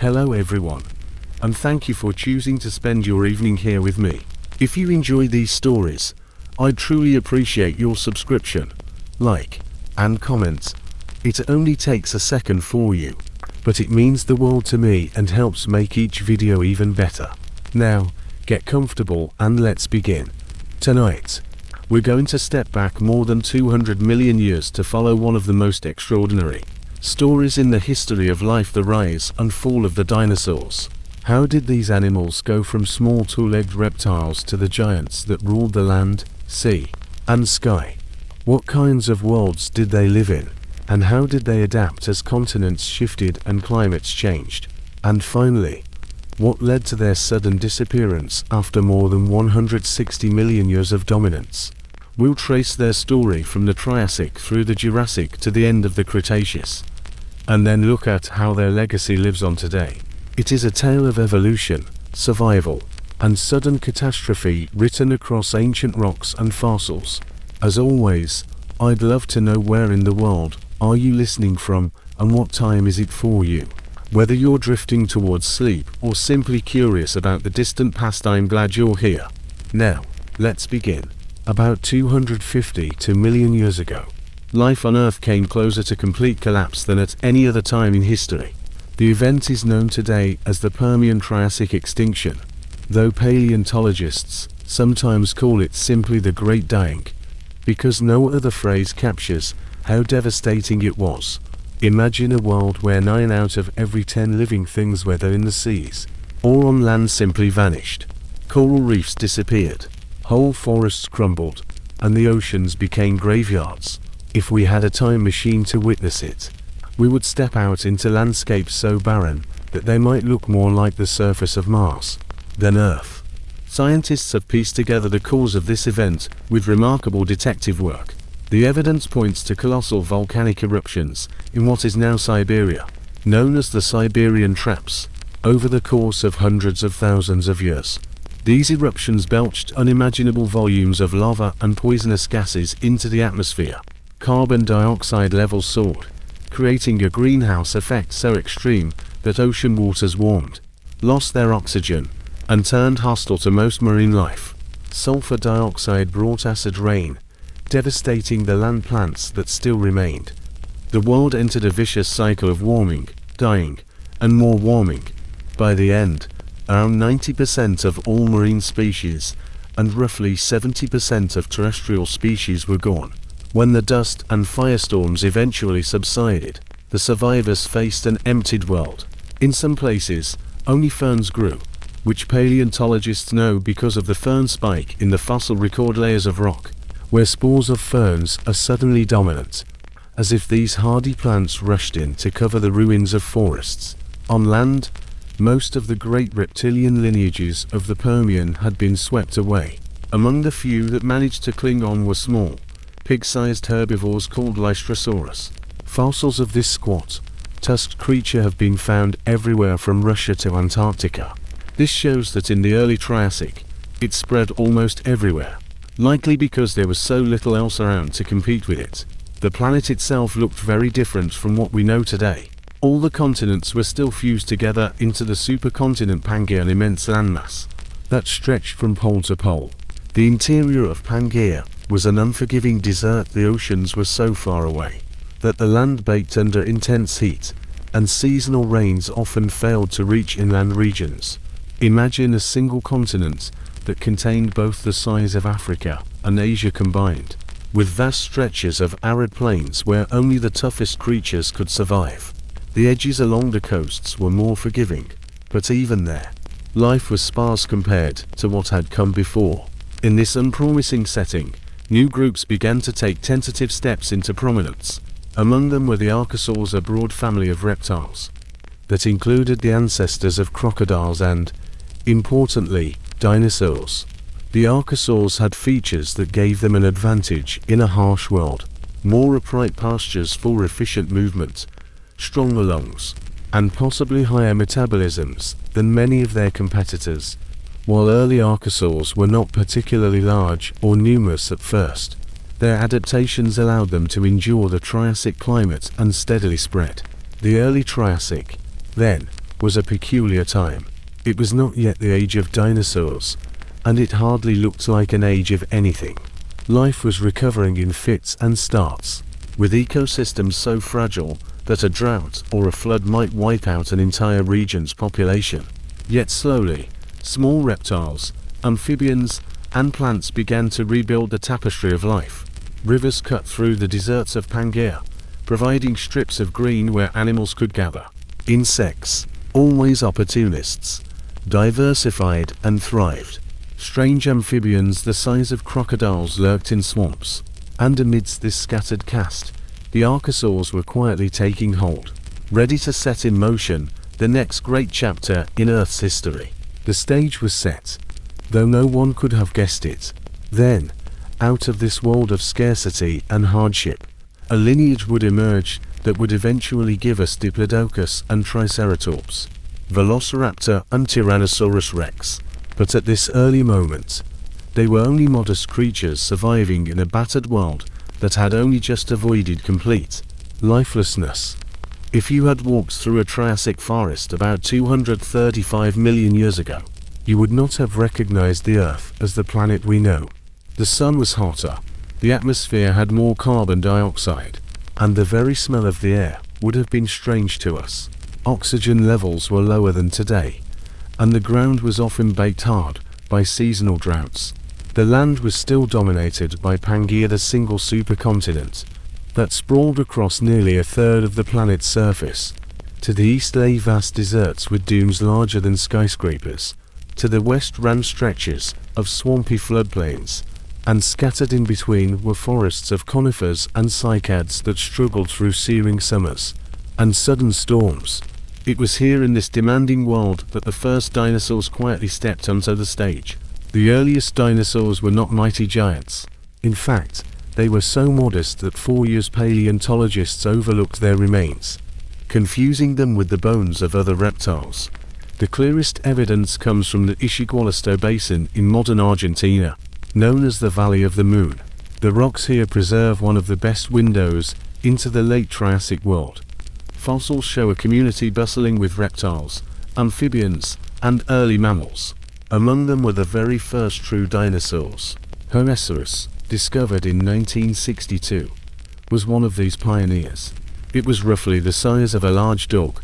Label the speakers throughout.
Speaker 1: Hello everyone, and thank you for choosing to spend your evening here with me. If you enjoy these stories, I'd truly appreciate your subscription, like, and comment. It only takes a second for you, but it means the world to me and helps make each video even better. Now, get comfortable and let's begin. Tonight, we're going to step back more than 200 million years to follow one of the most extraordinary stories in the history of life: the rise and fall of the dinosaurs. How did these animals go from small two-legged reptiles to the giants that ruled the land, sea, and sky? What kinds of worlds did they live in, and how did they adapt as continents shifted and climates changed? And finally, what led to their sudden disappearance after more than 160 million years of dominance? We'll trace their story from the Triassic through the Jurassic to the end of the Cretaceous, and then look at how their legacy lives on today. It is a tale of evolution, survival, and sudden catastrophe written across ancient rocks and fossils. As always, I'd love to know where in the world are you listening from, and what time is it for you? Whether you're drifting towards sleep or simply curious about the distant past, I'm glad you're here. Now, let's begin. About 252 million years ago, life on Earth came closer to complete collapse than at any other time in history. The event is known today as the Permian-Triassic extinction, though paleontologists sometimes call it simply the Great Dying, because no other phrase captures how devastating it was. Imagine a world where 9 out of every 10 living things, whether in the seas or on land, simply vanished. Coral reefs disappeared, whole forests crumbled, and the oceans became graveyards. If we had a time machine to witness it, we would step out into landscapes so barren that they might look more like the surface of Mars than Earth. Scientists have pieced together the cause of this event with remarkable detective work. The evidence points to colossal volcanic eruptions in what is now Siberia, known as the Siberian Traps, over the course of hundreds of thousands of years. These eruptions belched unimaginable volumes of lava and poisonous gases into the atmosphere. Carbon dioxide levels soared, creating a greenhouse effect so extreme that ocean waters warmed, lost their oxygen, and turned hostile to most marine life. Sulfur dioxide brought acid rain, devastating the land plants that still remained. The world entered a vicious cycle of warming, dying, and more warming. By the end, around 90% of all marine species and roughly 70% of terrestrial species were gone. When the dust and firestorms eventually subsided, the survivors faced an emptied world. In some places, only ferns grew, which paleontologists know because of the fern spike in the fossil record layers of rock, where spores of ferns are suddenly dominant, as if these hardy plants rushed in to cover the ruins of forests. On land, most of the great reptilian lineages of the Permian had been swept away. Among the few that managed to cling on were small, pig-sized herbivores called Allosaurus. Fossils of this squat, tusked creature have been found everywhere from Russia to Antarctica. This shows that in the early Triassic, it spread almost everywhere, likely because there was so little else around to compete with it. The planet itself looked very different from what we know today. All the continents were still fused together into the supercontinent Pangaea, an immense landmass that stretched from pole to pole. The interior of Pangaea was an unforgiving desert. The oceans were so far away that the land baked under intense heat, and seasonal rains often failed to reach inland regions. Imagine a single continent that contained both the size of Africa and Asia combined, with vast stretches of arid plains where only the toughest creatures could survive. The edges along the coasts were more forgiving, but even there, life was sparse compared to what had come before. In this unpromising setting, new groups began to take tentative steps into prominence. Among them were the Allosaurus, a broad family of reptiles that included the ancestors of crocodiles and, importantly, dinosaurs. The Allosaurus had features that gave them an advantage in a harsh world: more upright postures for efficient movement, stronger lungs, and possibly higher metabolisms than many of their competitors. While early Allosaurus were not particularly large or numerous at first, their adaptations allowed them to endure the Triassic climate and steadily spread. The early Triassic, then, was a peculiar time. It was not yet the age of dinosaurs, and it hardly looked like an age of anything. Life was recovering in fits and starts, with ecosystems so fragile that a drought or a flood might wipe out an entire region's population. Yet slowly, small reptiles, amphibians, and plants began to rebuild the tapestry of life. Rivers cut through the deserts of Pangaea, providing strips of green where animals could gather. Insects, always opportunists, diversified and thrived. Strange amphibians the size of crocodiles lurked in swamps, and amidst this scattered cast, the Allosaurs were quietly taking hold, ready to set in motion the next great chapter in Earth's history. The stage was set, though no one could have guessed it. Then, out of this world of scarcity and hardship, a lineage would emerge that would eventually give us Diplodocus and Triceratops, Velociraptor and Tyrannosaurus rex. But at this early moment, they were only modest creatures surviving in a battered world that had only just avoided complete lifelessness. If you had walked through a Triassic forest about 235 million years ago, you would not have recognized the Earth as the planet we know. The sun was hotter, the atmosphere had more carbon dioxide, and the very smell of the air would have been strange to us. Oxygen levels were lower than today, and the ground was often baked hard by seasonal droughts. The land was still dominated by Pangaea, the single supercontinent that sprawled across nearly a third of the planet's surface. To the east lay vast deserts with dunes larger than skyscrapers. To the west ran stretches of swampy floodplains, and scattered in between were forests of conifers and cycads that struggled through searing summers and sudden storms. It was here in this demanding world that the first dinosaurs quietly stepped onto the stage. The earliest dinosaurs were not mighty giants. In fact, they were so modest that 4 years paleontologists overlooked their remains, confusing them with the bones of other reptiles. The clearest evidence comes from the Ixigualasto Basin in modern Argentina, known as the Valley of the Moon. The rocks here preserve one of the best windows into the late Triassic world. Fossils show a community bustling with reptiles, amphibians, and early mammals. Among them were the very first true dinosaurs. Hadrosaurus, discovered in 1962, was one of these pioneers. It was roughly the size of a large dog,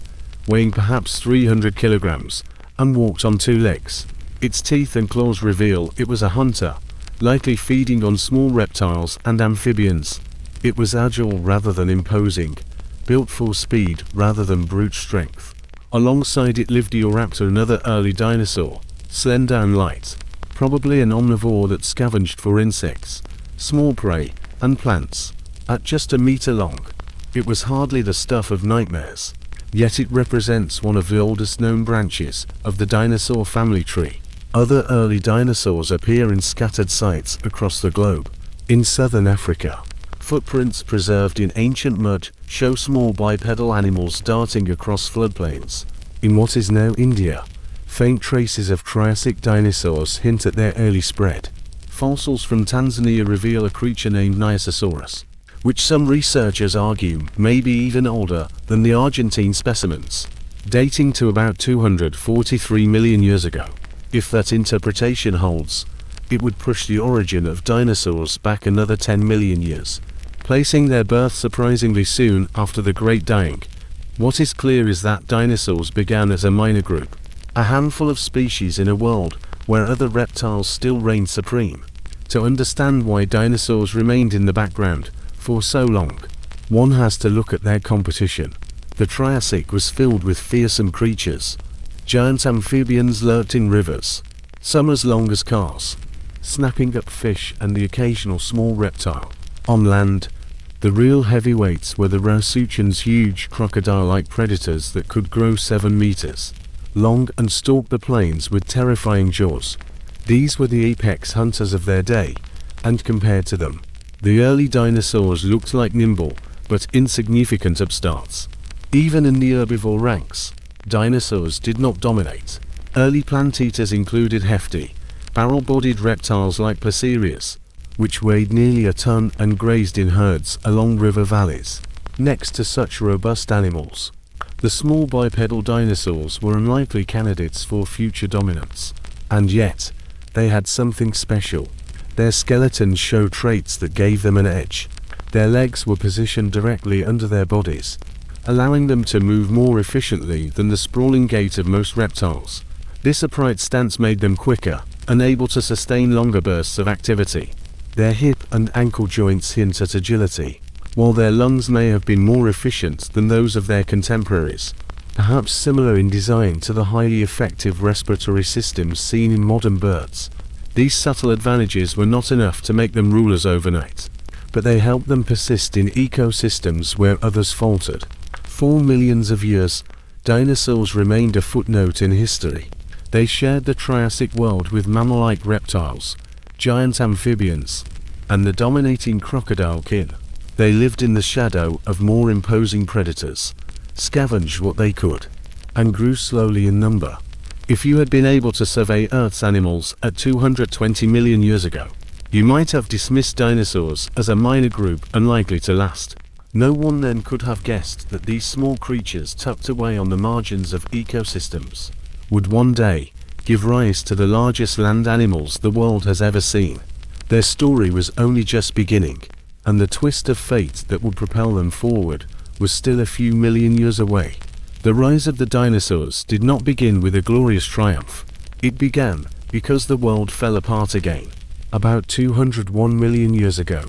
Speaker 1: weighing perhaps 300 kilograms, and walked on 2 legs. Its teeth and claws reveal it was a hunter, likely feeding on small reptiles and amphibians. It was agile rather than imposing, built for speed rather than brute strength. Alongside it lived Eoraptor, another early dinosaur, slender and light, probably an omnivore that scavenged for insects, small prey, and plants. At just 1 meter long, it was hardly the stuff of nightmares, yet it represents one of the oldest known branches of the dinosaur family tree. Other early dinosaurs appear in scattered sites across the globe. In southern Africa, footprints preserved in ancient mud show small bipedal animals darting across floodplains. In what is now India, faint traces of Triassic dinosaurs hint at their early spread. Fossils from Tanzania reveal a creature named Mosasaurus, which some researchers argue may be even older than the Argentine specimens, dating to about 243 million years ago. If that interpretation holds, it would push the origin of dinosaurs back another 10 million years, placing their birth surprisingly soon after the Great Dying. What is clear is that dinosaurs began as a minor group, a handful of species in a world where other reptiles still reigned supreme. To understand why dinosaurs remained in the background for so long, one has to look at their competition. The Triassic was filled with fearsome creatures. Giant amphibians lurked in rivers, some as long as cars, snapping up fish and the occasional small reptile. On land, the real heavyweights were the Rausuchians, huge crocodile-like predators that could grow 7 meters long and stalk the plains with terrifying jaws. These were the apex hunters of their day, and compared to them, the early dinosaurs looked like nimble but insignificant upstarts. Even in the herbivore ranks, dinosaurs did not dominate. Early plant eaters included hefty, barrel-bodied reptiles like Placerias, which weighed nearly a ton and grazed in herds along river valleys. Next to such robust animals, The small bipedal dinosaurs were unlikely candidates for future dominance. And yet, they had something special. Their skeletons show traits that gave them an edge. Their legs were positioned directly under their bodies, allowing them to move more efficiently than the sprawling gait of most reptiles. This upright stance made them quicker and able to sustain longer bursts of activity. Their hip and ankle joints hint at agility, while their lungs may have been more efficient than those of their contemporaries, perhaps similar in design to the highly effective respiratory systems seen in modern birds. These subtle advantages were not enough to make them rulers overnight, but they helped them persist in ecosystems where others faltered. For millions of years, dinosaurs remained a footnote in history. They shared the Triassic world with mammal-like reptiles, giant amphibians, and the dominating crocodile kin. They lived in the shadow of more imposing predators, scavenged what they could, and grew slowly in number. If you had been able to survey Earth's animals at 220 million years ago, you might have dismissed dinosaurs as a minor group unlikely to last. No one then could have guessed that these small creatures tucked away on the margins of ecosystems would one day give rise to the largest land animals the world has ever seen. Their story was only just beginning, and the twist of fate that would propel them forward was still a few million years away. The rise of the dinosaurs did not begin with a glorious triumph. It began because the world fell apart again. About 201 million years ago,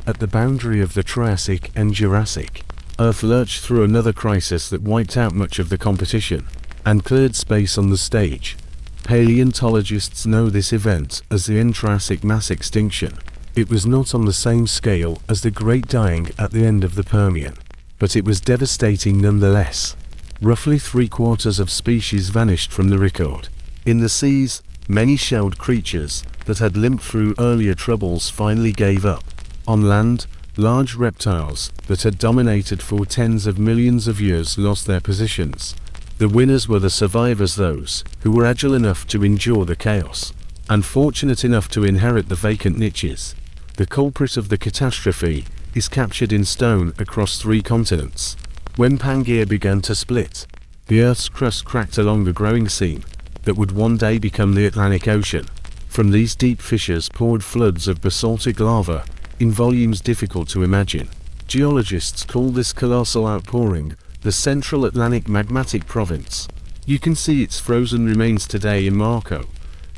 Speaker 1: at the boundary of the Triassic and Jurassic, Earth lurched through another crisis that wiped out much of the competition and cleared space on the stage. Paleontologists know this event as the End-Triassic mass extinction. It was not on the same scale as the Great Dying at the end of the Permian, but it was devastating nonetheless. Roughly 3/4 of species vanished from the record. In the seas, many shelled creatures that had limped through earlier troubles finally gave up. On land, large reptiles that had dominated for tens of millions of years lost their positions. The winners were the survivors, those who were agile enough to endure the chaos, and fortunate enough to inherit the vacant niches. The culprit of the catastrophe is captured in stone across 3 continents. When Pangaea began to split, the Earth's crust cracked along the growing seam that would one day become the Atlantic Ocean. From these deep fissures poured floods of basaltic lava in volumes difficult to imagine. Geologists call this colossal outpouring the Central Atlantic Magmatic Province. You can see its frozen remains today in Marco,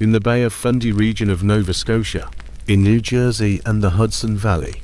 Speaker 1: in the Bay of Fundy region of Nova Scotia, in New Jersey and the Hudson Valley,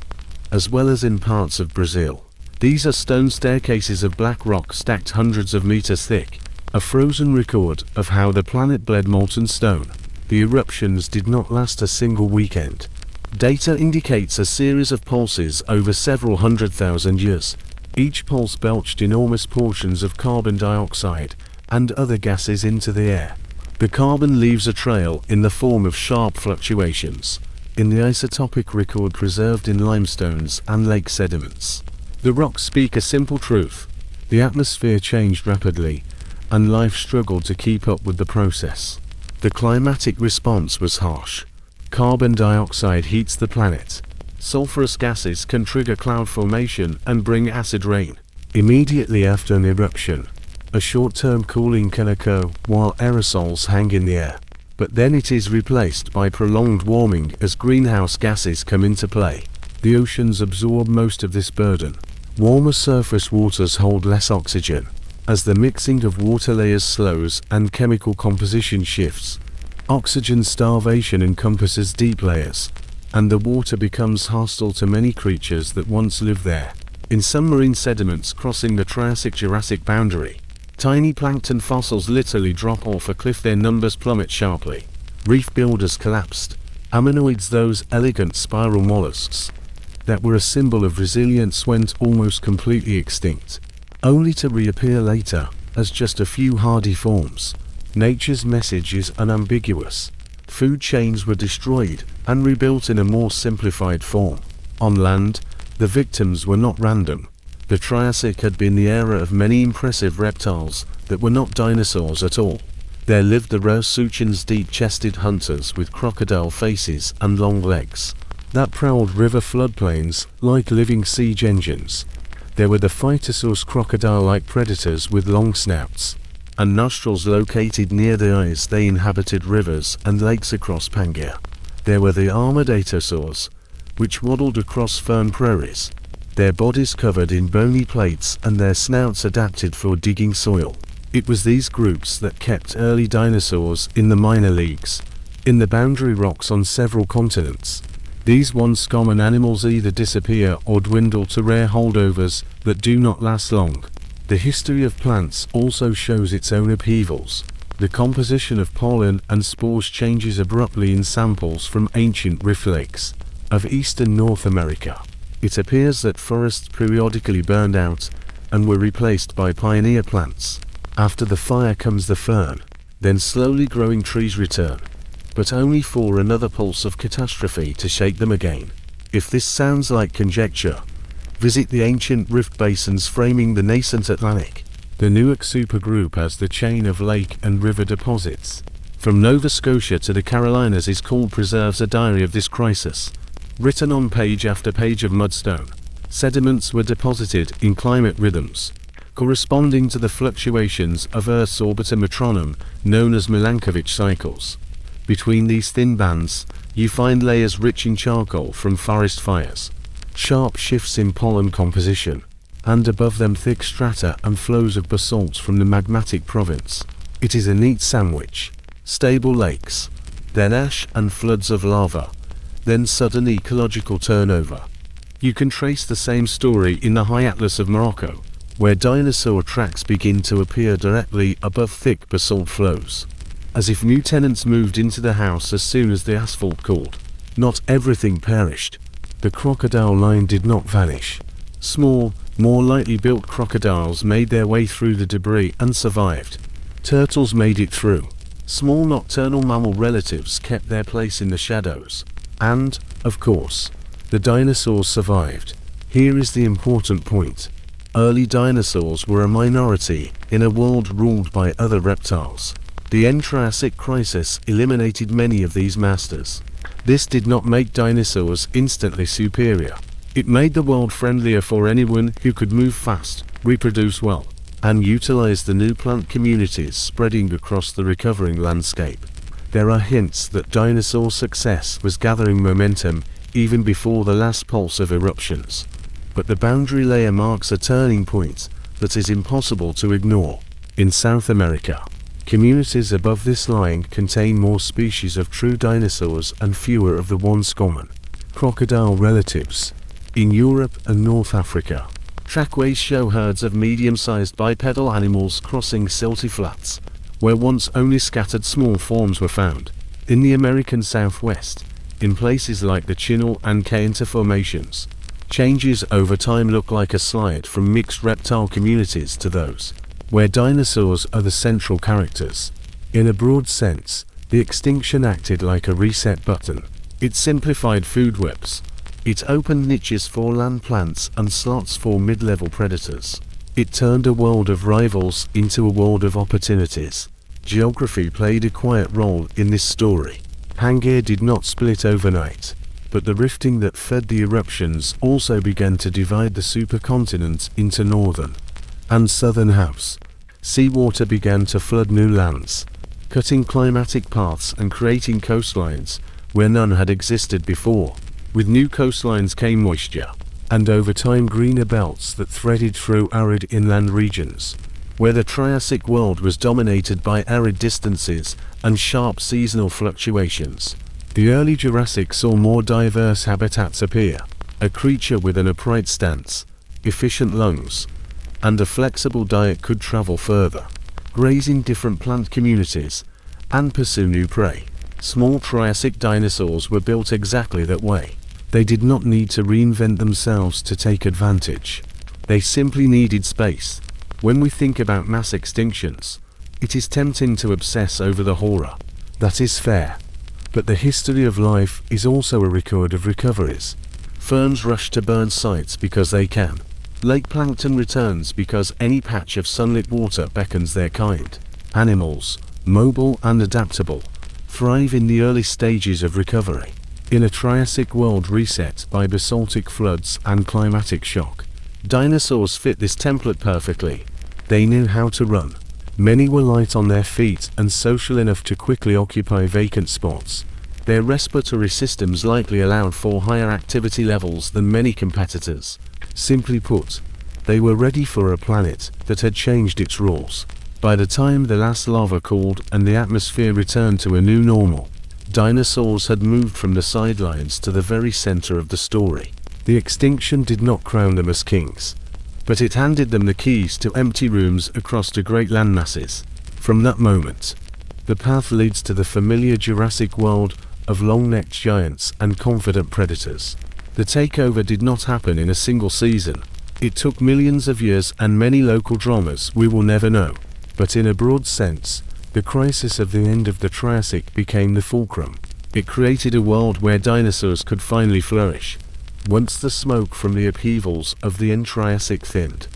Speaker 1: as well as in parts of Brazil. These are stone staircases of black rock stacked hundreds of meters thick, a frozen record of how the planet bled molten stone. The eruptions did not last a single weekend. Data indicates a series of pulses over several 100,000 years. Each pulse belched enormous portions of carbon dioxide and other gases into the air. The carbon leaves a trail in the form of sharp fluctuations in the isotopic record preserved in limestones and lake sediments. The rocks speak a simple truth. The atmosphere changed rapidly, and life struggled to keep up with the process. The climatic response was harsh. Carbon dioxide heats the planet. Sulfurous gases can trigger cloud formation and bring acid rain. Immediately after an eruption, a short-term cooling can occur while aerosols hang in the air. But then it is replaced by prolonged warming as greenhouse gases come into play. The oceans absorb most of this burden. Warmer surface waters hold less oxygen. As the mixing of water layers slows and chemical composition shifts, oxygen starvation encompasses deep layers, and the water becomes hostile to many creatures that once lived there. In some marine sediments crossing the Triassic-Jurassic boundary, tiny plankton fossils literally drop off a cliff, their numbers plummet sharply. Reef builders collapsed. Ammonoids, those elegant spiral mollusks that were a symbol of resilience, went almost completely extinct, only to reappear later as just a few hardy forms. Nature's message is unambiguous. Food chains were destroyed and rebuilt in a more simplified form. On land, the victims were not random. The Triassic had been the era of many impressive reptiles that were not dinosaurs at all. There lived the Rauisuchians, deep-chested hunters with crocodile faces and long legs, that prowled river floodplains like living siege engines. There were the Phytosaurs, crocodile-like predators with long snouts and nostrils located near the eyes. They inhabited rivers and lakes across Pangaea. There were the armored Dinosaurs, which waddled across fern prairies, their bodies covered in bony plates and their snouts adapted for digging soil. It was these groups that kept early dinosaurs in the minor leagues, in the boundary rocks on several continents. These once common animals either disappear or dwindle to rare holdovers that do not last long. The history of plants also shows its own upheavals. The composition of pollen and spores changes abruptly in samples from ancient rift lakes of eastern North America. It appears that forests periodically burned out and were replaced by pioneer plants. After the fire comes the fern, then slowly growing trees return, but only for another pulse of catastrophe to shake them again. If this sounds like conjecture, visit the ancient rift basins framing the nascent Atlantic. The Newark supergroup as the chain of lake and river deposits from Nova Scotia to the Carolinas is called preserves a diary of this crisis. Written on page after page of mudstone, sediments were deposited in climate rhythms, corresponding to the fluctuations of Earth's orbital metronome known as Milankovitch cycles. Between these thin bands, you find layers rich in charcoal from forest fires, sharp shifts in pollen composition, and above them thick strata and flows of basalt from the magmatic province. It is a neat sandwich. Stable lakes, then ash and floods of lava, then sudden ecological turnover. You can trace the same story in the High Atlas of Morocco, where dinosaur tracks begin to appear directly above thick basalt flows, as if new tenants moved into the house as soon as the asphalt cooled. Not everything perished. The crocodile line did not vanish. Small, more lightly built crocodiles made their way through the debris and survived. Turtles made it through. Small nocturnal mammal relatives kept their place in the shadows. And, of course, the dinosaurs survived. Here is the important point. Early dinosaurs were a minority in a world ruled by other reptiles. The end Triassic crisis eliminated many of these masters. This did not make dinosaurs instantly superior. It made the world friendlier for anyone who could move fast, reproduce well, and utilize the new plant communities spreading across the recovering landscape. There are hints that dinosaur success was gathering momentum even before the last pulse of eruptions. But the boundary layer marks a turning point that is impossible to ignore. In South America, communities above this line contain more species of true dinosaurs and fewer of the once common crocodile relatives. In Europe and North Africa, trackways show herds of medium-sized bipedal animals crossing silty flats, where once only scattered small forms were found. In the American Southwest, in places like the Chinle and Kayenta formations, changes over time look like a slide from mixed reptile communities to those where dinosaurs are the central characters. In a broad sense, the extinction acted like a reset button. It simplified food webs. It opened niches for land plants and slots for mid-level predators. It turned a world of rivals into a world of opportunities. Geography played a quiet role in this story. Pangaea did not split overnight, but the rifting that fed the eruptions also began to divide the supercontinent into northern and southern halves. Seawater began to flood new lands, cutting climatic paths and creating coastlines where none had existed before. With new coastlines came moisture, and over time greener belts that threaded through arid inland regions, where the Triassic world was dominated by arid distances and sharp seasonal fluctuations. The early Jurassic saw more diverse habitats appear, a creature with an upright stance, efficient lungs, and a flexible diet could travel further, grazing different plant communities, and pursue new prey. Small Triassic dinosaurs were built exactly that way. They did not need to reinvent themselves to take advantage. They simply needed space. When we think about mass extinctions, it is tempting to obsess over the horror. That is fair. But the history of life is also a record of recoveries. Ferns rush to burn sites because they can. Lake plankton returns because any patch of sunlit water beckons their kind. Animals, mobile and adaptable, thrive in the early stages of recovery. In a Triassic world reset by basaltic floods and climatic shock, Dinosaurs fit this template perfectly. They knew how to run. Many were light on their feet and social enough to quickly occupy vacant spots. Their respiratory systems likely allowed for higher activity levels than many competitors. Simply put, they were ready for a planet that had changed its rules. By the time the last lava cooled and the atmosphere returned to a new normal, dinosaurs had moved from the sidelines to the very center of the story. The extinction did not crown them as kings, but it handed them the keys to empty rooms across the great landmasses. From that moment, the path leads to the familiar Jurassic world of long-necked giants and confident predators. The takeover did not happen in a single season. It took millions of years and many local dramas we will never know. But in a broad sense, the crisis of the end of the Triassic became the fulcrum. It created a world where dinosaurs could finally flourish. Once the smoke from the upheavals of the end Triassic thinned,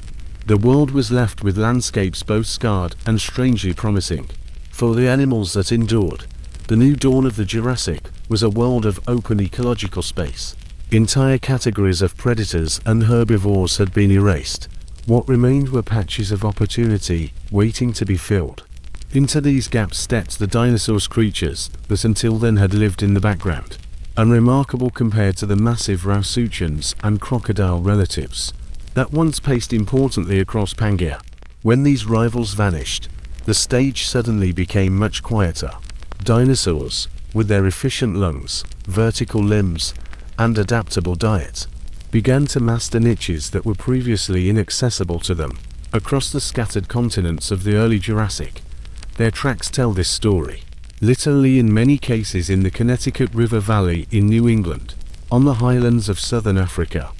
Speaker 1: the world was left with landscapes both scarred and strangely promising. For the animals that endured, the new dawn of the Jurassic was a world of open ecological space. Entire categories of predators and herbivores had been erased. What remained were patches of opportunity waiting to be filled. Into these gaps stepped the dinosaurs, creatures that until then had lived in the background, unremarkable compared to the massive Rausuchians and crocodile relatives that once paced importantly across Pangaea. When these rivals vanished, the stage suddenly became much quieter. Dinosaurs, with their efficient lungs, vertical limbs, and adaptable diet, began to master niches that were previously inaccessible to them. Across the scattered continents of the early Jurassic, their tracks tell this story. Literally in many cases in the Connecticut River Valley in New England, on the highlands of southern Africa,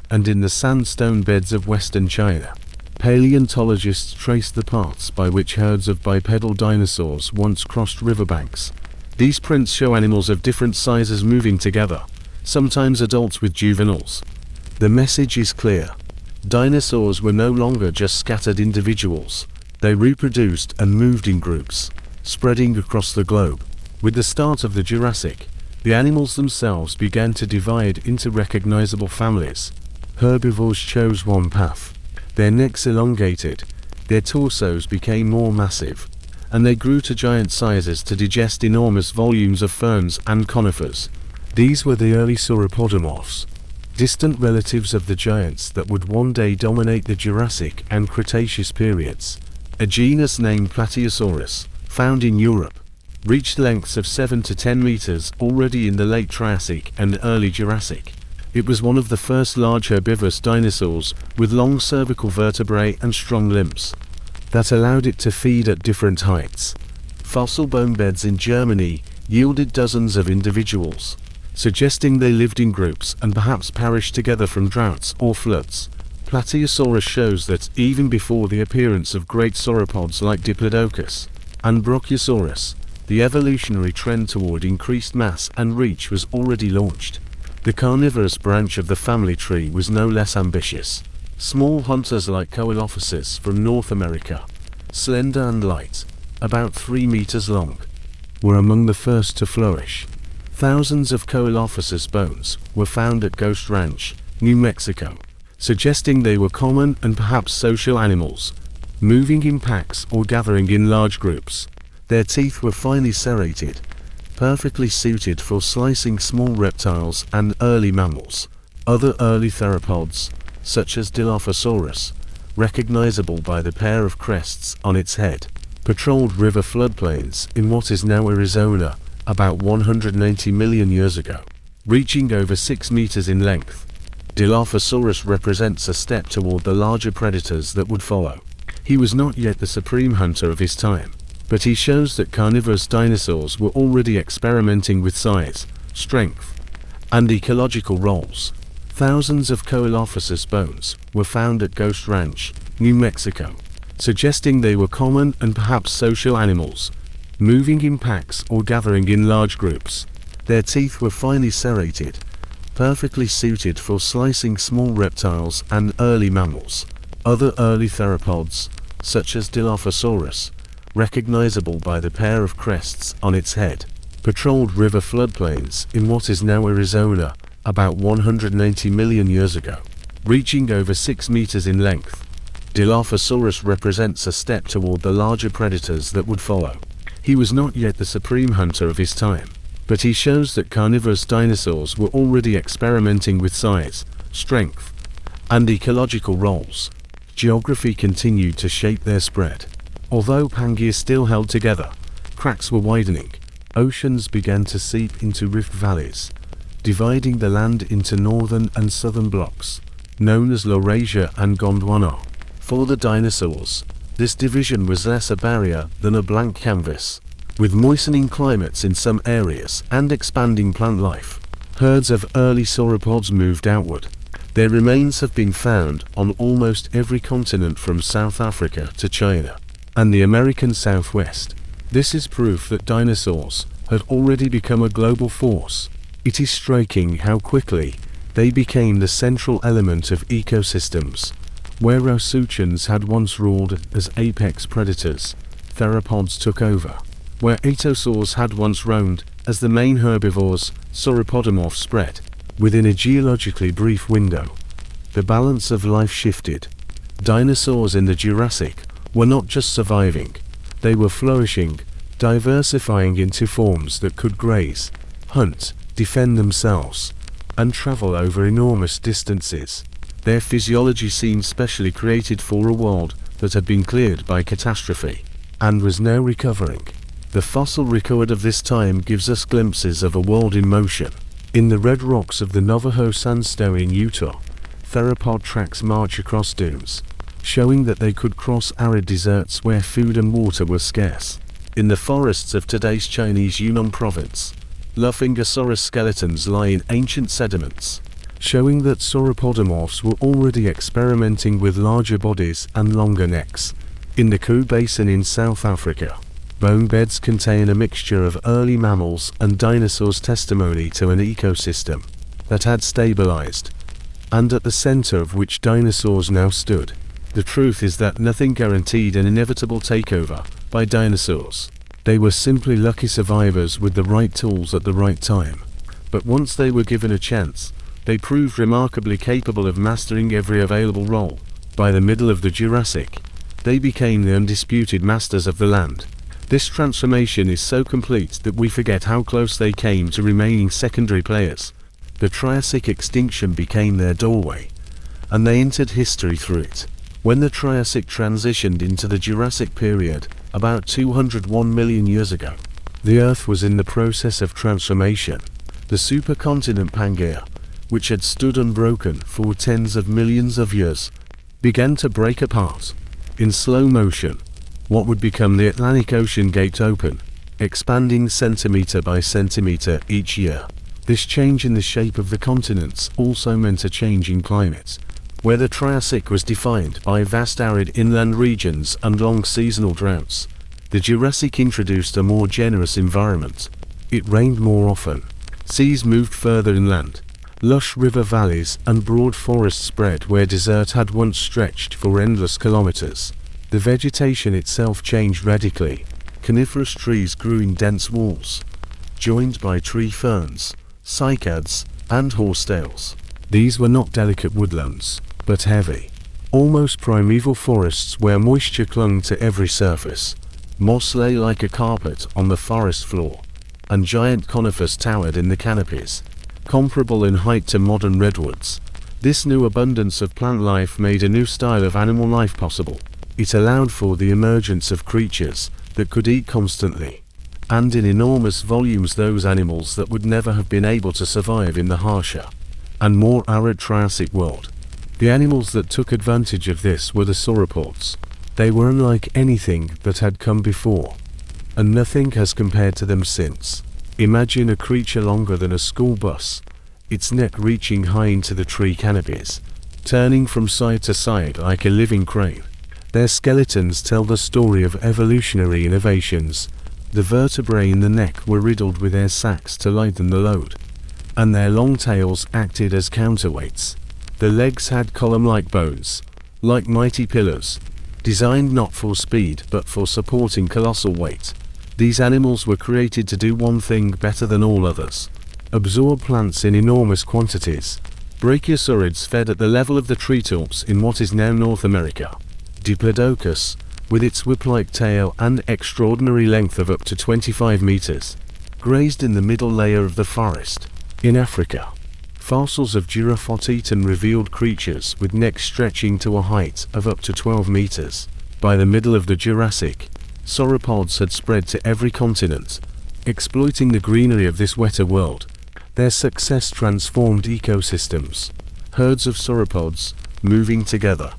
Speaker 1: and in the sandstone beds of western China, paleontologists traced the paths by which herds of bipedal dinosaurs once crossed riverbanks. These prints show animals of different sizes moving together, sometimes adults with juveniles. The message is clear. Dinosaurs were no longer just scattered individuals. They reproduced and moved in groups, spreading across the globe. With the start of the Jurassic, the animals themselves began to divide into recognizable families. Herbivores chose one path. Their necks elongated, their torsos became more massive, and they grew to giant sizes to digest enormous volumes of ferns and conifers. These were the early sauropodomorphs, distant relatives of the giants that would one day dominate the Jurassic and Cretaceous periods. A genus named Plateosaurus, found in Europe, reached lengths of 7 to 10 meters already in the late Triassic and early Jurassic. It was one of the first large herbivorous dinosaurs with long cervical vertebrae and strong limbs that allowed it to feed at different heights. Fossil bone beds in Germany yielded dozens of individuals, suggesting they lived in groups and perhaps perished together from droughts or floods. Plateosaurus shows that even before the appearance of great sauropods like Diplodocus and Brachiosaurus, the evolutionary trend toward increased mass and reach was already launched. The carnivorous branch of the family tree was no less ambitious. Small hunters like Coelophysis from North America, slender and light, about 3 meters long, were among the first to flourish. Thousands of Coelophysis bones were found at Ghost Ranch, New Mexico, suggesting they were common and perhaps social animals, moving in packs or gathering in large groups. Their teeth were finely serrated, perfectly suited for slicing small reptiles and early mammals. Other early theropods, such as Dilophosaurus, recognizable by the pair of crests on its head, patrolled river floodplains in what is now Arizona about 180 million years ago, reaching over 6 meters in length. Dilophosaurus represents a step toward the larger predators that would follow. He was not yet the supreme hunter of his time, but he shows that carnivorous dinosaurs were already experimenting with size, strength, and ecological roles. Thousands of Coelophysis bones were found at Ghost Ranch, New Mexico, suggesting they were common and perhaps social animals, moving in packs or gathering in large groups. Their teeth were finely serrated, perfectly suited for slicing small reptiles and early mammals. Other early theropods, such as Dilophosaurus, recognizable by the pair of crests on its head, patrolled river floodplains in what is now Arizona about 180 million years ago, reaching over 6 meters in length. Dilophosaurus represents a step toward the larger predators that would follow. He was not yet the supreme hunter of his time, but he shows that carnivorous dinosaurs were already experimenting with size, strength, and ecological roles. Geography continued to shape their spread. Although Pangaea still held together, cracks were widening. Oceans began to seep into rift valleys, dividing the land into northern and southern blocks, known as Laurasia and Gondwana. For the dinosaurs, this division was less a barrier than a blank canvas. With moistening climates in some areas and expanding plant life, herds of early sauropods moved outward. Their remains have been found on almost every continent from South Africa to China and the American Southwest. This is proof that dinosaurs had already become a global force. It is striking how quickly they became the central element of ecosystems. Where Rossuchans had once ruled as apex predators, theropods took over. Where Atosaurs had once roamed as the main herbivores, sauropodomorphs spread. Within a geologically brief window, the balance of life shifted. Dinosaurs in the Jurassic were not just surviving, they were flourishing, diversifying into forms that could graze, hunt, defend themselves, and travel over enormous distances. Their physiology seemed specially created for a world that had been cleared by catastrophe, and was now recovering. The fossil record of this time gives us glimpses of a world in motion. In the red rocks of the Navajo Sandstone in Utah, theropod tracks march across dunes, showing that they could cross arid deserts where food and water were scarce. In the forests of today's Chinese Yunnan province, Lophingosaurus skeletons lie in ancient sediments, showing that sauropodomorphs were already experimenting with larger bodies and longer necks. In the Koo Basin in South Africa, bone beds contain a mixture of early mammals and dinosaurs, testimony to an ecosystem that had stabilized, and at the center of which dinosaurs now stood. The truth is that nothing guaranteed an inevitable takeover by dinosaurs. They were simply lucky survivors with the right tools at the right time. But once they were given a chance, they proved remarkably capable of mastering every available role. By the middle of the Jurassic, they became the undisputed masters of the land. This transformation is so complete that we forget how close they came to remaining secondary players. The Triassic extinction became their doorway, and they entered history through it. When the Triassic transitioned into the Jurassic period, about 201 million years ago, the Earth was in the process of transformation. The supercontinent Pangaea, which had stood unbroken for tens of millions of years, began to break apart. In slow motion, what would become the Atlantic Ocean gaped open, expanding centimeter by centimeter each year. This change in the shape of the continents also meant a change in climate, where the Triassic was defined by vast arid inland regions and long seasonal droughts. The Jurassic introduced a more generous environment. It rained more often, seas moved further inland, lush river valleys and broad forests spread where desert had once stretched for endless kilometers. The vegetation itself changed radically. Coniferous trees grew in dense walls, joined by tree ferns, cycads, and horsetails. These were not delicate woodlands, but heavy, almost primeval forests where moisture clung to every surface. Moss lay like a carpet on the forest floor, and giant conifers towered in the canopies, comparable in height to modern redwoods. This new abundance of plant life made a new style of animal life possible. It allowed for the emergence of creatures that could eat constantly, and in enormous volumes, those animals that would never have been able to survive in the harsher and more arid Triassic world. The animals that took advantage of this were the sauropods. They were unlike anything that had come before, and nothing has compared to them since. Imagine a creature longer than a school bus, its neck reaching high into the tree canopies, turning from side to side like a living crane. Their skeletons tell the story of evolutionary innovations. The vertebrae in the neck were riddled with air sacs to lighten the load, and their long tails acted as counterweights. The legs had column-like bones, like mighty pillars, designed not for speed but for supporting colossal weight. These animals were created to do one thing better than all others: absorb plants in enormous quantities. Brachiosaurids fed at the level of the treetops in what is now North America. Diplodocus, with its whip-like tail and extraordinary length of up to 25 meters, grazed in the middle layer of the forest. In Africa, fossils of Giraffatitan revealed creatures with necks stretching to a height of up to 12 meters. By the middle of the Jurassic, sauropods had spread to every continent, exploiting the greenery of this wetter world. Their success transformed ecosystems. Herds of sauropods, moving together,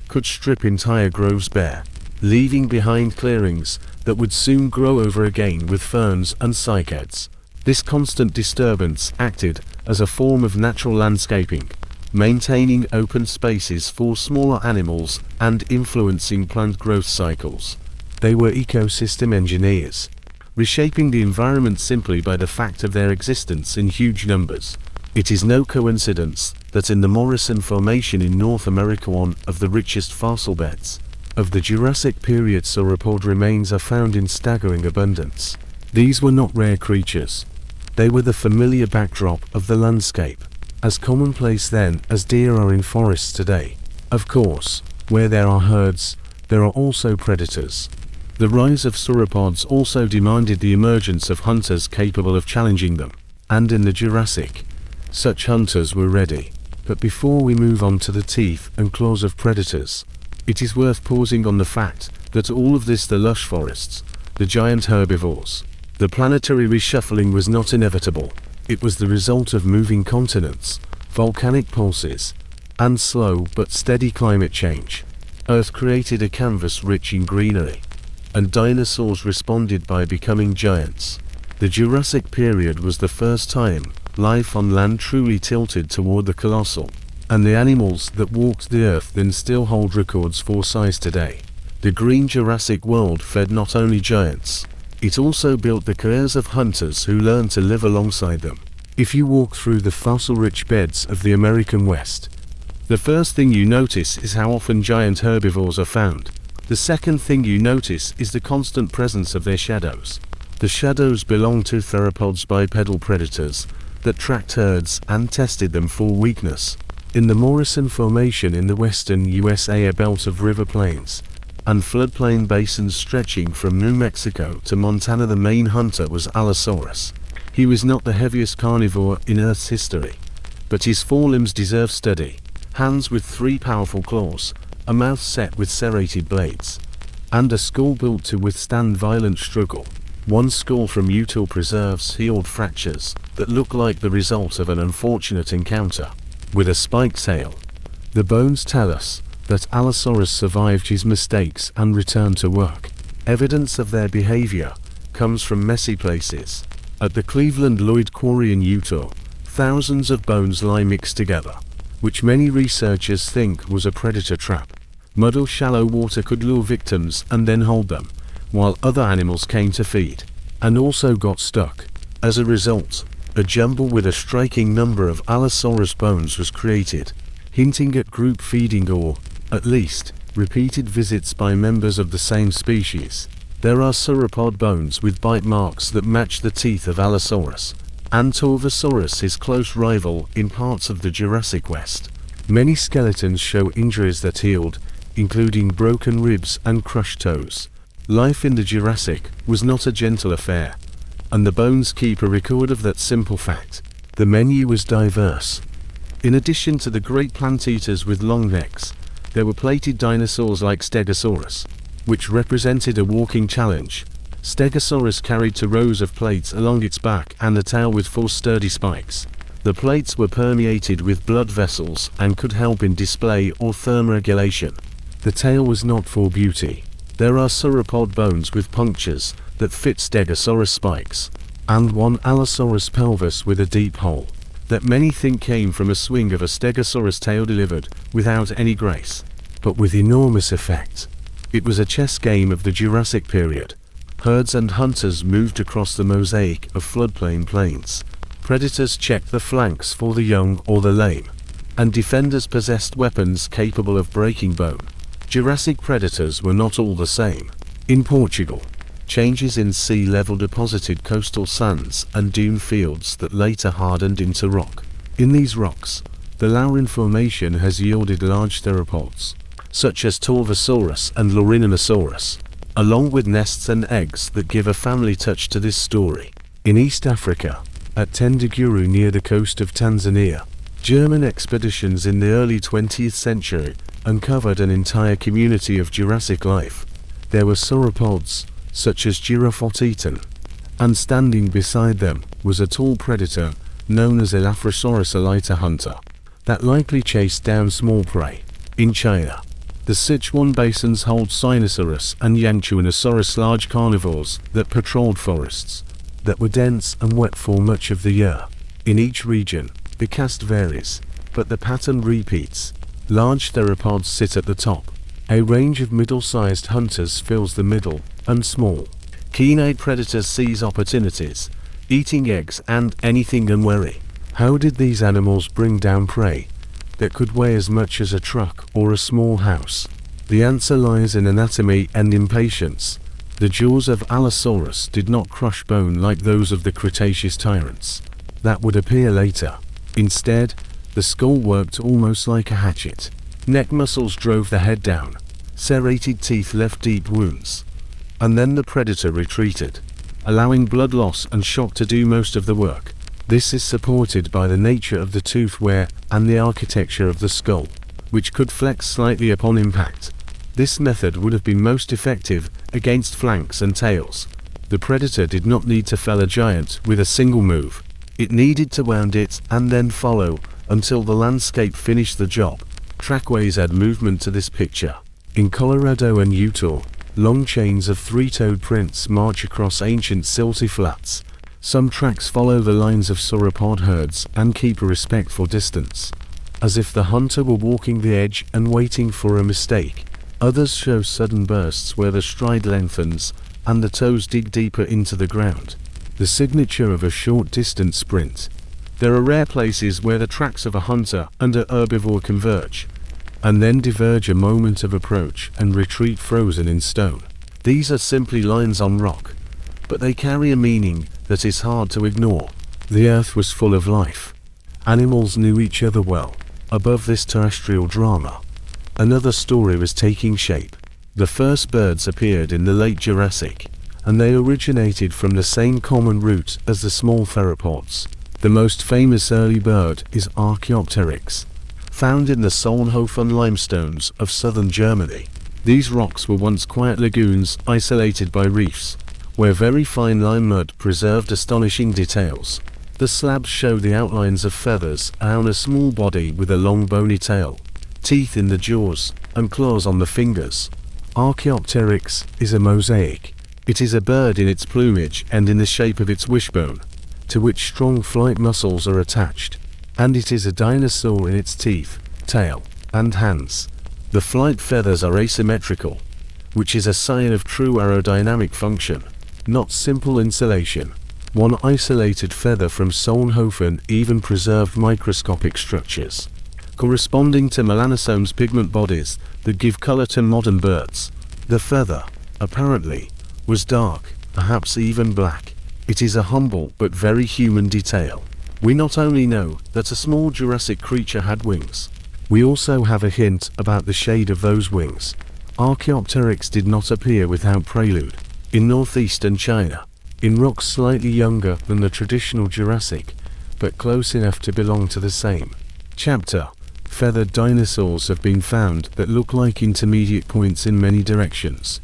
Speaker 1: could strip entire groves bare, leaving behind clearings that would soon grow over again with ferns and cycads. This constant disturbance acted as a form of natural landscaping, maintaining open spaces for smaller animals and influencing plant growth cycles. They were ecosystem engineers, reshaping the environment simply by the fact of their existence in huge numbers. It is no coincidence that in the Morrison Formation in North America, one of the richest fossil beds of the Jurassic period, sauropod remains are found in staggering abundance. These were not rare creatures. They were the familiar backdrop of the landscape, as commonplace then as deer are in forests today. Of course, where there are herds, there are also predators. The rise of sauropods also demanded the emergence of hunters capable of challenging them, and in the Jurassic, such hunters were ready. But before we move on to the teeth and claws of predators, it is worth pausing on the fact that all of this, the lush forests, the giant herbivores, the planetary reshuffling was not inevitable. It was the result of moving continents, volcanic pulses, and slow but steady climate change. Earth created a canvas rich in greenery, and dinosaurs responded by becoming giants. The Jurassic period was the first time life on land truly tilted toward the colossal, and the animals that walked the earth then still hold records for size today. The green Jurassic world fed not only giants, it also built the careers of hunters who learned to live alongside them. If you walk through the fossil-rich beds of the American West, the first thing you notice is how often giant herbivores are found. The second thing you notice is the constant presence of their shadows. The shadows belong to theropods, bipedal predators that tracked herds and tested them for weakness. In the Morrison Formation in the western USA, a belt of river plains and floodplain basins stretching from New Mexico to Montana, the main hunter was Allosaurus. He was not the heaviest carnivore in Earth's history, but his forelimbs deserve study. Hands with 3 powerful claws, a mouth set with serrated blades, and a skull built to withstand violent struggle. One skull from Utah preserves healed fractures that look like the result of an unfortunate encounter with a spiked tail. The bones tell us that Allosaurus survived his mistakes and returned to work. Evidence of their behavior comes from messy places. At the Cleveland Lloyd Quarry in Utah, thousands of bones lie mixed together, which many researchers think was a predator trap. Mud or shallow water could lure victims and then hold them, while other animals came to feed, and also got stuck. As a result, a jumble with a striking number of Allosaurus bones was created, hinting at group feeding or, at least, repeated visits by members of the same species. There are sauropod bones with bite marks that match the teeth of Allosaurus, and Torvosaurus, his close rival in parts of the Jurassic West. Many skeletons show injuries that healed, including broken ribs and crushed toes. Life in the Jurassic was not a gentle affair, and the bones keep a record of that simple fact. The menu was diverse. In addition to the great plant eaters with long necks, there were plated dinosaurs like Stegosaurus, which represented a walking challenge. Stegosaurus carried 2 rows of plates along its back and a tail with 4 sturdy spikes. The plates were permeated with blood vessels and could help in display or thermoregulation. The tail was not for beauty. There are sauropod bones with punctures that fit Stegosaurus spikes, and one Allosaurus pelvis with a deep hole that many think came from a swing of a Stegosaurus tail delivered without any grace, but with enormous effect. It was a chess game of the Jurassic period. Herds and hunters moved across the mosaic of floodplain plains. Predators checked the flanks for the young or the lame, and defenders possessed weapons capable of breaking bone. Jurassic predators were not all the same. In Portugal, changes in sea level deposited coastal sands and dune fields that later hardened into rock. In these rocks, The Lauren Formation has yielded large theropods, such as Torvosaurus and Lorinosaurus, along with nests and eggs that give a family touch to this story. In East Africa, at Tendaguru near the coast of Tanzania, German expeditions in the early 20th century uncovered an entire community of Jurassic life. There were sauropods, such as Giraffatitan, and standing beside them was a tall predator known as Allosaurus elita hunter, that likely chased down small prey. In China, the Sichuan basins hold Sinosaurus and Yangchuanosaurus, large carnivores that patrolled forests that were dense and wet for much of the year. In each region, the cast varies, but the pattern repeats. Large theropods sit at the top. A range of middle-sized hunters fills the middle, and small, keen-eyed predators seize opportunities, eating eggs and anything unwary. How did these animals bring down prey that could weigh as much as a truck or a small house? The answer lies in anatomy and impatience. The jaws of Allosaurus did not crush bone like those of the Cretaceous tyrants. That would appear later. Instead, the skull worked almost like a hatchet. Neck muscles drove the head down. Serrated teeth left deep wounds. And then the predator retreated, allowing blood loss and shock to do most of the work. This is supported by the nature of the tooth wear and the architecture of the skull, which could flex slightly upon impact. This method would have been most effective against flanks and tails. The predator did not need to fell a giant with a single move. It needed to wound it and then follow until the landscape finished the job. Trackways add movement to this picture. In Colorado and Utah, long chains of three-toed prints march across ancient silty flats. Some tracks follow the lines of sauropod herds and keep a respectful distance, as if the hunter were walking the edge and waiting for a mistake. Others show sudden bursts where the stride lengthens and the toes dig deeper into the ground, the signature of a short-distance sprint. There are rare places where the tracks of a hunter and a herbivore converge, and then diverge a moment of approach and retreat frozen in stone. These are simply lines on rock, but they carry a meaning that is hard to ignore. The earth was full of life. Animals knew each other well. Above this terrestrial drama, another story was taking shape. The first birds appeared in the late Jurassic, and they originated from the same common root as the small theropods. The most famous early bird is Archaeopteryx, found in the Solnhofen limestones of southern Germany. These rocks were once quiet lagoons isolated by reefs, where very fine lime mud preserved astonishing details. The slabs show the outlines of feathers on a small body with a long bony tail, teeth in the jaws, and claws on the fingers. Archaeopteryx is a mosaic. It is a bird in its plumage and in the shape of its wishbone, to which strong flight muscles are attached, and it is a dinosaur in its teeth, tail, and hands. The flight feathers are asymmetrical, which is a sign of true aerodynamic function, not simple insulation. One isolated feather from Solnhofen even preserved microscopic structures, corresponding to melanosomes, pigment bodies that give color to modern birds. The feather, apparently, was dark, perhaps even black. It is a humble but very human detail. We not only know that a small Jurassic creature had wings, we also have a hint about the shade of those wings. Archaeopteryx did not appear without prelude. In northeastern China, in rocks slightly younger than the traditional Jurassic, but close enough to belong to the same chapter, feathered dinosaurs have been found that look like intermediate points in many directions.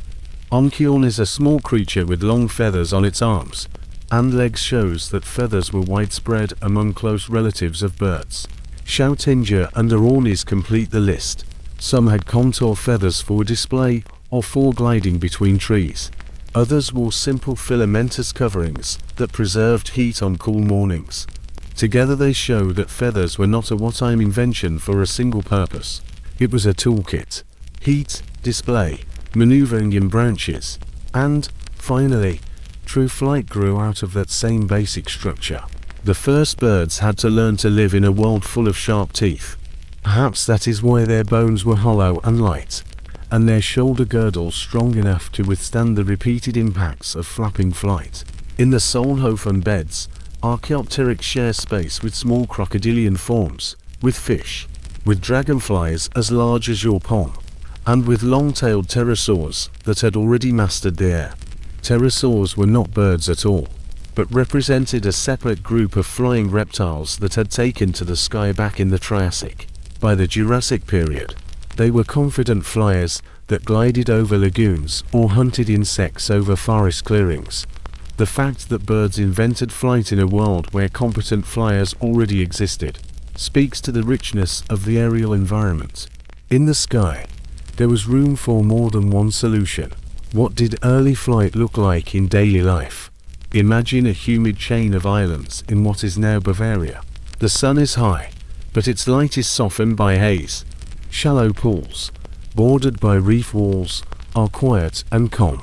Speaker 1: Onchiorn is a small creature with long feathers on its arms and legs, shows that feathers were widespread among close relatives of birds. Schautingia and Aornis complete the list. Some had contour feathers for display or for gliding between trees. Others wore simple filamentous coverings that preserved heat on cool mornings. Together they show that feathers were not a one-time invention for a single purpose. It was a toolkit. Heat, display, maneuvering in branches, and, finally, true flight grew out of that same basic structure. The first birds had to learn to live in a world full of sharp teeth. Perhaps that is why their bones were hollow and light, and their shoulder girdles strong enough to withstand the repeated impacts of flapping flight. In the Solnhofen beds, Archaeopteryx share space with small crocodilian forms, with fish, with dragonflies as large as your palm, and with long-tailed pterosaurs that had already mastered the air. Pterosaurs were not birds at all, but represented a separate group of flying reptiles that had taken to the sky back in the Triassic. By the Jurassic period, they were confident flyers that glided over lagoons or hunted insects over forest clearings. The fact that birds invented flight in a world where competent flyers already existed speaks to the richness of the aerial environment. In the sky, there was room for more than one solution. What did early flight look like in daily life? Imagine a humid chain of islands in what is now Bavaria. The sun is high, but its light is softened by haze. Shallow pools, bordered by reef walls, are quiet and calm.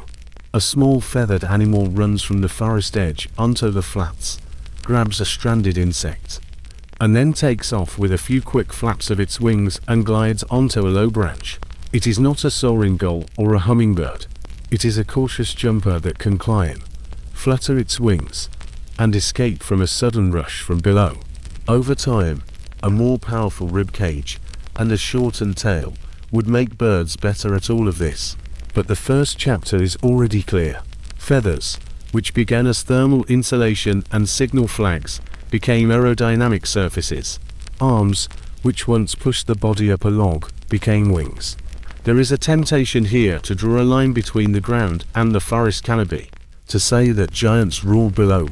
Speaker 1: A small feathered animal runs from the forest edge onto the flats, grabs a stranded insect, and then takes off with a few quick flaps of its wings and glides onto a low branch. It is not a soaring gull or a hummingbird. It is a cautious jumper that can climb, flutter its wings, and escape from a sudden rush from below. Over time, a more powerful rib cage and a shortened tail would make birds better at all of this. But the first chapter is already clear. Feathers, which began as thermal insulation and signal flags, became aerodynamic surfaces. Arms, which once pushed the body up a log, became wings. There is a temptation here to draw a line between the ground and the forest canopy, to say that giants ruled below,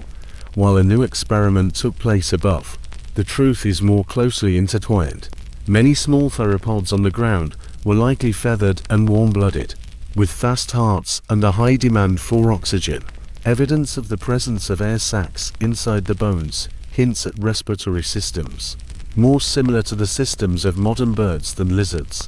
Speaker 1: while a new experiment took place above. The truth is more closely intertwined. Many small theropods on the ground were likely feathered and warm-blooded, with fast hearts and a high demand for oxygen. Evidence of the presence of air sacs inside the bones hints at respiratory systems, more similar to the systems of modern birds than lizards.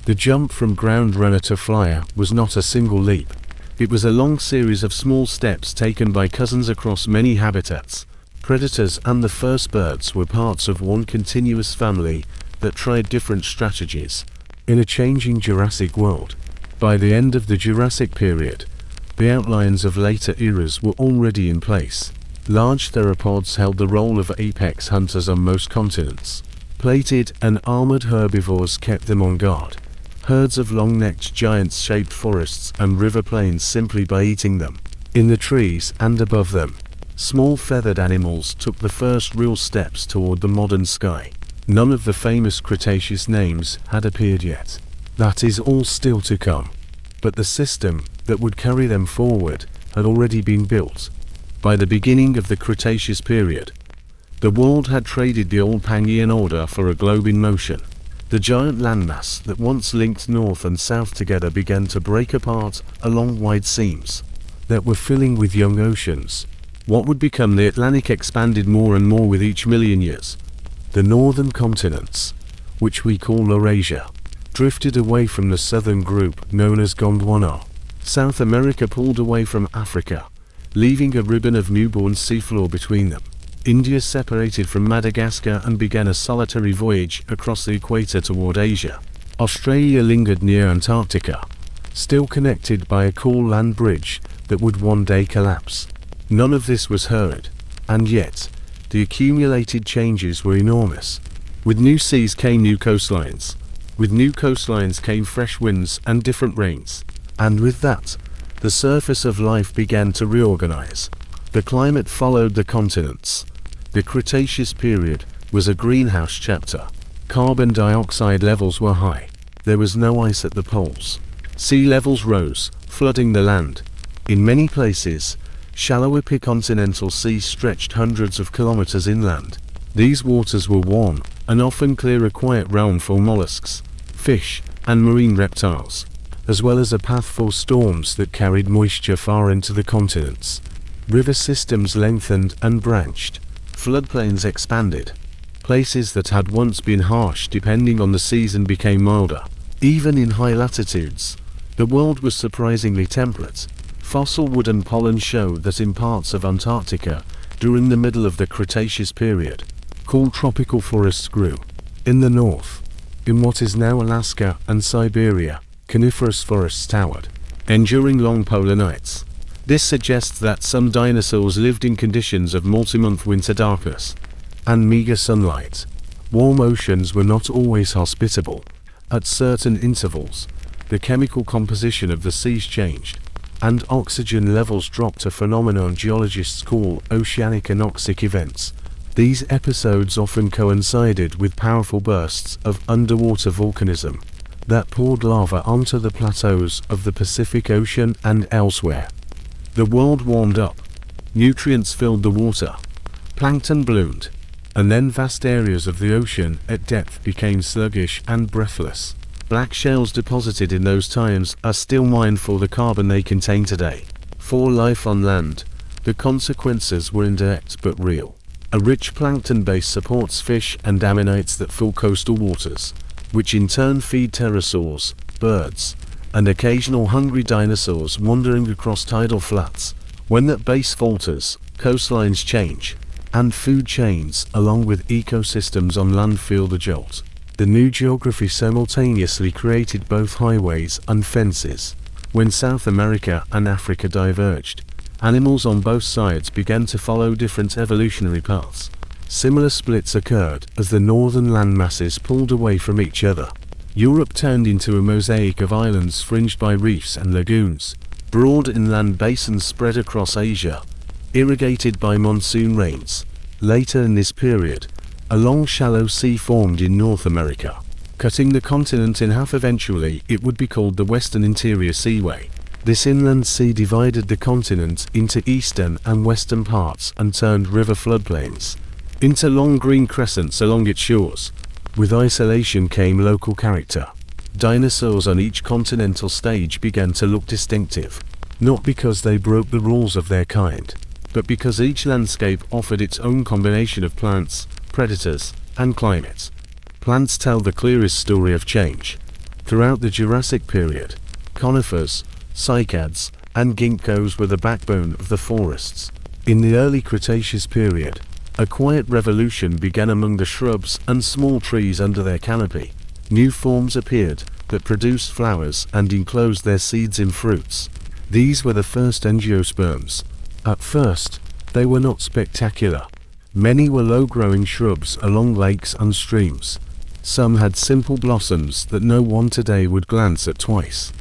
Speaker 1: The jump from ground runner to flyer was not a single leap. It was a long series of small steps taken by cousins across many habitats. Predators and the first birds were parts of one continuous family that tried different strategies in a changing Jurassic world. By the end of the Jurassic period, the outlines of later eras were already in place. Large theropods held the role of apex hunters on most continents. Plated and armored herbivores kept them on guard. Herds of long-necked giants shaped forests and river plains simply by eating them. In the trees and above them, small feathered animals took the first real steps toward the modern sky. None of the famous Cretaceous names had appeared yet. That is all still to come. But the system that would carry them forward had already been built. By the beginning of the Cretaceous period, the world had traded the old Pangaean order for a globe in motion. The giant landmass that once linked north and south together began to break apart along wide seams that were filling with young oceans. What would become the Atlantic expanded more and more with each million years. The northern continents, which we call Laurasia, drifted away from the southern group known as Gondwana. South America pulled away from Africa, leaving a ribbon of newborn seafloor between them. India separated from Madagascar and began a solitary voyage across the equator toward Asia. Australia lingered near Antarctica, still connected by a cool land bridge that would one day collapse. None of this was hurried, and yet, the accumulated changes were enormous. With new seas came new coastlines. With new coastlines came fresh winds and different rains. And with that, the surface of life began to reorganize. The climate followed the continents. The Cretaceous period was a greenhouse chapter. Carbon dioxide levels were high. There was no ice at the poles. Sea levels rose, flooding the land. In many places, shallow epicontinental seas stretched hundreds of kilometers inland. These waters were warm and often clear, a quiet realm for mollusks, fish, and marine reptiles, as well as a path for storms that carried moisture far into the continents. River systems lengthened and branched. Floodplains expanded. Places that had once been harsh depending on the season became milder. Even in high latitudes, the world was surprisingly temperate. Fossil wood and pollen show that in parts of Antarctica, during the middle of the Cretaceous period, cool tropical forests grew. In the north, in what is now Alaska and Siberia, coniferous forests towered, enduring long polar nights. This suggests that some dinosaurs lived in conditions of multi-month winter darkness and meager sunlight. Warm oceans were not always hospitable. At certain intervals, the chemical composition of the seas changed, and oxygen levels dropped, a phenomenon geologists call oceanic anoxic events. These episodes often coincided with powerful bursts of underwater volcanism that poured lava onto the plateaus of the Pacific Ocean and elsewhere. The world warmed up, nutrients filled the water, plankton bloomed, and then vast areas of the ocean at depth became sluggish and breathless. Black shells deposited in those times are still mined for the carbon they contain today. For life on land, the consequences were indirect but real. A rich plankton base supports fish and ammonites that fill coastal waters, which in turn feed pterosaurs, birds, and occasional hungry dinosaurs wandering across tidal flats. When that base falters, coastlines change, and food chains along with ecosystems on land feel the jolt. The new geography simultaneously created both highways and fences. When South America and Africa diverged, animals on both sides began to follow different evolutionary paths. Similar splits occurred as the northern land masses pulled away from each other. Europe turned into a mosaic of islands fringed by reefs and lagoons. Broad inland basins spread across Asia, irrigated by monsoon rains. Later in this period, a long shallow sea formed in North America, cutting the continent in half. Eventually, it would be called the Western Interior Seaway. This inland sea divided the continent into eastern and western parts and turned river floodplains into long green crescents along its shores. With isolation came local character. Dinosaurs on each continental stage began to look distinctive, not because they broke the rules of their kind, but because each landscape offered its own combination of plants, predators, and climates. Plants tell the clearest story of change. Throughout the Jurassic period, conifers, cycads, and ginkgos were the backbone of the forests. In the early Cretaceous period, a quiet revolution began among the shrubs and small trees under their canopy. New forms appeared that produced flowers and enclosed their seeds in fruits. These were the first angiosperms. At first, they were not spectacular. Many were low-growing shrubs along lakes and streams. Some had simple blossoms that no one today would glance at twice.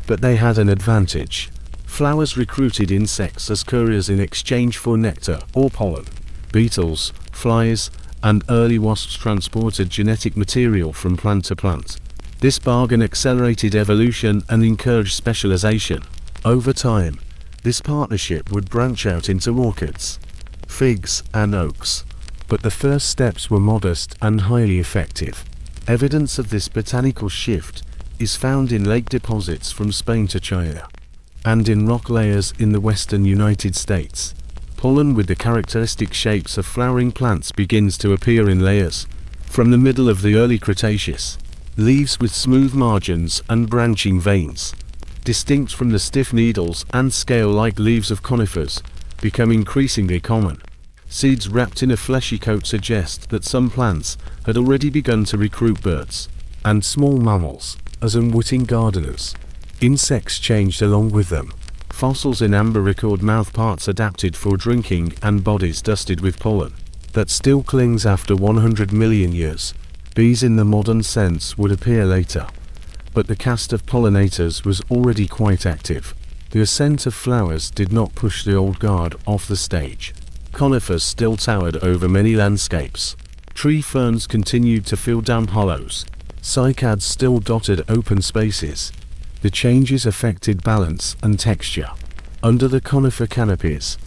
Speaker 1: But they had an advantage. Flowers recruited insects as couriers in exchange for nectar or pollen. Beetles, flies, and early wasps transported genetic material from plant to plant. This bargain accelerated evolution and encouraged specialization. Over time, this partnership would branch out into orchids, figs, and oaks. But the first steps were modest and highly effective. Evidence of this botanical shift is found in lake deposits from Spain to China, and in rock layers in the western United States. Pollen with the characteristic shapes of flowering plants begins to appear in layers. From the middle of the early Cretaceous, leaves with smooth margins and branching veins, distinct from the stiff needles and scale-like leaves of conifers, become increasingly common. Seeds wrapped in a fleshy coat suggest that some plants had already begun to recruit birds and small mammals as unwitting gardeners. Insects changed along with them. Fossils in amber record mouth parts adapted for drinking and bodies dusted with pollen that still clings after 100 million years. Bees in the modern sense would appear later, but the cast of pollinators was already quite active. The ascent of flowers did not push the old guard off the stage. Conifers still towered over many landscapes. Tree ferns continued to fill damp hollows. Cycads still dotted open spaces. The changes affected balance and texture. Under the conifer canopies,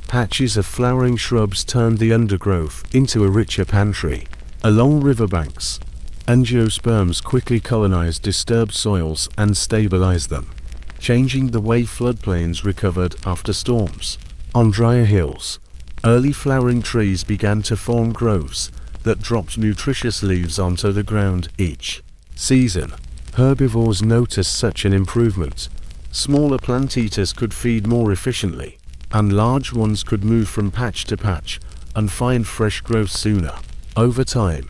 Speaker 1: patches of flowering shrubs turned the undergrowth into a richer pantry. Along riverbanks, angiosperms quickly colonized disturbed soils and stabilized them, changing the way floodplains recovered after storms. On drier hills, early flowering trees began to form groves that dropped nutritious leaves onto the ground each season. Herbivores noticed such an improvement. Smaller plant eaters could feed more efficiently, and large ones could move from patch to patch and find fresh growth sooner. Over time,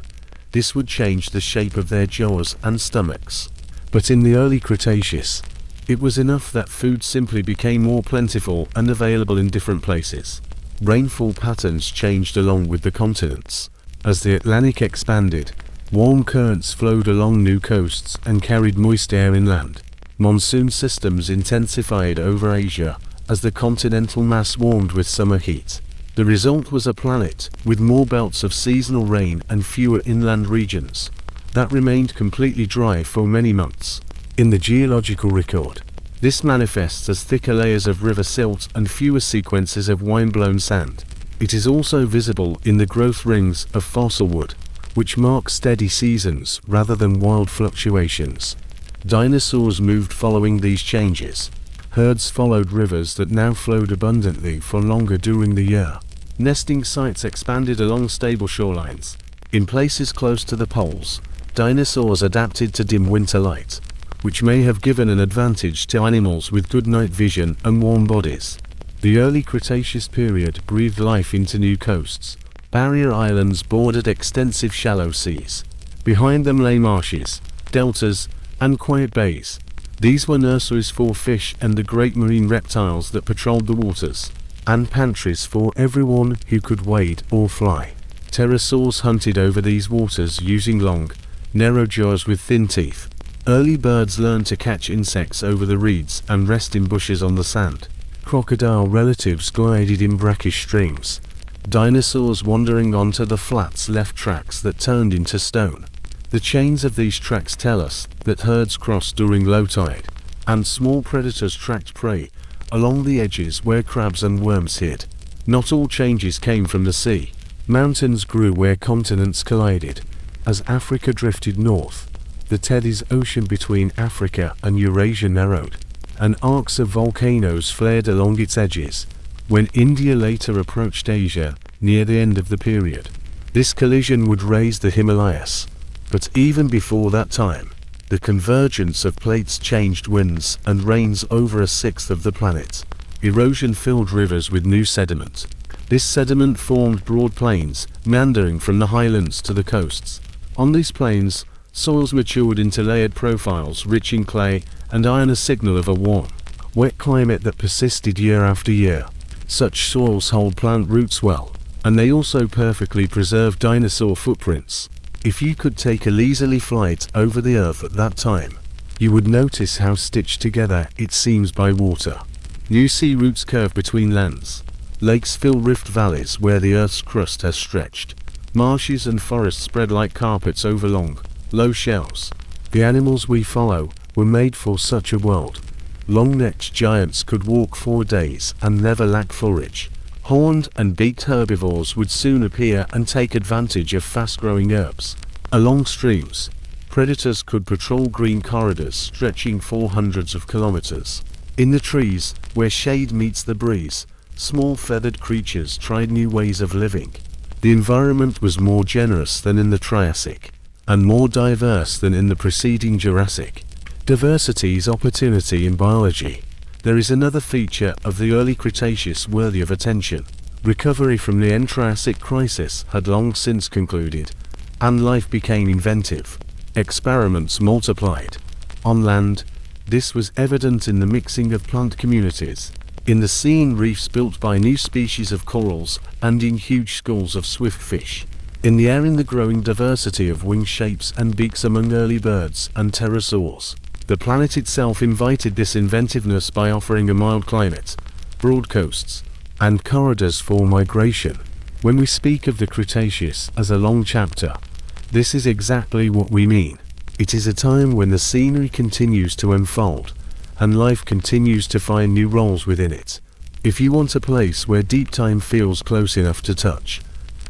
Speaker 1: this would change the shape of their jaws and stomachs. But in the early Cretaceous, it was enough that food simply became more plentiful and available in different places. Rainfall patterns changed along with the continents. As the Atlantic expanded, warm currents flowed along new coasts and carried moist air inland. Monsoon systems intensified over Asia as the continental mass warmed with summer heat. The result was a planet with more belts of seasonal rain and fewer inland regions that remained completely dry for many months. In the geological record, this manifests as thicker layers of river silt and fewer sequences of wind-blown sand. It is also visible in the growth rings of fossil wood, which mark steady seasons rather than wild fluctuations. Dinosaurs moved following these changes. Herds followed rivers that now flowed abundantly for longer during the year. Nesting sites expanded along stable shorelines. In places close to the poles, dinosaurs adapted to dim winter light, which may have given an advantage to animals with good night vision and warm bodies. The early Cretaceous period breathed life into new coasts. Barrier islands bordered extensive shallow seas. Behind them lay marshes, deltas, and quiet bays. These were nurseries for fish and the great marine reptiles that patrolled the waters, and pantries for everyone who could wade or fly. Pterosaurs hunted over these waters using long, narrow jaws with thin teeth. Early birds learned to catch insects over the reeds and rest in bushes on the sand. Crocodile relatives glided in brackish streams. Dinosaurs wandering onto the flats left tracks that turned into stone. The chains of these tracks tell us that herds crossed during low tide, and small predators tracked prey along the edges where crabs and worms hid. Not all changes came from the sea. Mountains grew where continents collided. As Africa drifted north, the Tethys Ocean between Africa and Eurasia narrowed, and arcs of volcanoes flared along its edges. When India later approached Asia near the end of the period, this collision would raise the Himalayas. But even before that time, the convergence of plates changed winds and rains over a sixth of the planet. Erosion filled rivers with new sediment. This sediment formed broad plains, meandering from the highlands to the coasts. On these plains, soils matured into layered profiles rich in clay and iron, a signal of a warm, wet climate that persisted year after year. Such soils hold plant roots well, and they also perfectly preserve dinosaur footprints. If you could take a leisurely flight over the Earth at that time, you would notice how stitched together it seems by water. New sea routes curve between lands. Lakes fill rift valleys where the Earth's crust has stretched. Marshes and forests spread like carpets over long, low shelves. The animals we follow were made for such a world. Long-necked giants could walk for days and never lack forage. Horned and beaked herbivores would soon appear and take advantage of fast-growing herbs. Along streams, predators could patrol green corridors stretching for hundreds of kilometers. In the trees, where shade meets the breeze, small feathered creatures tried new ways of living. The environment was more generous than in the Triassic, and more diverse than in the preceding Jurassic. Diversity is opportunity in biology. There is another feature of the early Cretaceous worthy of attention. Recovery from the end Triassic crisis had long since concluded, and life became inventive. Experiments multiplied. On land, this was evident in the mixing of plant communities, in the sea in reefs built by new species of corals, and in huge schools of swift fish. In the air, in the growing diversity of wing shapes and beaks among early birds and pterosaurs. The planet itself invited this inventiveness by offering a mild climate, broad coasts, and corridors for migration. When we speak of the Cretaceous as a long chapter, this is exactly what we mean. It is a time when the scenery continues to unfold, and life continues to find new roles within it. If you want a place where deep time feels close enough to touch,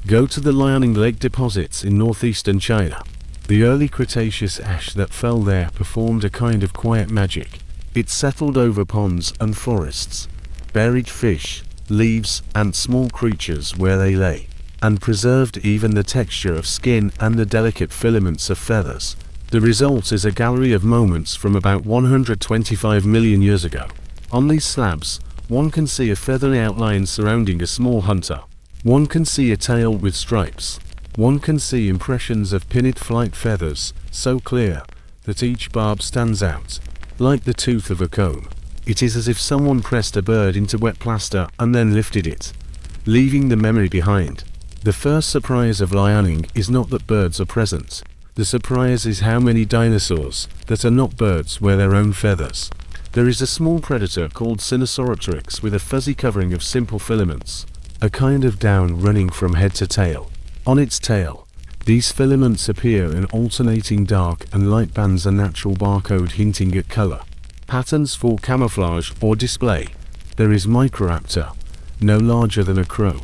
Speaker 1: go to the Liaoning Lake deposits in northeastern China. The early Cretaceous ash that fell there performed a kind of quiet magic. It settled over ponds and forests, buried fish, leaves, and small creatures where they lay, and preserved even the texture of skin and the delicate filaments of feathers. The result is a gallery of moments from about 125 million years ago. On these slabs, one can see a feathery outline surrounding a small hunter. One can see a tail with stripes. One can see impressions of pinnate flight feathers, so clear that each barb stands out, like the tooth of a comb. It is as if someone pressed a bird into wet plaster and then lifted it, leaving the memory behind. The first surprise of lioning is not that birds are present. The surprise is how many dinosaurs that are not birds wear their own feathers. There is a small predator called Sinosauropteryx with a fuzzy covering of simple filaments, a kind of down running from head to tail. On its tail, these filaments appear in alternating dark and light bands, a natural barcode hinting at color. Patterns for camouflage or display. There is Microraptor, no larger than a crow,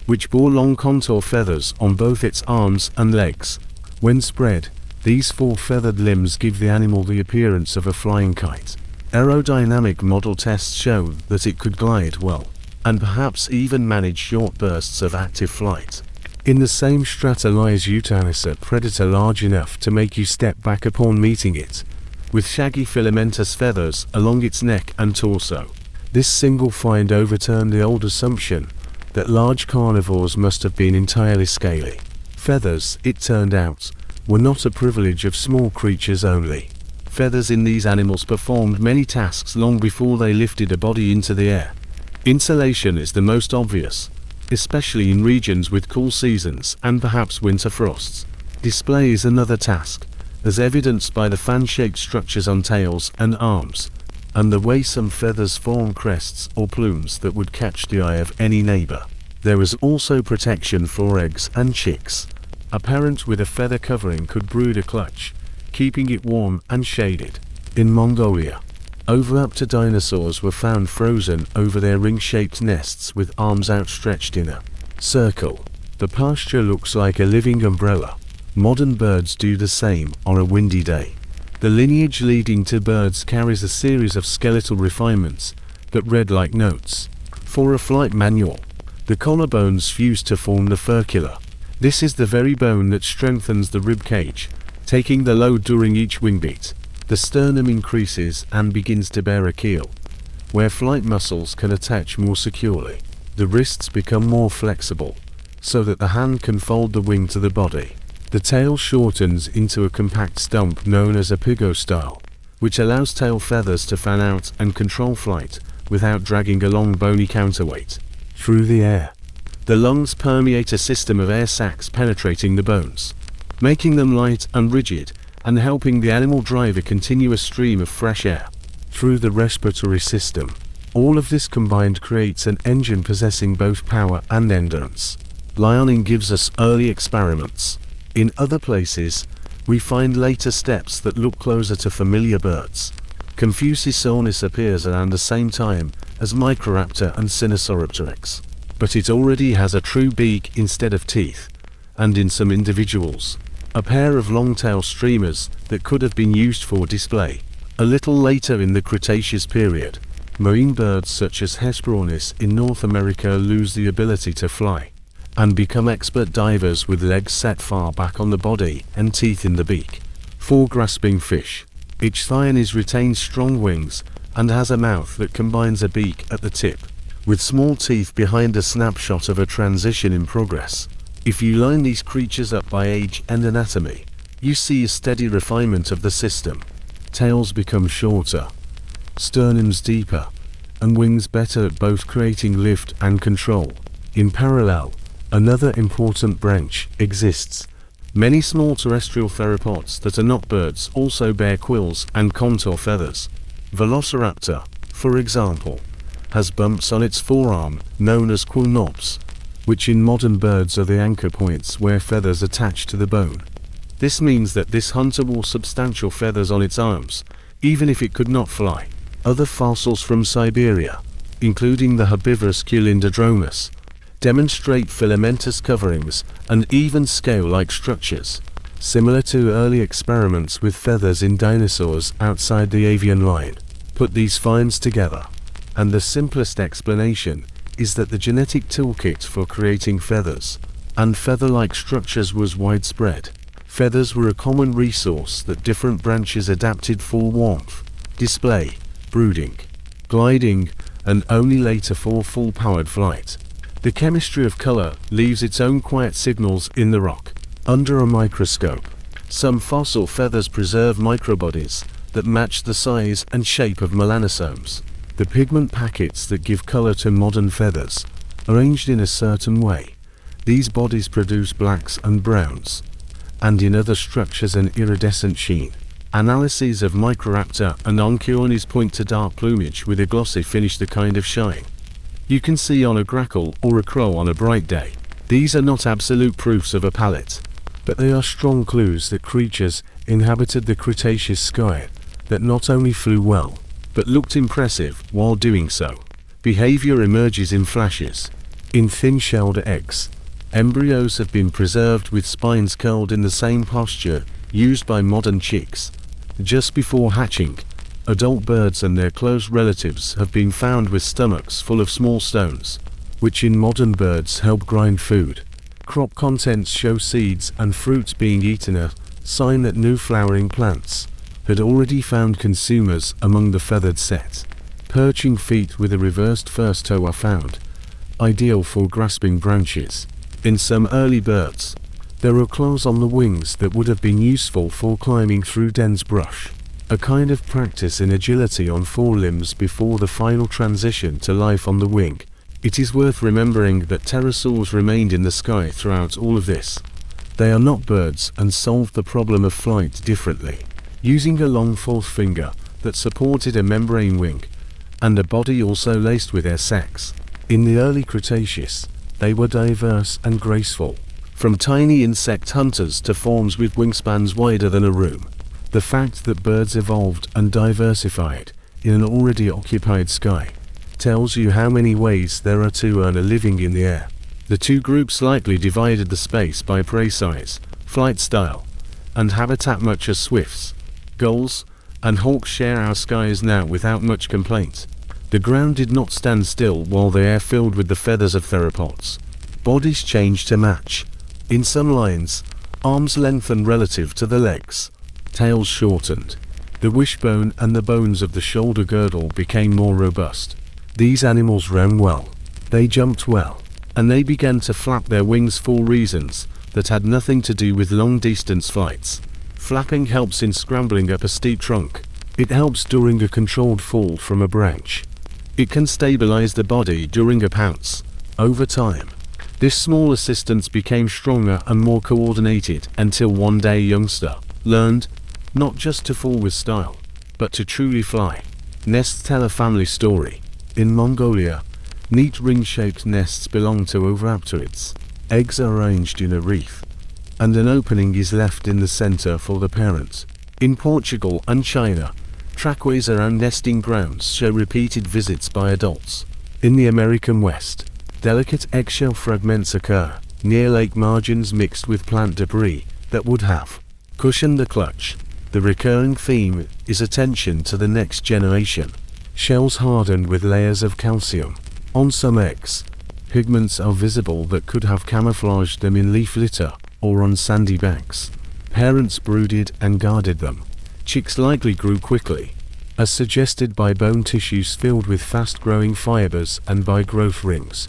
Speaker 1: which bore long contour feathers on both its arms and legs. When spread, these four feathered limbs give the animal the appearance of a flying kite. Aerodynamic model tests show that it could glide well, and perhaps even manage short bursts of active flight. In the same strata lies Yucatan, a predator large enough to make you step back upon meeting it, with shaggy filamentous feathers along its neck and torso. This single find overturned the old assumption that large carnivores must have been entirely scaly. Feathers, it turned out, were not a privilege of small creatures only. Feathers in these animals performed many tasks long before they lifted a body into the air. Insulation is the most obvious, especially in regions with cool seasons and perhaps winter frosts. Display is another task, as evidenced by the fan-shaped structures on tails and arms, and the way some feathers form crests or plumes that would catch the eye of any neighbor. There was also protection for eggs and chicks. A parent with a feather covering could brood a clutch, keeping it warm and shaded. In Mongolia, oviraptor dinosaurs were found frozen over their ring-shaped nests with arms outstretched in a circle. The pasture looks like a living umbrella. Modern birds do the same on a windy day. The lineage leading to birds carries a series of skeletal refinements that read like notes. For a flight manual, the collarbones fuse to form the furcula. This is the very bone that strengthens the rib cage, taking the load during each wing beat. The sternum increases and begins to bear a keel, where flight muscles can attach more securely. The wrists become more flexible, so that the hand can fold the wing to the body. The tail shortens into a compact stump known as a pygostyle, which allows tail feathers to fan out and control flight without dragging a long bony counterweight. Through the air, the lungs permeate a system of air sacs penetrating the bones, making them light and rigid, and helping the animal drive a continuous stream of fresh air through the respiratory system. All of this combined creates an engine possessing both power and endurance. Lioning gives us early experiments. In other places, we find later steps that look closer to familiar birds. Confuciusornis appears around the same time as Microraptor and Sinosauropteryx, but it already has a true beak instead of teeth, and in some individuals, a pair of long-tail streamers that could have been used for display. A little later in the Cretaceous period, marine birds such as Hesperornis in North America lose the ability to fly, and become expert divers with legs set far back on the body and teeth in the beak. For grasping fish, Ichthyornis retains strong wings and has a mouth that combines a beak at the tip, with small teeth behind. A snapshot of a transition in progress. If you line these creatures up by age and anatomy, you see a steady refinement of the system. Tails become shorter, sternums deeper, and wings better at both creating lift and control. In parallel, another important branch exists. Many small terrestrial theropods that are not birds also bear quills and contour feathers. Velociraptor, for example, has bumps on its forearm known as quill knobs, which in modern birds are the anchor points where feathers attach to the bone. This means that this hunter wore substantial feathers on its arms, even if it could not fly. Other fossils from Siberia, including the herbivorous Culindrodromus, demonstrate filamentous coverings and even scale-like structures, similar to early experiments with feathers in dinosaurs outside the avian line. Put these finds together, and the simplest explanation is that the genetic toolkit for creating feathers and feather-like structures was widespread. Feathers were a common resource that different branches adapted for warmth, display, brooding, gliding, and only later for full-powered flight. The chemistry of color leaves its own quiet signals in the rock. Under a microscope, some fossil feathers preserve microbodies that match the size and shape of melanosomes. The pigment packets that give color to modern feathers, arranged in a certain way, These bodies produce blacks and browns, and in other structures an iridescent sheen. Analyses of Microraptor and Onchornis point to dark plumage with a glossy finish, the kind of shine you can see on a grackle or a crow on a bright day. These are not absolute proofs of a palate, but they are strong clues that creatures inhabited the Cretaceous sky that not only flew well, but looked impressive while doing so. Behavior emerges in flashes. In thin-shelled eggs, embryos have been preserved with spines curled in the same posture used by modern chicks. Just before hatching, adult birds and their close relatives have been found with stomachs full of small stones, which in modern birds help grind food. Crop contents show seeds and fruits being eaten, a sign that new flowering plants had already found consumers among the feathered set. Perching feet with a reversed first toe are found, ideal for grasping branches. In some early birds, there are claws on the wings that would have been useful for climbing through dense brush, a kind of practice in agility on four limbs before the final transition to life on the wing. It is worth remembering that pterosaurs remained in the sky throughout all of this. They are not birds and solved the problem of flight differently, using a long fourth finger that supported a membrane wing, and a body also laced with air sacs. In the early Cretaceous, they were diverse and graceful, from tiny insect hunters to forms with wingspans wider than a room. The fact that birds evolved and diversified in an already occupied sky tells you how many ways there are to earn a living in the air. The two groups likely divided the space by prey size, flight style, and habitat, much as swifts, gulls, and hawks share our skies now without much complaint. The ground did not stand still while the air filled with the feathers of theropods. Bodies changed to match. In some lines, arms lengthened relative to the legs, tails shortened. The wishbone and the bones of the shoulder girdle became more robust. These animals ran well, they jumped well, and they began to flap their wings for reasons that had nothing to do with long-distance flights. Flapping helps in scrambling up a steep trunk. It helps during a controlled fall from a branch. It can stabilize the body during a pounce. Over time, this small assistance became stronger and more coordinated until one day a youngster learned not just to fall with style, but to truly fly. Nests tell a family story. In Mongolia, neat ring-shaped nests belong to oviraptorids. Eggs are arranged in a wreath, and an opening is left in the center for the parent. In Portugal and China, trackways around nesting grounds show repeated visits by adults. In the American West, delicate eggshell fragments occur near lake margins mixed with plant debris that would have cushioned the clutch. The recurring theme is attention to the next generation. Shells hardened with layers of calcium. On some eggs, pigments are visible that could have camouflaged them in leaf litter or on sandy banks. Parents brooded and guarded them. Chicks likely grew quickly, as suggested by bone tissues filled with fast-growing fibers and by growth rings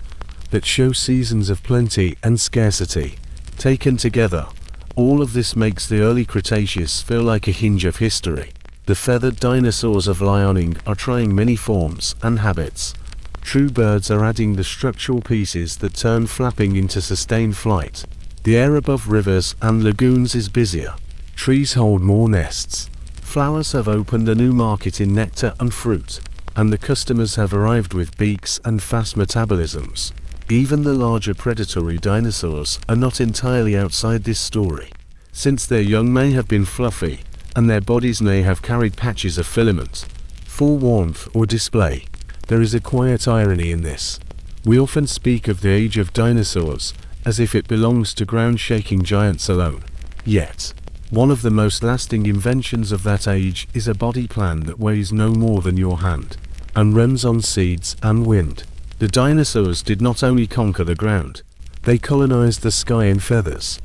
Speaker 1: that show seasons of plenty and scarcity. Taken together, all of this makes the early Cretaceous feel like a hinge of history. The feathered dinosaurs of Liaoning are trying many forms and habits. True birds are adding the structural pieces that turn flapping into sustained flight. The air above rivers and lagoons is busier. Trees hold more nests. Flowers have opened a new market in nectar and fruit, and the customers have arrived with beaks and fast metabolisms. Even the larger predatory dinosaurs are not entirely outside this story, since their young may have been fluffy, and their bodies may have carried patches of filament for warmth or display. There is a quiet irony in this. We often speak of the age of dinosaurs as if it belongs to ground-shaking giants alone. Yet, one of the most lasting inventions of that age is a body plan that weighs no more than your hand, and runs on seeds and wind. The dinosaurs did not only conquer the ground, they colonized the sky in feathers,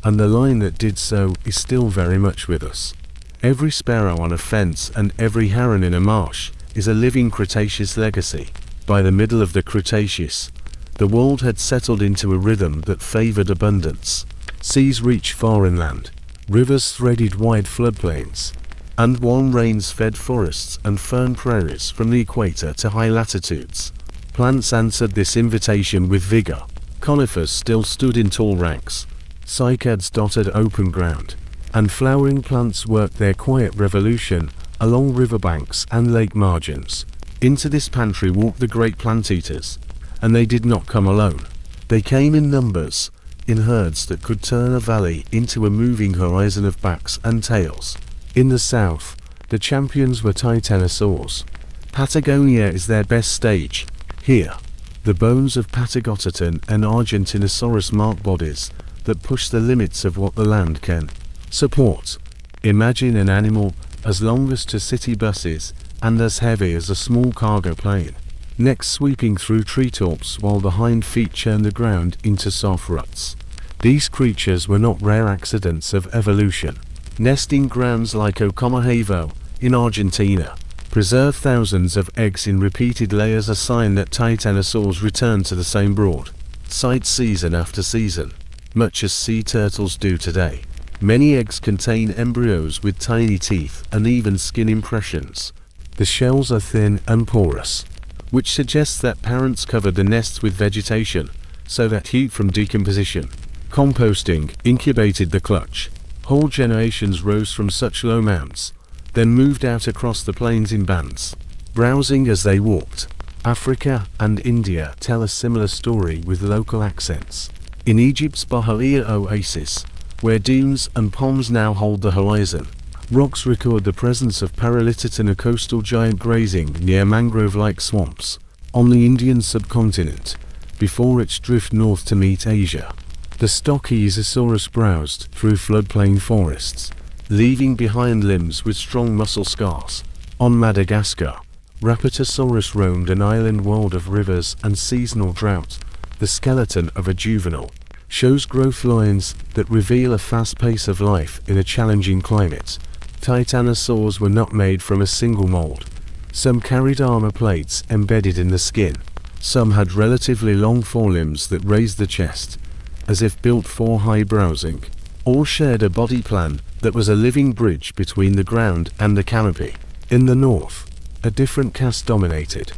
Speaker 1: and the line that did so is still very much with us. Every sparrow on a fence and every heron in a marsh is a living Cretaceous legacy. By the middle of the Cretaceous, the world had settled into a rhythm that favored abundance. Seas reached far inland, rivers threaded wide floodplains, and warm rains fed forests and fern prairies from the equator to high latitudes. Plants answered this invitation with vigor, Conifers still stood in tall ranks, cycads dotted open ground, and flowering plants worked their quiet revolution along riverbanks and lake margins. Into this pantry walked the great plant-eaters, and they did not come alone. They came in numbers, in herds that could turn a valley into a moving horizon of backs and tails. In the south, the champions were Titanosaurs. Patagonia is their best stage. Here, the bones of Patagotitan and Argentinosaurus mark bodies that push the limits of what the land can support. Imagine an animal as long as two city buses and as heavy as a small cargo plane, necks sweeping through treetops while the hind feet churn the ground into soft ruts. These creatures were not rare accidents of evolution. Nesting grounds like Ocomahevo in Argentina preserve thousands of eggs in repeated layers, a sign that Titanosaurs return to the same broad site season after season, much as sea turtles do today. Many eggs contain embryos with tiny teeth and even skin impressions. The shells are thin and porous, which suggests that parents covered the nests with vegetation so that heat from decomposition, composting, incubated the clutch. Whole generations rose from such low mounds, then moved out across the plains in bands, browsing as they walked. Africa and India tell a similar story with local accents. In Egypt's Bahariya oasis, where dunes and palms now hold the horizon, rocks record the presence of Paralititan, a coastal giant grazing near mangrove-like swamps on the Indian subcontinent, before its drift north to meet Asia. The stocky Allosaurus browsed through floodplain forests, leaving behind limbs with strong muscle scars. On Madagascar, Rapatosaurus roamed an island world of rivers and seasonal drought. The skeleton of a juvenile shows growth lines that reveal a fast pace of life in a challenging climate. Titanosaurs were not made from a single mold. Some carried armor plates embedded in the skin. Some had relatively long forelimbs that raised the chest, as if built for high browsing. All shared a body plan that was a living bridge between the ground and the canopy. In the north, a different caste dominated.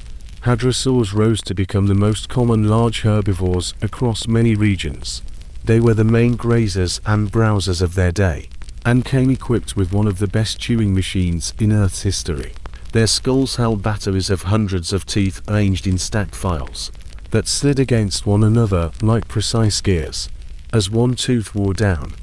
Speaker 1: Hadrosaurs rose to become the most common large herbivores across many regions. They were the main grazers and browsers of their day, and came equipped with one of the best chewing machines in Earth's history. Their skulls held batteries of hundreds of teeth arranged in stacked files that slid against one another like precise gears. As one tooth wore down,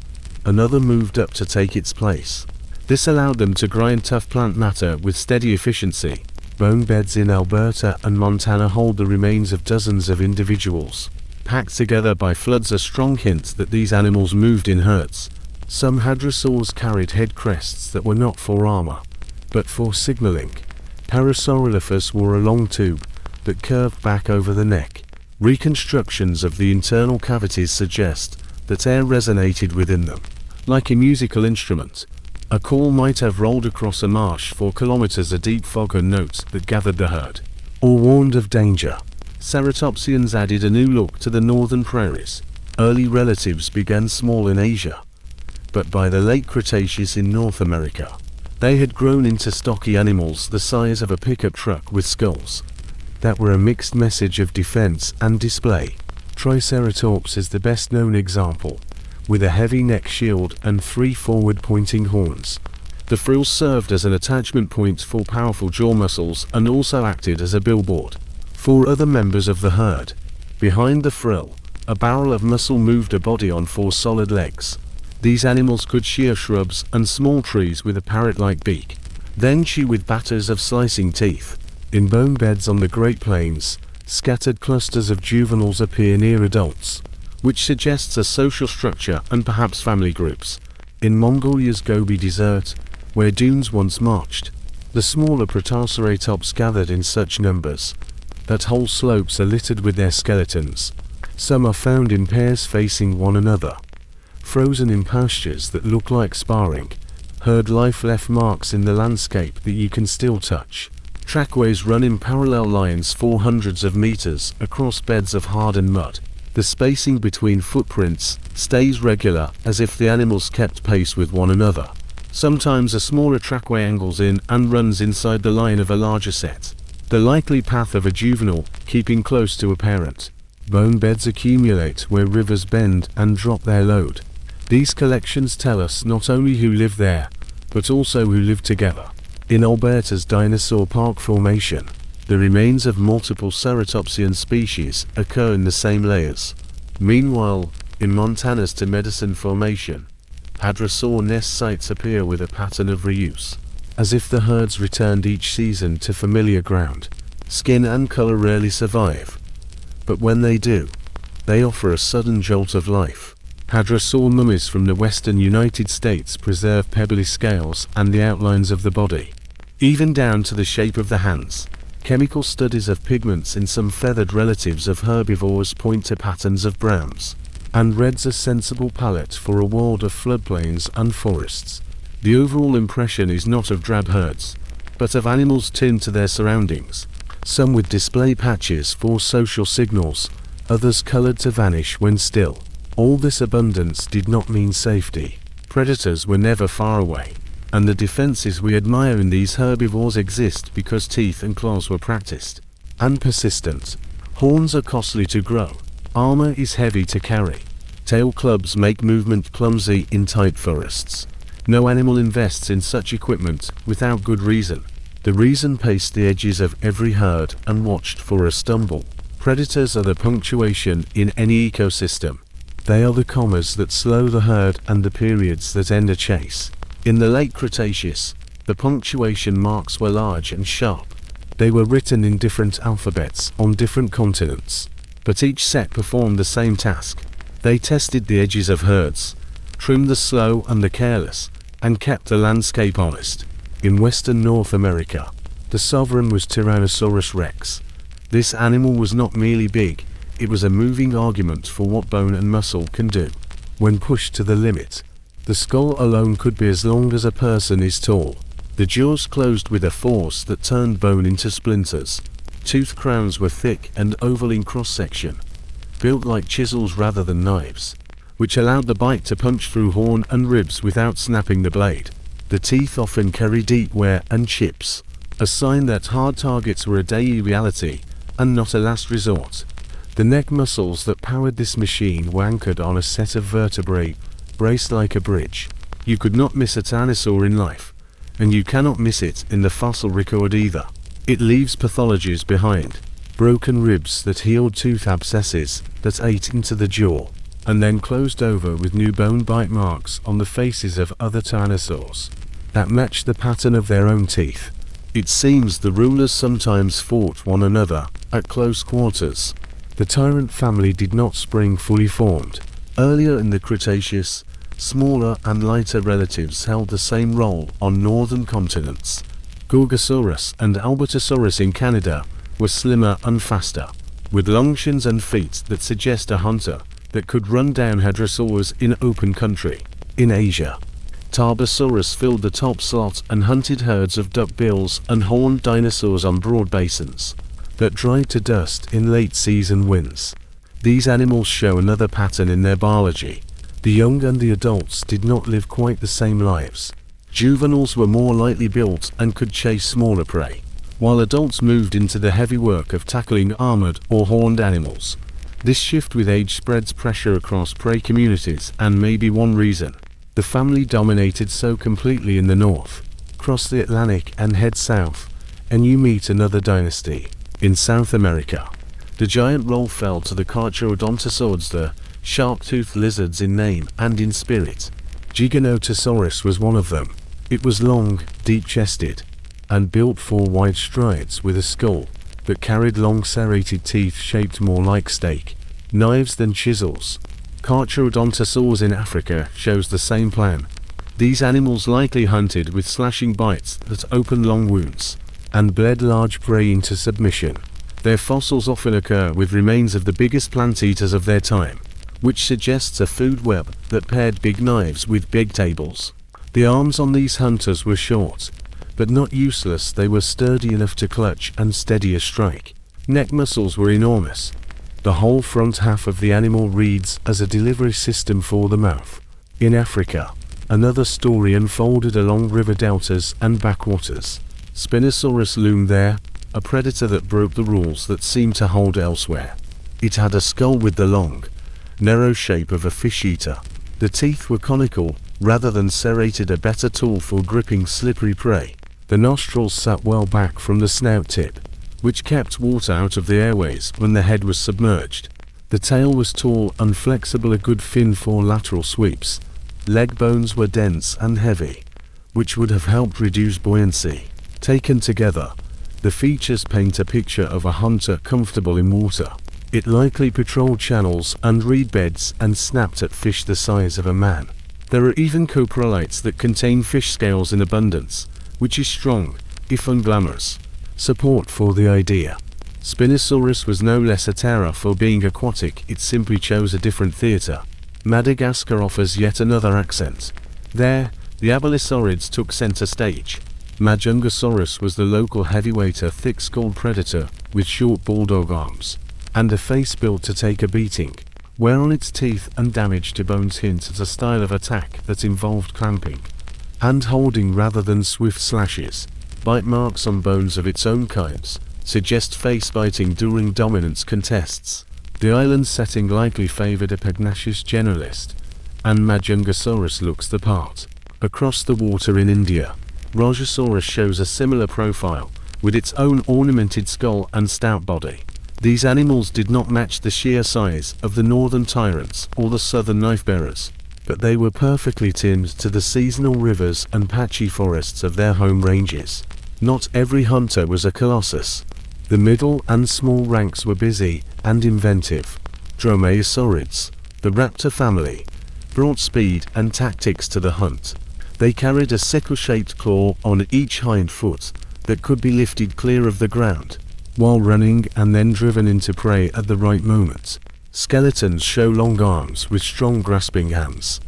Speaker 1: another moved up to take its place. This allowed them to grind tough plant matter with steady efficiency. Bone beds in Alberta and Montana hold the remains of dozens of individuals, packed together by floods, a strong hint that these animals moved in herds. Some hadrosaurs carried head crests that were not for armor, but for signaling. Parasaurolophus wore a long tube that curved back over the neck. Reconstructions of the internal cavities suggest that air resonated within them, like a musical instrument. A call might have rolled across a marsh for kilometers, a deep fog and notes that gathered the herd, or warned of danger. Ceratopsians added a new look to the northern prairies. Early relatives began small in Asia, but by the late Cretaceous in North America, they had grown into stocky animals the size of a pickup truck with skulls that were a mixed message of defense and display. Triceratops is the best known example, with a heavy neck shield and 3 forward-pointing horns. The frills served as an attachment point for powerful jaw muscles and also acted as a billboard for other members of the herd. Behind the frill, a barrel of muscle moved a body on 4 solid legs. These animals could shear shrubs and small trees with a parrot-like beak, then chew with batters of slicing teeth. In bone beds on the Great Plains, scattered clusters of juveniles appear near adults, which suggests a social structure and perhaps family groups. In Mongolia's Gobi Desert, where dunes once marched, the smaller Protoceratops gathered in such numbers that whole slopes are littered with their skeletons. Some are found in pairs facing one another, frozen in pastures that look like sparring. Herd life left marks in the landscape that you can still touch. Trackways run in parallel lines for hundreds of meters across beds of hardened mud. The spacing between footprints stays regular, as if the animals kept pace with one another. Sometimes a smaller trackway angles in and runs inside the line of a larger set, the likely path of a juvenile keeping close to a parent. Bone beds accumulate where rivers bend and drop their load. These collections tell us not only who lived there, but also who lived together. In Alberta's Dinosaur Park Formation, the remains of multiple ceratopsian species occur in the same layers. Meanwhile, in Montana's To Medicine Formation, Hadrosaur nest sites appear with a pattern of reuse, as if the herds returned each season to familiar ground. Skin and color rarely survive, but when they do, they offer a sudden jolt of life. Hadrosaur mummies from the western United States preserve pebbly scales and the outlines of the body, even down to the shape of the hands. Chemical studies of pigments in some feathered relatives of herbivores point to patterns of browns and reds, a sensible palette for a world of floodplains and forests. The overall impression is not of drab herds, but of animals tuned to their surroundings, some with display patches for social signals, others colored to vanish when still. All this abundance did not mean safety. Predators were never far away, and the defenses we admire in these herbivores exist because teeth and claws were practiced and persistent. Horns are costly to grow. Armor is heavy to carry. Tail clubs make movement clumsy in tight forests. No animal invests in such equipment without good reason. The reason paced the edges of every herd and watched for a stumble. Predators are the punctuation in any ecosystem. They are the commas that slow the herd and the periods that end a chase. In the late Cretaceous, the punctuation marks were large and sharp. They were written in different alphabets on different continents, but each set performed the same task. They tested the edges of herds, trimmed the slow and the careless, and kept the landscape honest. In western North America, the sovereign was Tyrannosaurus rex. This animal was not merely big, it was a moving argument for what bone and muscle can do. When pushed to the limit, the skull alone could be as long as a person is tall. The jaws closed with a force that turned bone into splinters. Tooth crowns were thick and oval in cross-section, built like chisels rather than knives, which allowed the bite to punch through horn and ribs without snapping the blade. The teeth often carry deep wear and chips, a sign that hard targets were a daily reality and not a last resort. The neck muscles that powered this machine were anchored on a set of vertebrae, braced like a bridge. You could not miss a dinosaur in life, and you cannot miss it in the fossil record either. It leaves pathologies behind, broken ribs that healed tooth abscesses that ate into the jaw, and then closed over with new bone bite marks on the faces of other dinosaurs that matched the pattern of their own teeth. It seems the rulers sometimes fought one another at close quarters. The tyrant family did not spring fully formed. Earlier in the Cretaceous, smaller and lighter relatives held the same role on northern continents. Gorgosaurus and Albertosaurus in Canada were slimmer and faster, with long shins and feet that suggest a hunter that could run down hadrosaurs in open country. In Asia, Tarbosaurus filled the top slot and hunted herds of duckbills and horned dinosaurs on broad basins that dried to dust in late-season winds. These animals show another pattern in their biology. The young and the adults did not live quite the same lives. Juveniles were more lightly built and could chase smaller prey, while adults moved into the heavy work of tackling armored or horned animals. This shift with age spreads pressure across prey communities and may be one reason the family dominated so completely in the north. Cross the Atlantic and head south, and you meet another dynasty. In South America, the giant role fell to the Carcharodontosaurs, the sharp-toothed lizards in name and in spirit. Giganotosaurus was one of them. It was long, deep-chested, and built for wide strides with a skull that carried long serrated teeth shaped more like steak knives than chisels. Carcharodontosaurs in Africa shows the same plan. These animals likely hunted with slashing bites that opened long wounds and bled large prey into submission. Their fossils often occur with remains of the biggest plant eaters of their time, which suggests a food web that paired big knives with big tables. The arms on these hunters were short, but not useless. They were sturdy enough to clutch and steady a strike. Neck muscles were enormous. The whole front half of the animal reads as a delivery system for the mouth. In Africa, another story unfolded along river deltas and backwaters. Spinosaurus loomed there, a predator that broke the rules that seemed to hold elsewhere. It had a skull with the long, narrow shape of a fish-eater. The teeth were conical, rather than serrated, a better tool for gripping slippery prey. The nostrils sat well back from the snout tip, which kept water out of the airways when the head was submerged. The tail was tall and flexible, a good fin for lateral sweeps. Leg bones were dense and heavy, which would have helped reduce buoyancy. Taken together, the features paint a picture of a hunter comfortable in water. It likely patrolled channels and reed beds and snapped at fish the size of a man. There are even coprolites that contain fish scales in abundance, which is strong, if unglamorous, support for the idea. Spinosaurus was no less a terror for being aquatic, it simply chose a different theatre. Madagascar offers yet another accent. There, the abelisaurids took centre stage. Majungasaurus was the local heavyweight, a thick-skulled predator with short bulldog arms, and a face built to take a beating, whereon its teeth and damage to bones hint at a style of attack that involved clamping and holding rather than swift slashes. Bite marks on bones of its own kinds suggest face biting during dominance contests. The island setting likely favoured a pugnacious generalist, and Majungasaurus looks the part. Across the water in India, Rajasaurus shows a similar profile, with its own ornamented skull and stout body. These animals did not match the sheer size of the northern tyrants or the southern knife-bearers, but they were perfectly timed to the seasonal rivers and patchy forests of their home ranges. Not every hunter was a colossus. The middle and small ranks were busy and inventive. Dromaeosaurids, the raptor family, brought speed and tactics to the hunt. They carried a sickle-shaped claw on each hind foot that could be lifted clear of the ground, while running and then driven into prey at the right moment. Skeletons show long arms with strong grasping hands,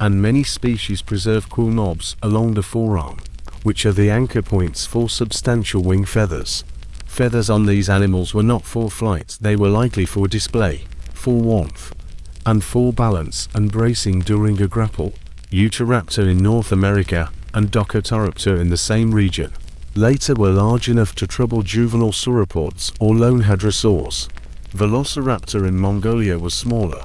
Speaker 1: and many species preserve quill knobs along the forearm, which are the anchor points for substantial wing feathers. Feathers on these animals were not for flight, they were likely for display, for warmth, and for balance and bracing during a grapple. Utahraptor in North America and Docotoraptor in the same region later were large enough to trouble juvenile sauropods or lone hadrosaurs. Velociraptor in Mongolia was smaller,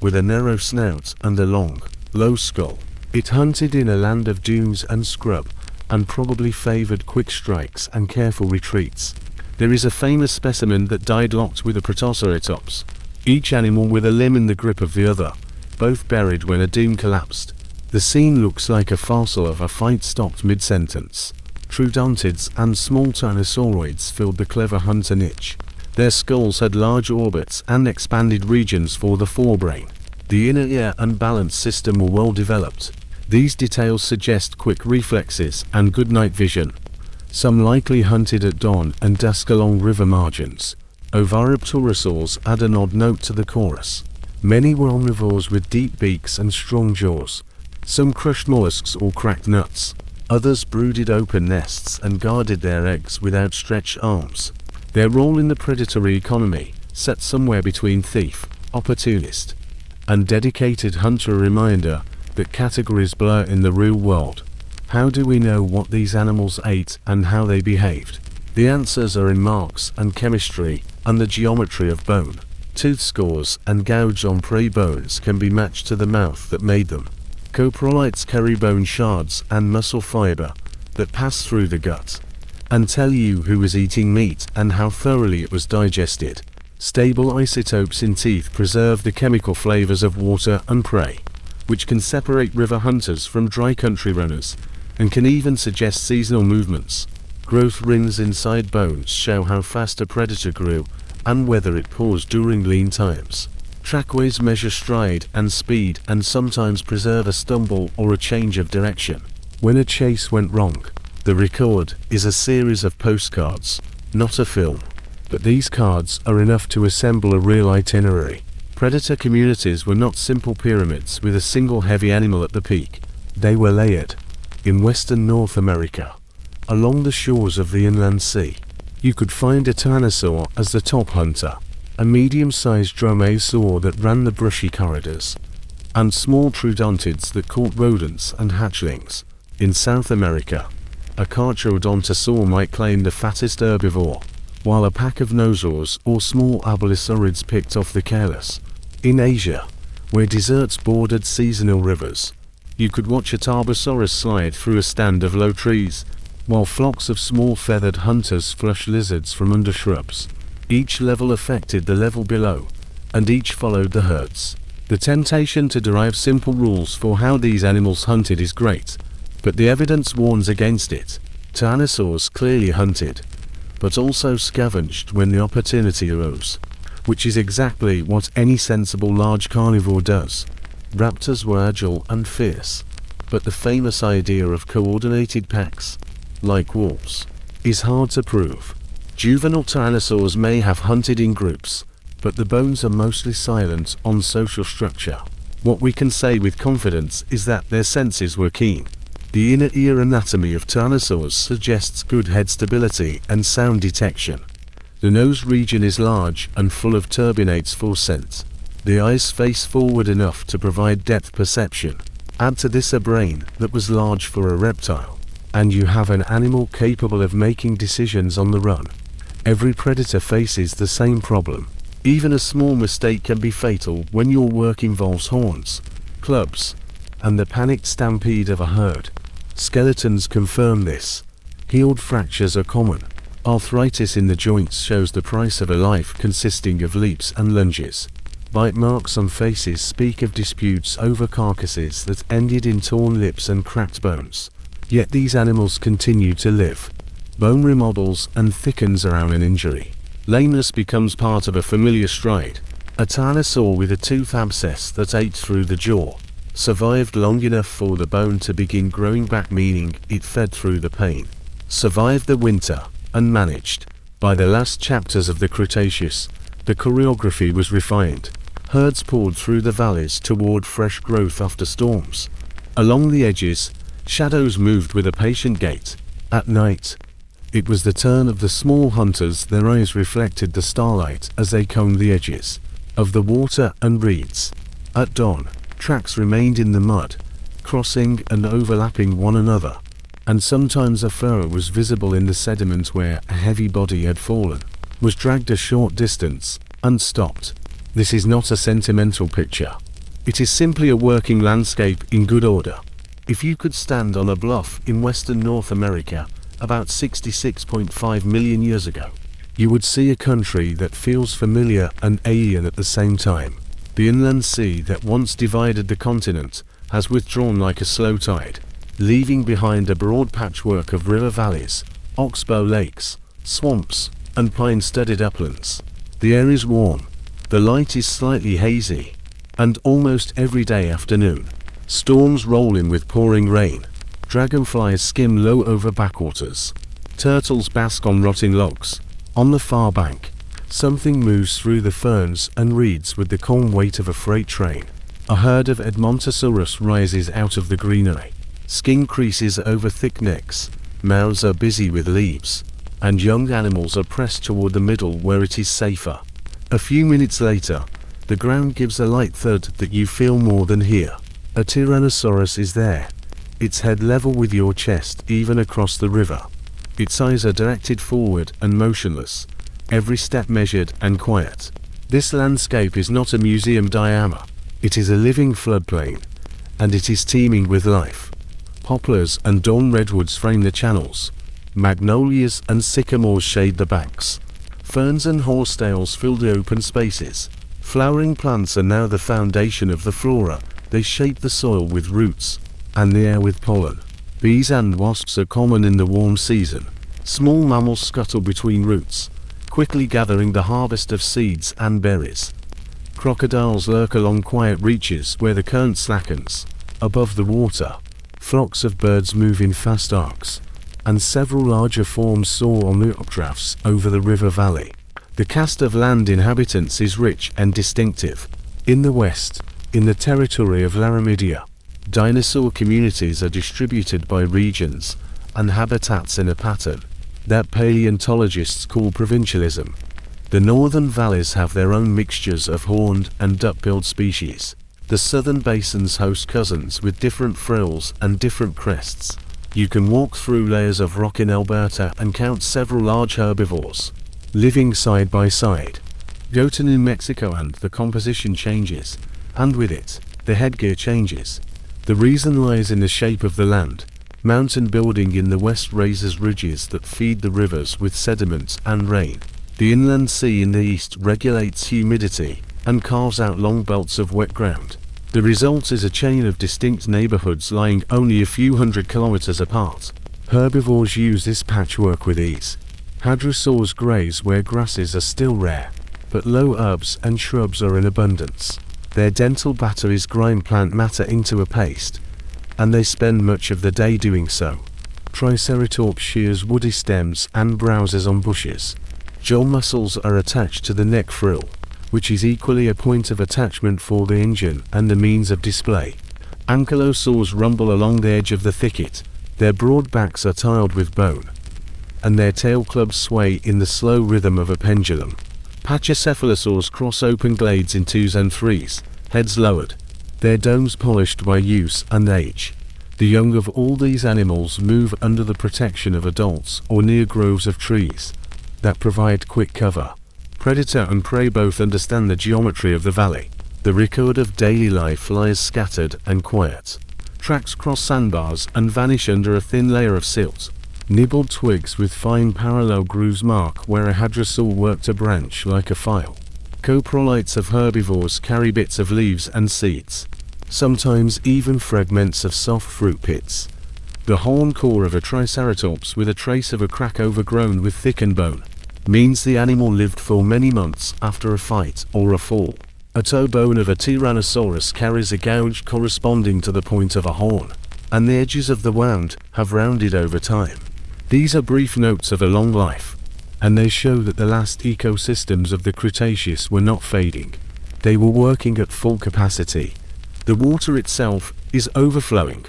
Speaker 1: with a narrow snout and a long, low skull. It hunted in a land of dunes and scrub, and probably favoured quick strikes and careful retreats. There is a famous specimen that died locked with a Protoceratops, each animal with a limb in the grip of the other, both buried when a dune collapsed. The scene looks like a fossil of a fight stopped mid-sentence. Troodontids and small Tyrannosauroids filled the clever hunter niche. Their skulls had large orbits and expanded regions for the forebrain. The inner ear and balance system were well developed. These details suggest quick reflexes and good night vision. Some likely hunted at dawn and dusk along river margins. Oviraptorosaurs add an odd note to the chorus. Many were omnivores with deep beaks and strong jaws. Some crushed mollusks or cracked nuts. Others brooded open nests and guarded their eggs with outstretched arms. Their role in the predatory economy, set somewhere between thief, opportunist, and dedicated hunter, a reminder that categories blur in the real world. How do we know what these animals ate and how they behaved? The answers are in marks and chemistry and the geometry of bone. Tooth scores and gouge on prey bones can be matched to the mouth that made them. Coprolites carry bone shards and muscle fiber that pass through the gut and tell you who was eating meat and how thoroughly it was digested. Stable isotopes in teeth preserve the chemical flavors of water and prey, which can separate river hunters from dry country runners, and can even suggest seasonal movements. Growth rings inside bones show how fast a predator grew and whether it paused during lean times. Trackways measure stride and speed and sometimes preserve a stumble or a change of direction. When a chase went wrong, the record is a series of postcards, not a film. But these cards are enough to assemble a real itinerary. Predator communities were not simple pyramids with a single heavy animal at the peak. They were layered. In western North America, along the shores of the inland sea, you could find a Titanosaur as the top hunter, a medium-sized dromaeosaur that ran the brushy corridors, and small troodontids that caught rodents and hatchlings. In South America, a carcharodontosaur might claim the fattest herbivore, while a pack of Dinosaurs or small Allosaurids picked off the careless. In Asia, where deserts bordered seasonal rivers, you could watch a Tarbosaurus slide through a stand of low trees, while flocks of small feathered hunters flushed lizards from under shrubs. Each level affected the level below, and each followed the herds. The temptation to derive simple rules for how these animals hunted is great, but the evidence warns against it. Dinosaurs clearly hunted, but also scavenged when the opportunity arose, which is exactly what any sensible large carnivore does. Raptors were agile and fierce, but the famous idea of coordinated packs, like wolves, is hard to prove. Juvenile dinosaurs may have hunted in groups, but the bones are mostly silent on social structure. What we can say with confidence is that their senses were keen. The inner ear anatomy of dinosaurs suggests good head stability and sound detection. The nose region is large and full of turbinates for scent. The eyes face forward enough to provide depth perception. Add to this a brain that was large for a reptile, and you have an animal capable of making decisions on the run. Every predator faces the same problem. Even a small mistake can be fatal when your work involves horns, clubs, and the panicked stampede of a herd. Skeletons confirm this. Healed fractures are common. Arthritis in the joints shows the price of a life consisting of leaps and lunges. Bite marks on faces speak of disputes over carcasses that ended in torn lips and cracked bones. Yet these animals continue to live. Bone remodels and thickens around an injury. Lameness becomes part of a familiar stride. A dinosaur with a tooth abscess that ate through the jaw survived long enough for the bone to begin growing back, meaning it fed through the pain. Survived the winter, and managed. By the last chapters of the Cretaceous, the choreography was refined. Herds poured through the valleys toward fresh growth after storms. Along the edges, shadows moved with a patient gait. At night, it was the turn of the small hunters. Their eyes reflected the starlight as they combed the edges of the water and reeds. At dawn, tracks remained in the mud, crossing and overlapping one another, and sometimes a furrow was visible in the sediment where a heavy body had fallen, was dragged a short distance, and stopped. This is not a sentimental picture. It is simply a working landscape in good order. If you could stand on a bluff in western North America about 66.5 million years ago, you would see a country that feels familiar and alien at the same time. The inland sea that once divided the continent has withdrawn like a slow tide, leaving behind a broad patchwork of river valleys, oxbow lakes, swamps, and pine-studded uplands. The air is warm, the light is slightly hazy, and almost every day afternoon, storms roll in with pouring rain. Dragonflies skim low over backwaters. Turtles bask on rotting logs. On the far bank, something moves through the ferns and reeds with the calm weight of a freight train. A herd of Edmontosaurus rises out of the greenery. Skin creases over thick necks, mouths are busy with leaves, and young animals are pressed toward the middle where it is safer. A few minutes later, the ground gives a light thud that you feel more than hear. A Tyrannosaurus is there, its head level with your chest even across the river. Its eyes are directed forward and motionless, every step measured and quiet. This landscape is not a museum diorama, it is a living floodplain, and it is teeming with life. Poplars and dawn redwoods frame the channels. Magnolias and sycamores shade the banks. Ferns and horsetails fill the open spaces. Flowering plants are now the foundation of the flora. They shape the soil with roots, and the air with pollen. Bees and wasps are common in the warm season. Small mammals scuttle between roots, quickly gathering the harvest of seeds and berries. Crocodiles lurk along quiet reaches where the current slackens. Above the water, flocks of birds move in fast arcs, and several larger forms soar on the updrafts over the river valley. The cast of land inhabitants is rich and distinctive. In the west, in the territory of Laramidia, dinosaur communities are distributed by regions and habitats in a pattern that paleontologists call provincialism. The northern valleys have their own mixtures of horned and duck-billed species. The southern basins host cousins with different frills and different crests. You can walk through layers of rock in Alberta and count several large herbivores. living side by side. Go to New Mexico and the composition changes, and with it, the headgear changes. The reason lies in the shape of the land. Mountain building in the west raises ridges that feed the rivers with sediment and rain. The inland sea in the east regulates humidity and carves out long belts of wet ground. The result is a chain of distinct neighborhoods lying only a few hundred kilometers apart. Herbivores use this patchwork with ease. Hadrosaurs graze where grasses are still rare, but low herbs and shrubs are in abundance. Their dental batteries grind plant matter into a paste, and they spend much of the day doing so. Triceratops shears woody stems and browses on bushes. Jaw muscles are attached to the neck frill, which is equally a point of attachment for the engine and a means of display. Ankylosaurs rumble along the edge of the thicket. Their broad backs are tiled with bone, and their tail clubs sway in the slow rhythm of a pendulum. Pachycephalosaurs cross open glades in twos and threes, heads lowered, their domes polished by use and age. The young of all these animals move under the protection of adults or near groves of trees that provide quick cover. Predator and prey both understand the geometry of the valley. The record of daily life lies scattered and quiet. Tracks cross sandbars and vanish under a thin layer of silt. Nibbled twigs with fine parallel grooves mark where a hadrosaur worked a branch like a file. Coprolites of herbivores carry bits of leaves and seeds, sometimes even fragments of soft fruit pits. The horn core of a triceratops with a trace of a crack overgrown with thickened bone means the animal lived for many months after a fight or a fall. A toe bone of a Tyrannosaurus carries a gouge corresponding to the point of a horn, and the edges of the wound have rounded over time. These are brief notes of a long life, and they show that the last ecosystems of the Cretaceous were not fading. They were working at full capacity. The water itself is overflowing.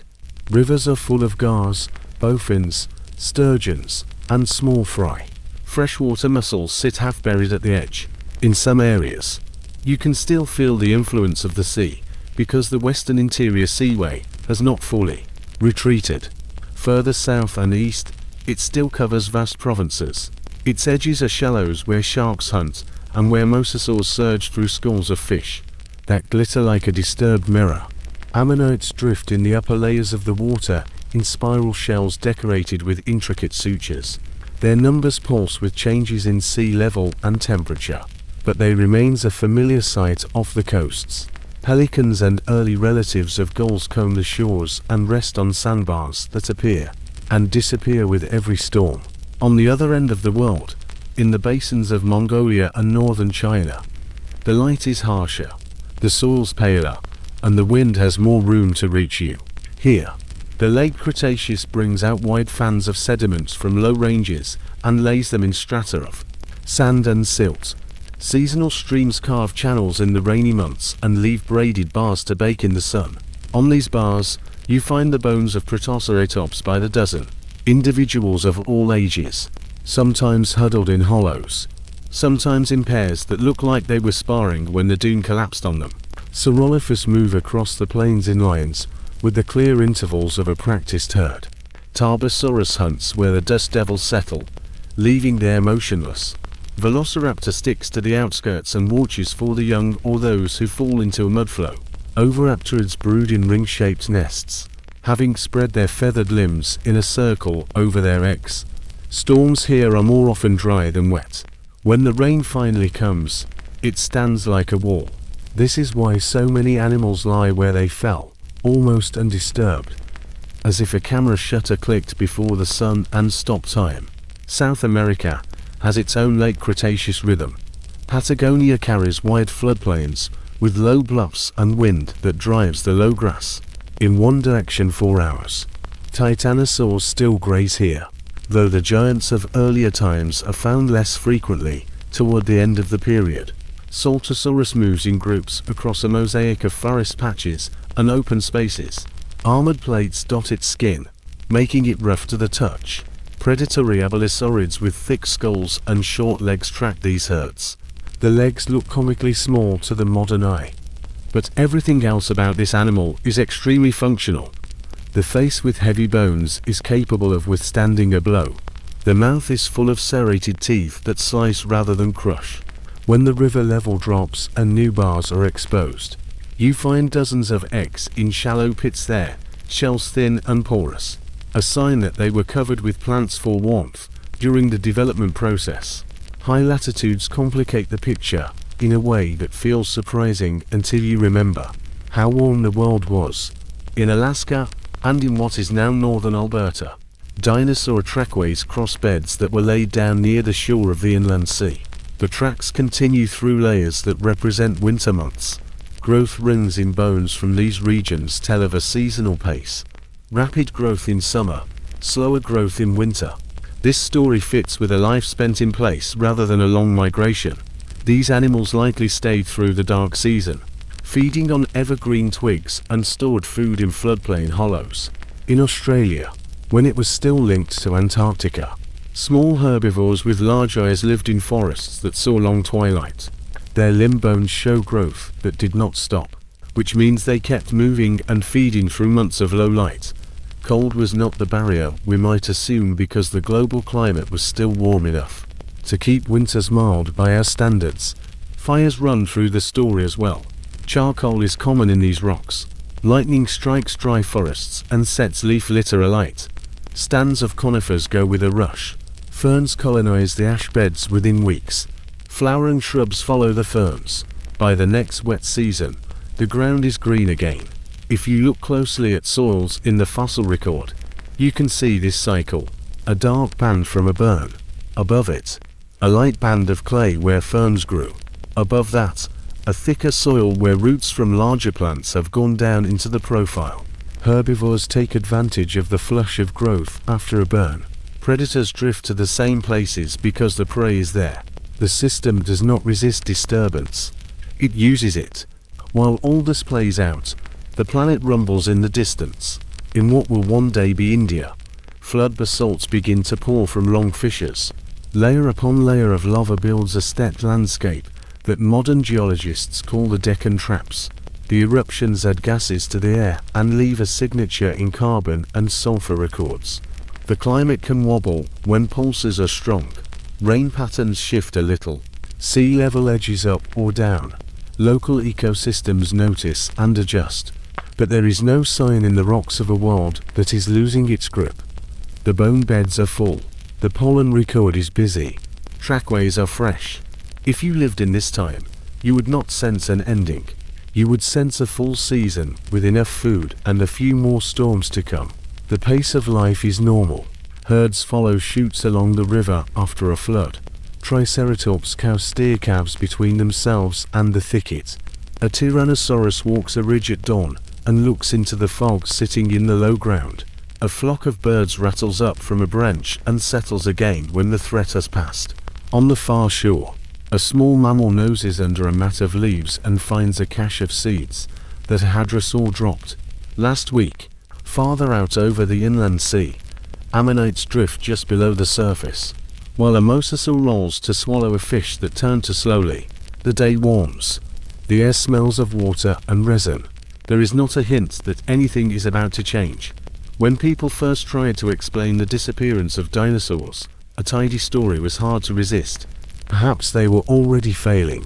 Speaker 1: Rivers are full of gars, bowfins, sturgeons, and small fry. Freshwater mussels sit half buried at the edge. In some areas, you can still feel the influence of the sea, because the western interior seaway has not fully retreated. Further south and east, it still covers vast provinces. Its edges are shallows where sharks hunt, and where mosasaurs surge through schools of fish that glitter like a disturbed mirror. Ammonites drift in the upper layers of the water in spiral shells decorated with intricate sutures. Their numbers pulse with changes in sea level and temperature, but they remain a familiar sight off the coasts. Pelicans and early relatives of gulls comb the shores and rest on sandbars that appear and disappear with every storm. On the other end of the world, in the basins of Mongolia and northern China, the light is harsher, the soil's paler, and the wind has more room to reach you. Here, the late Cretaceous brings out wide fans of sediments from low ranges and lays them in strata of sand and silt. Seasonal streams carve channels in the rainy months and leave braided bars to bake in the sun. On these bars, you find the bones of Triceratops by the dozen, individuals of all ages, sometimes huddled in hollows, sometimes in pairs that look like they were sparring when the dune collapsed on them. Saurolophus move across the plains in lines, with the clear intervals of a practiced herd. Tarbosaurus hunts where the dust devils settle, leaving there motionless. Velociraptor sticks to the outskirts and watches for the young or those who fall into a mudflow. Oviraptorids brood in ring-shaped nests, having spread their feathered limbs in a circle over their eggs. Storms here are more often dry than wet. When the rain finally comes, it stands like a wall. This is why so many animals lie where they fell, almost undisturbed, as if a camera shutter clicked before the sun and stopped time. South America has its own late Cretaceous rhythm. Patagonia carries wide floodplains, with low bluffs and wind that drives the low grass in one direction for hours. Titanosaurs still graze here, though the giants of earlier times are found less frequently toward the end of the period. Saltosaurus moves in groups across a mosaic of forest patches and open spaces. Armored plates dot its skin, making it rough to the touch. Predatory Allosaurids with thick skulls and short legs track these herds. The legs look comically small to the modern eye, but everything else about this animal is extremely functional. The face with heavy bones is capable of withstanding a blow. The mouth is full of serrated teeth that slice rather than crush. When the river level drops and new bars are exposed, you find dozens of eggs in shallow pits there, shells thin and porous, a sign that they were covered with plants for warmth during the development process. High latitudes complicate the picture in a way that feels surprising until you remember how warm the world was in Alaska and in what is now northern Alberta. Dinosaur trackways cross beds that were laid down near the shore of the inland sea. The tracks continue through layers that represent winter months. Growth rings in bones from these regions tell of a seasonal pace. Rapid growth in summer, slower growth in winter. This story fits with a life spent in place rather than a long migration. These animals likely stayed through the dark season, feeding on evergreen twigs and stored food in floodplain hollows. In Australia, when it was still linked to Antarctica, small herbivores with large eyes lived in forests that saw long twilight. Their limb bones show growth that did not stop, which means they kept moving and feeding through months of low light. Cold was not the barrier, we might assume, because the global climate was still warm enough to keep winters mild by our standards. Fires run through the story as well. Charcoal is common in these rocks. Lightning strikes dry forests and sets leaf litter alight. Stands of conifers go with a rush. Ferns colonize the ash beds within weeks. Flowering shrubs follow the ferns. By the next wet season, the ground is green again. If you look closely at soils in the fossil record, you can see this cycle. A dark band from a burn. Above it, a light band of clay where ferns grew. Above that, a thicker soil where roots from larger plants have gone down into the profile. Herbivores take advantage of the flush of growth after a burn. Predators drift to the same places because the prey is there. The system does not resist disturbance. It uses it. While all this plays out, the planet rumbles in the distance. In what will one day be India, flood basalts begin to pour from long fissures. Layer upon layer of lava builds a steppe landscape that modern geologists call the Deccan Traps. The eruptions add gases to the air and leave a signature in carbon and sulfur records. The climate can wobble when pulses are strong. Rain patterns shift a little. Sea level edges up or down. Local ecosystems notice and adjust. But there is no sign in the rocks of a world that is losing its grip. The bone beds are full. The pollen record is busy. Trackways are fresh. If you lived in this time, you would not sense an ending. You would sense a full season with enough food and a few more storms to come. The pace of life is normal. Herds follow chutes along the river after a flood. Triceratops cow steer calves between themselves and the thicket. A Tyrannosaurus walks a ridge at dawn and looks into the fog sitting in the low ground. A flock of birds rattles up from a branch and settles again when the threat has passed. On the far shore, a small mammal noses under a mat of leaves and finds a cache of seeds that a hadrosaur dropped last week. Farther out over the inland sea, ammonites drift just below the surface, while a mosasaur rolls to swallow a fish that turned to slowly. The day warms. The air smells of water and resin. There is not a hint that anything is about to change. When people first tried to explain the disappearance of dinosaurs, a tidy story was hard to resist. Perhaps they were already failing.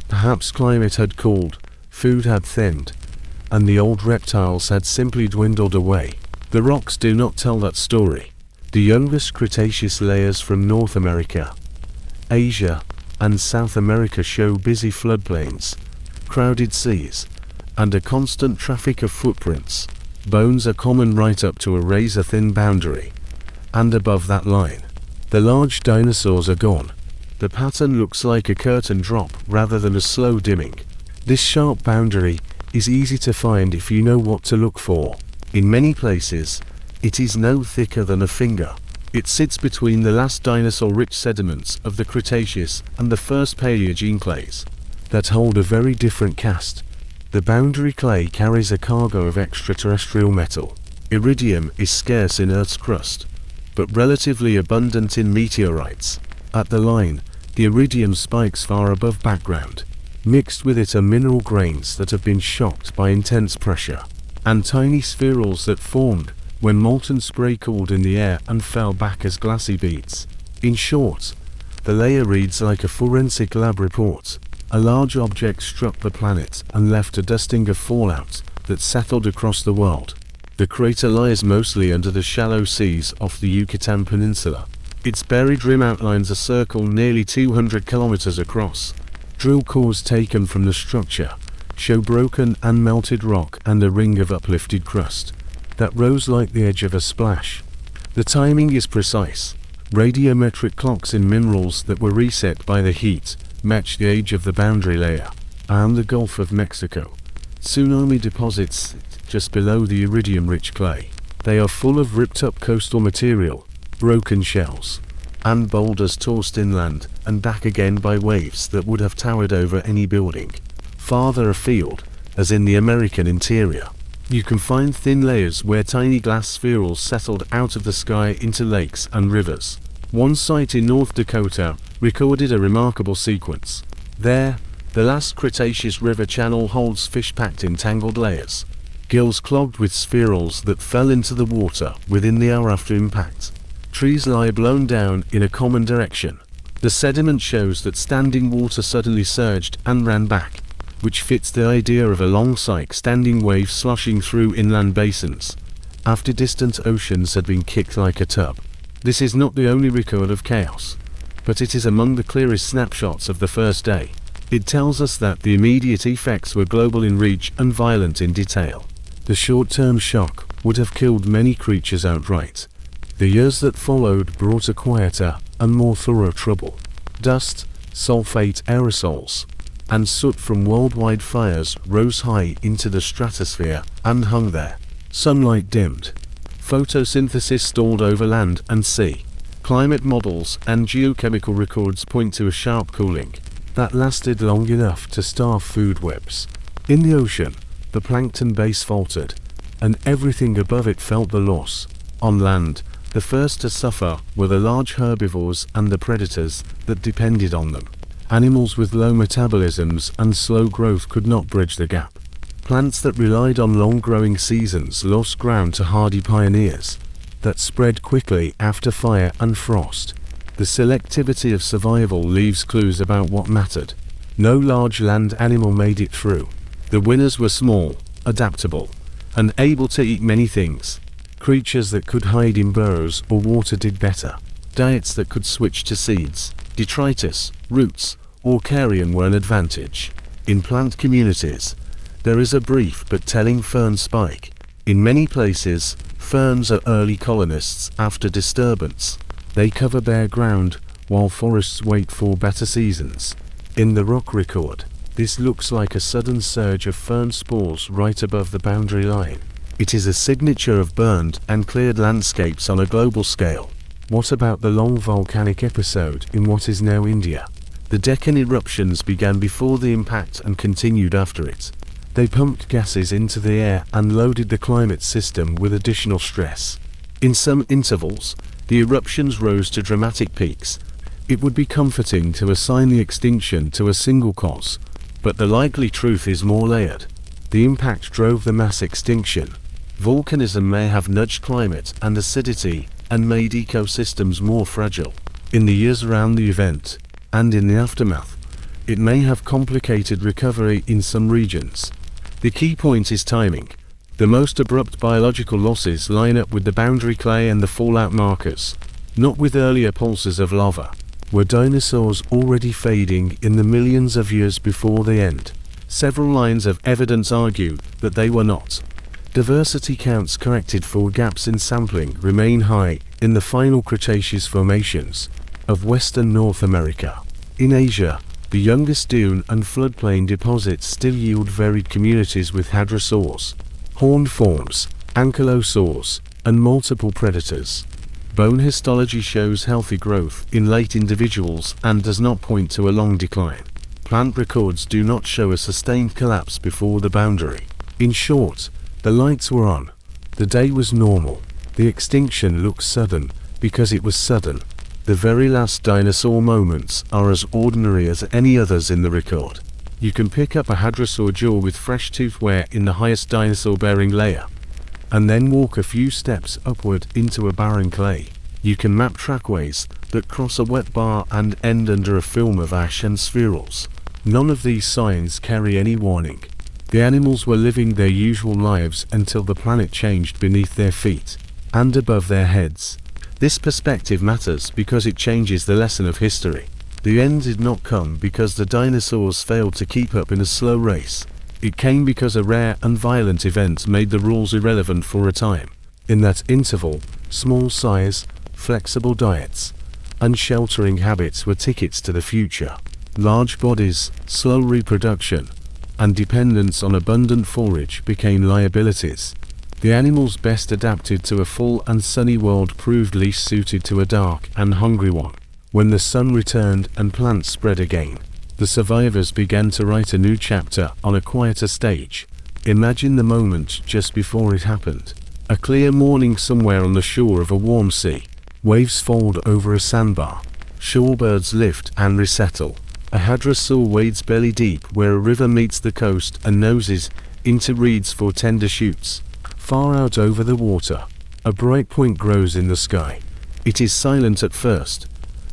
Speaker 1: Perhaps climate had cooled, food had thinned, and the old reptiles had simply dwindled away. The rocks do not tell that story. The youngest Cretaceous layers from North America, Asia, and South America show busy floodplains, crowded seas, and a constant traffic of footprints. Bones are common right up to a razor-thin boundary, and above that line, the large dinosaurs are gone. The pattern looks like a curtain drop rather than a slow dimming. This sharp boundary is easy to find if you know what to look for. In many places, it is no thicker than a finger. It sits between the last dinosaur-rich sediments of the Cretaceous and the first Paleogene clays that hold a very different cast. The boundary clay carries a cargo of extraterrestrial metal. Iridium is scarce in Earth's crust, but relatively abundant in meteorites. At the line, the iridium spikes far above background. Mixed with it are mineral grains that have been shocked by intense pressure, and tiny spherules that formed when molten spray cooled in the air and fell back as glassy beads. In short, the layer reads like a forensic lab report. A large object struck the planet and left a dusting of fallout that settled across the world. The crater lies mostly under the shallow seas off the Yucatan Peninsula. Its buried rim outlines a circle nearly 200 kilometers across. Drill cores taken from the structure show broken and melted rock and a ring of uplifted crust that rose like the edge of a splash. The timing is precise. Radiometric clocks in minerals that were reset by the heat match the age of the boundary layer, and the Gulf of Mexico. Tsunami deposits just below the iridium-rich clay. They are full of ripped-up coastal material, broken shells, and boulders tossed inland and back again by waves that would have towered over any building. Farther afield, as in the American interior, you can find thin layers where tiny glass spherules settled out of the sky into lakes and rivers. One site in North Dakota recorded a remarkable sequence. There, the last Cretaceous river channel holds fish packed in tangled layers, gills clogged with spherules that fell into the water within the hour after impact. Trees lie blown down in a common direction. The sediment shows that standing water suddenly surged and ran back, which fits the idea of a long-cycle standing wave sloshing through inland basins, after distant oceans had been kicked like a tub. This is not the only record of chaos, but it is among the clearest snapshots of the first day. It tells us that the immediate effects were global in reach and violent in detail. The short-term shock would have killed many creatures outright. The years that followed brought a quieter and more thorough trouble. Dust, sulfate aerosols, and soot from worldwide fires rose high into the stratosphere and hung there. Sunlight dimmed. Photosynthesis stalled over land and sea. Climate models and geochemical records point to a sharp cooling that lasted long enough to starve food webs. In the ocean, the plankton base faltered, and everything above it felt the loss. On land, the first to suffer were the large herbivores and the predators that depended on them. Animals with low metabolisms and slow growth could not bridge the gap. Plants that relied on long growing seasons lost ground to hardy pioneers that spread quickly after fire and frost. The selectivity of survival leaves clues about what mattered. No large land animal made it through. The winners were small, adaptable, and able to eat many things. Creatures that could hide in burrows or water did better. Diets that could switch to seeds, detritus, roots, or carrion were an advantage. In plant communities, there is a brief but telling fern spike. In many places, ferns are early colonists after disturbance. They cover bare ground, while forests wait for better seasons. In the rock record, this looks like a sudden surge of fern spores right above the boundary line. It is a signature of burned and cleared landscapes on a global scale. What about the long volcanic episode in what is now India? The Deccan eruptions began before the impact and continued after it. They pumped gases into the air and loaded the climate system with additional stress. In some intervals, the eruptions rose to dramatic peaks. It would be comforting to assign the extinction to a single cause, but the likely truth is more layered. The impact drove the mass extinction. Volcanism may have nudged climate and acidity and made ecosystems more fragile. In the years around the event, and in the aftermath, it may have complicated recovery in some regions. The key point is timing. The most abrupt biological losses line up with the boundary clay and the fallout markers, not with earlier pulses of lava. Were dinosaurs already fading in the millions of years before the end? Several lines of evidence argue that they were not. Diversity counts corrected for gaps in sampling remain high in the final Cretaceous formations of western North America. In Asia, the youngest dune and floodplain deposits still yield varied communities with hadrosaurs, horned forms, ankylosaurs, and multiple predators. Bone histology shows healthy growth in late individuals and does not point to a long decline. Plant records do not show a sustained collapse before the boundary. In short, the lights were on. The day was normal. The extinction looks sudden because it was sudden. The very last dinosaur moments are as ordinary as any others in the record. You can pick up a hadrosaur jaw with fresh tooth wear in the highest dinosaur-bearing layer. and then walk a few steps upward into a barren clay. You can map trackways that cross a wet bar and end under a film of ash and spherules. None of these signs carry any warning. The animals were living their usual lives until the planet changed beneath their feet and above their heads. This perspective matters because it changes the lesson of history. The end did not come because the dinosaurs failed to keep up in a slow race. It came because a rare and violent event made the rules irrelevant for a time. In that interval, small size, flexible diets, and sheltering habits were tickets to the future. Large bodies, slow reproduction, and dependence on abundant forage became liabilities. The animals best adapted to a full and sunny world proved least suited to a dark and hungry one. When the sun returned and plants spread again, the survivors began to write a new chapter on a quieter stage. Imagine the moment just before it happened. A clear morning somewhere on the shore of a warm sea. Waves fold over a sandbar. Shorebirds lift and resettle. A hadrosaur wades belly deep where a river meets the coast and noses into reeds for tender shoots. Far out over the water, a bright point grows in the sky. It is silent at first,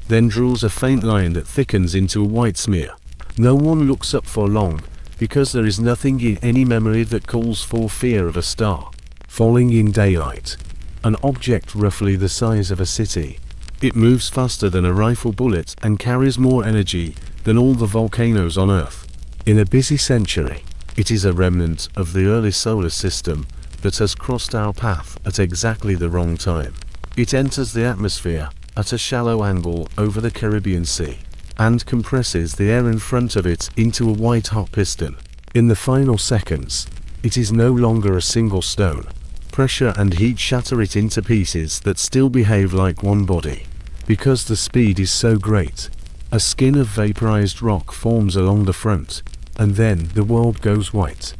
Speaker 1: then draws a faint line that thickens into a white smear. No one looks up for long, because there is nothing in any memory that calls for fear of a star falling in daylight. An object roughly the size of a city. It moves faster than a rifle bullet and carries more energy than all the volcanoes on Earth. In a busy century, it is a remnant of the early solar system that has crossed our path at exactly the wrong time. It enters the atmosphere at a shallow angle over the Caribbean Sea, and compresses the air in front of it into a white-hot piston. In the final seconds, it is no longer a single stone. Pressure and heat shatter it into pieces that still behave like one body. Because the speed is so great, a skin of vaporized rock forms along the front, and then the world goes white.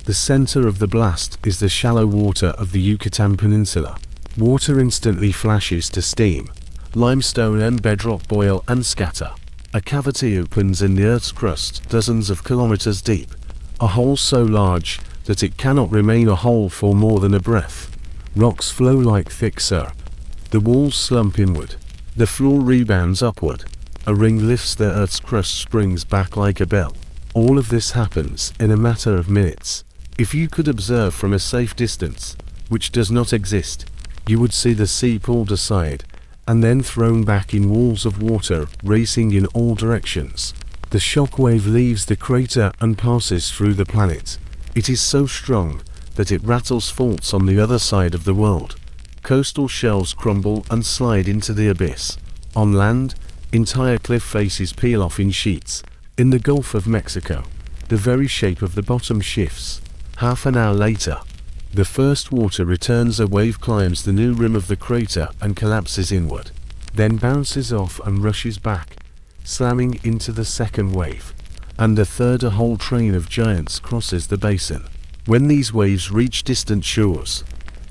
Speaker 1: The center of the blast is the shallow water of the Yucatan Peninsula. Water instantly flashes to steam. Limestone and bedrock boil and scatter. A cavity opens in the Earth's crust dozens of kilometers deep. A hole so large that it cannot remain a hole for more than a breath. Rocks flow like thick surf. The walls slump inward. The floor rebounds upward. A ring lifts the Earth's crust springs back like a bell. All of this happens in a matter of minutes. If you could observe from a safe distance, which does not exist, you would see the sea pulled aside, and then thrown back in walls of water racing in all directions. The shock wave leaves the crater and passes through the planet. It is so strong that it rattles faults on the other side of the world. Coastal shelves crumble and slide into the abyss. On land, entire cliff faces peel off in sheets. In the Gulf of Mexico, the very shape of the bottom shifts. Half an hour later, the first water returns. A wave climbs the new rim of the crater and collapses inward, then bounces off and rushes back, slamming into the second wave. And a third. A whole train of giants crosses the basin. When these waves reach distant shores,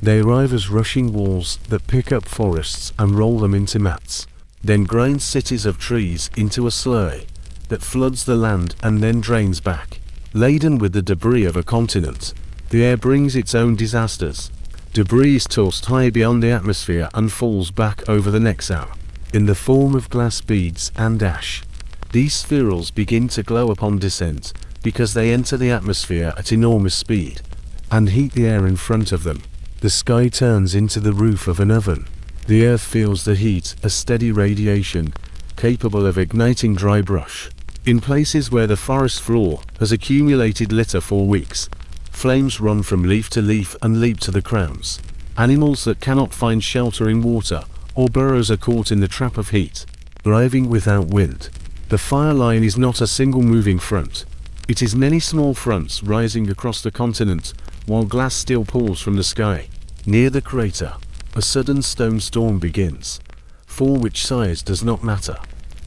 Speaker 1: they arrive as rushing walls that pick up forests and roll them into mats, then grind cities of trees into a slurry that floods the land and then drains back. Laden with the debris of a continent, the air brings its own disasters. Debris is tossed high beyond the atmosphere and falls back over the next hour, in the form of glass beads and ash. These spherules begin to glow upon descent, because they enter the atmosphere at enormous speed, and heat the air in front of them. The sky turns into the roof of an oven. The earth feels the heat, a steady radiation, capable of igniting dry brush. In places where the forest floor has accumulated litter for weeks, flames run from leaf to leaf and leap to the crowns. Animals that cannot find shelter in water or burrows are caught in the trap of heat, driving without wind. The fire line is not a single moving front. It is many small fronts rising across the continent, while glass still pours from the sky. Near the crater, a sudden stone storm begins, for which size does not matter.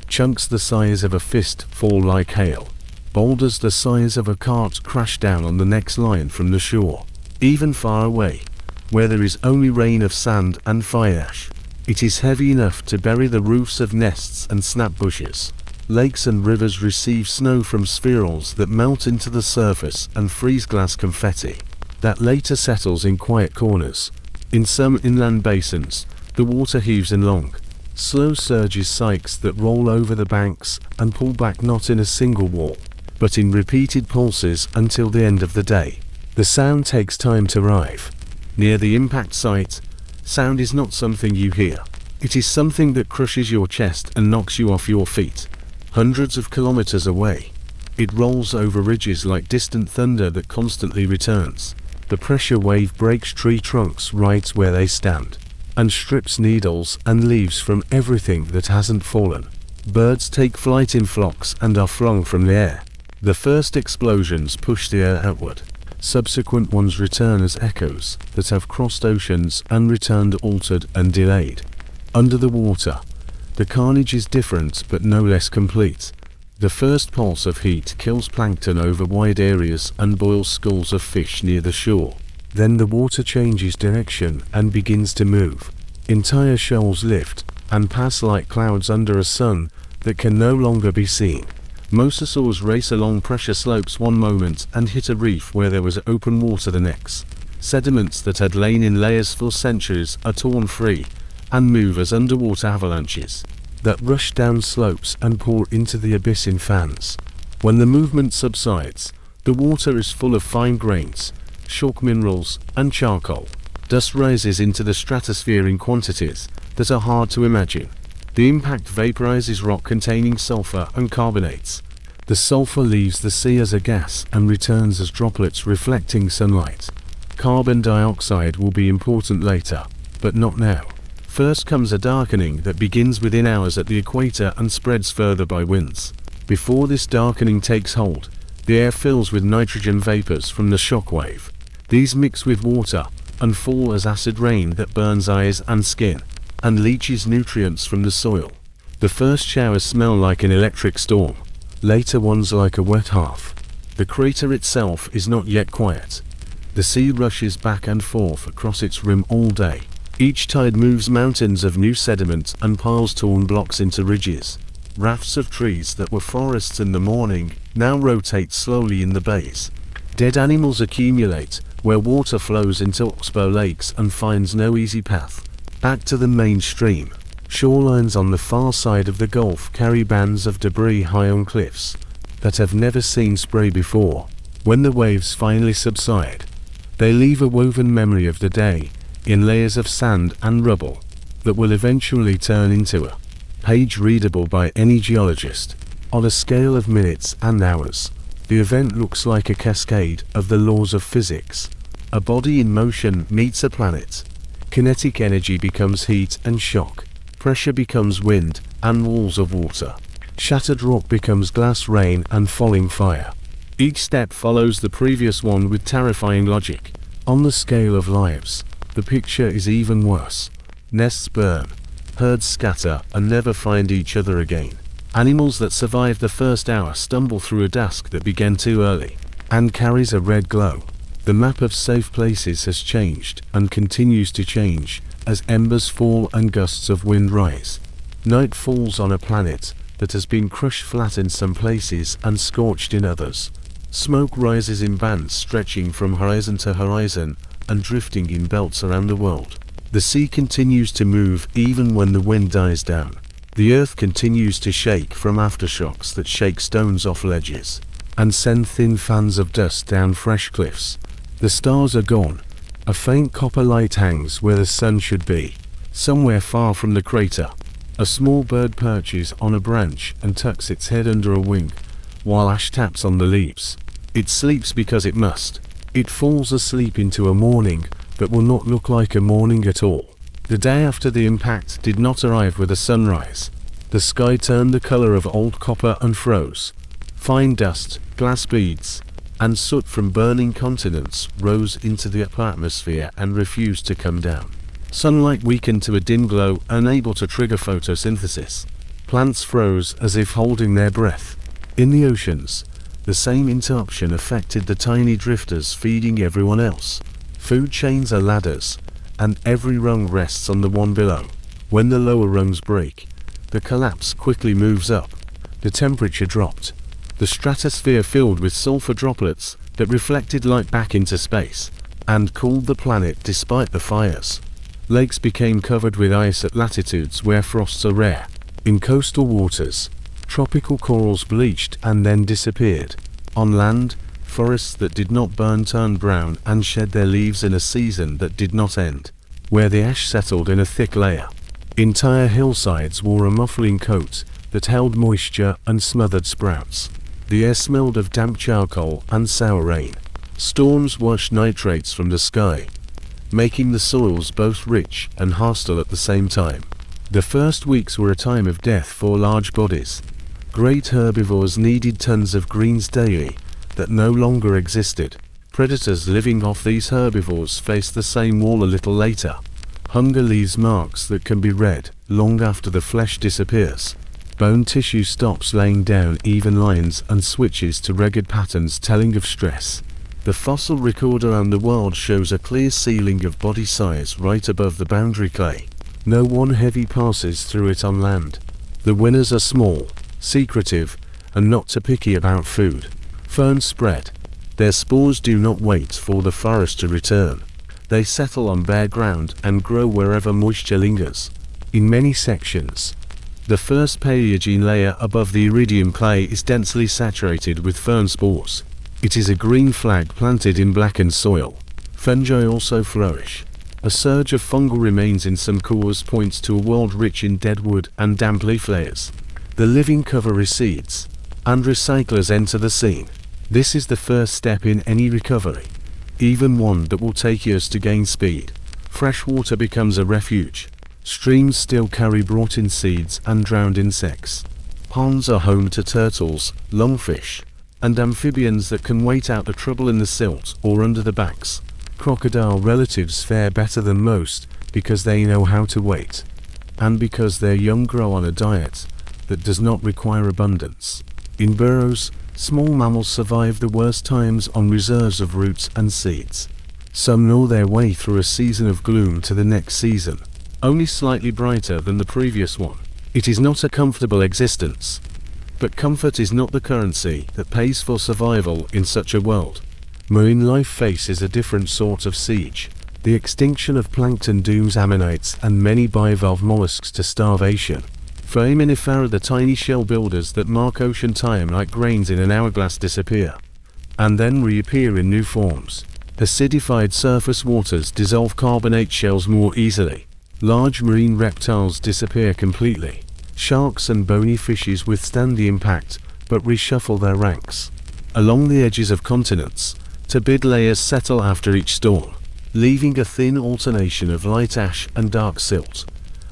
Speaker 1: Chunks the size of a fist fall like hail. Boulders the size of a cart crash down on the next line from the shore. Even far away, where there is only rain of sand and fire ash, it is heavy enough to bury the roofs of nests and snap bushes. Lakes and rivers receive snow from spherules that melt into the surface and freeze glass confetti. that later settles in quiet corners. In some inland basins, the water heaves in long, slow surges sighs that roll over the banks and pull back not in a single wall, but in repeated pulses until the end of the day. The sound takes time to arrive. Near the impact site, sound is not something you hear. It is something that crushes your chest and knocks you off your feet. Hundreds of kilometers away, it rolls over ridges like distant thunder that constantly returns. The pressure wave breaks tree trunks right where they stand, and strips needles and leaves from everything that hasn't fallen. Birds take flight in flocks and are flung from the air. The first explosions push the air outward. Subsequent ones return as echoes that have crossed oceans and returned altered and delayed. Under the water, the carnage is different but no less complete. The first pulse of heat kills plankton over wide areas and boils schools of fish near the shore. Then the water changes direction and begins to move. Entire shoals lift and pass like clouds under a sun that can no longer be seen. Mosasaurs race along pressure slopes one moment and hit a reef where there was open water the next. Sediments that had lain in layers for centuries are torn free and move as underwater avalanches that rush down slopes and pour into the abyss in fans. When the movement subsides, the water is full of fine grains, chalk minerals, and charcoal. Dust rises into the stratosphere in quantities that are hard to imagine. The impact vaporizes rock containing sulfur and carbonates. The sulfur leaves the sea as a gas and returns as droplets reflecting sunlight. Carbon dioxide will be important later, but not now. First comes a darkening that begins within hours at the equator and spreads further by winds. Before this darkening takes hold, the air fills with nitrogen vapors from the shock wave. These mix with water and fall as acid rain that burns eyes and skin, and leaches nutrients from the soil. The first showers smell like an electric storm, later ones like a wet hearth. The crater itself is not yet quiet. The sea rushes back and forth across its rim all day. Each tide moves mountains of new sediment and piles torn blocks into ridges. Rafts of trees that were forests in the morning now rotate slowly in the bays. Dead animals accumulate where water flows into oxbow lakes and finds no easy path back to the mainstream. Shorelines on the far side of the Gulf carry bands of debris high on cliffs that have never seen spray before. When the waves finally subside, they leave a woven memory of the day in layers of sand and rubble that will eventually turn into a page readable by any geologist. On a scale of minutes and hours, the event looks like a cascade of the laws of physics. A body in motion meets a planet. Kinetic energy becomes heat and shock. Pressure becomes wind and walls of water. Shattered rock becomes glass, rain, and falling fire. Each step follows the previous one with terrifying logic. On the scale of lives, the picture is even worse. Nests burn, herds scatter and never find each other again. Animals that survive the first hour stumble through a dusk that began too early and carries a red glow. The map of safe places has changed and continues to change as embers fall and gusts of wind rise. Night falls on a planet that has been crushed flat in some places and scorched in others. Smoke rises in bands stretching from horizon to horizon and drifting in belts around the world. The sea continues to move even when the wind dies down. The earth continues to shake from aftershocks that shake stones off ledges and send thin fans of dust down fresh cliffs. The stars are gone. A faint copper light hangs where the sun should be, somewhere far from the crater. A small bird perches on a branch and tucks its head under a wing, while ash taps on the leaves. It sleeps because it must. It falls asleep into a morning that will not look like a morning at all. The day after the impact did not arrive with a sunrise. The sky turned the color of old copper and froze. Fine dust, glass beads, and soot from burning continents rose into the upper atmosphere and refused to come down. Sunlight weakened to a dim glow, unable to trigger photosynthesis. Plants froze as if holding their breath. In the oceans, the same interruption affected the tiny drifters feeding everyone else. Food chains are ladders, and every rung rests on the one below. When the lower rungs break, the collapse quickly moves up. The temperature dropped. The stratosphere filled with sulfur droplets that reflected light back into space. and cooled the planet despite the fires. Lakes became covered with ice at latitudes where frosts are rare. In coastal waters, tropical corals bleached and then disappeared. On land, forests that did not burn turned brown and shed their leaves in a season that did not end, where the ash settled in a thick layer. Entire hillsides wore a muffling coat that held moisture and smothered sprouts. The air smelled of damp charcoal and sour rain. Storms washed nitrates from the sky, making the soils both rich and hostile at the same time. The first weeks were a time of death for large bodies. Great herbivores needed tons of greens daily that no longer existed. Predators living off these herbivores faced the same wall a little later. Hunger leaves marks that can be read long after the flesh disappears. Bone tissue stops laying down even lines and switches to ragged patterns telling of stress. The fossil record around the world shows a clear ceiling of body size right above the boundary clay. No one heavy passes through it on land. The winners are small, secretive, and not too picky about food. Ferns spread. Their spores do not wait for the forest to return. They settle on bare ground and grow wherever moisture lingers. In many sections, the first Paleogene layer above the iridium clay is densely saturated with fern spores. It is a green flag planted in blackened soil. Fungi also flourish. A surge of fungal remains in some cores points to a world rich in dead wood and damp leaf layers. The living cover recedes, and recyclers enter the scene. This is the first step in any recovery, even one that will take years to gain speed. Fresh water becomes a refuge. Streams still carry brought-in seeds and drowned insects. Ponds are home to turtles, lungfish, and amphibians that can wait out the trouble in the silt or under the banks. Crocodile relatives fare better than most because they know how to wait, and because their young grow on a diet that does not require abundance. In burrows, small mammals survive the worst times on reserves of roots and seeds. Some gnaw their way through a season of gloom to the next season, only slightly brighter than the previous one. It is not a comfortable existence, but comfort is not the currency that pays for survival in such a world. Marine life faces a different sort of siege. The extinction of plankton dooms ammonites and many bivalve mollusks to starvation. Foraminifera, the tiny shell builders that mark ocean time like grains in an hourglass, disappear, and then reappear in new forms. Acidified surface waters dissolve carbonate shells more easily. Large marine reptiles disappear completely. Sharks and bony fishes withstand the impact, but reshuffle their ranks. Along the edges of continents, turbid layers settle after each storm, leaving a thin alternation of light ash and dark silt.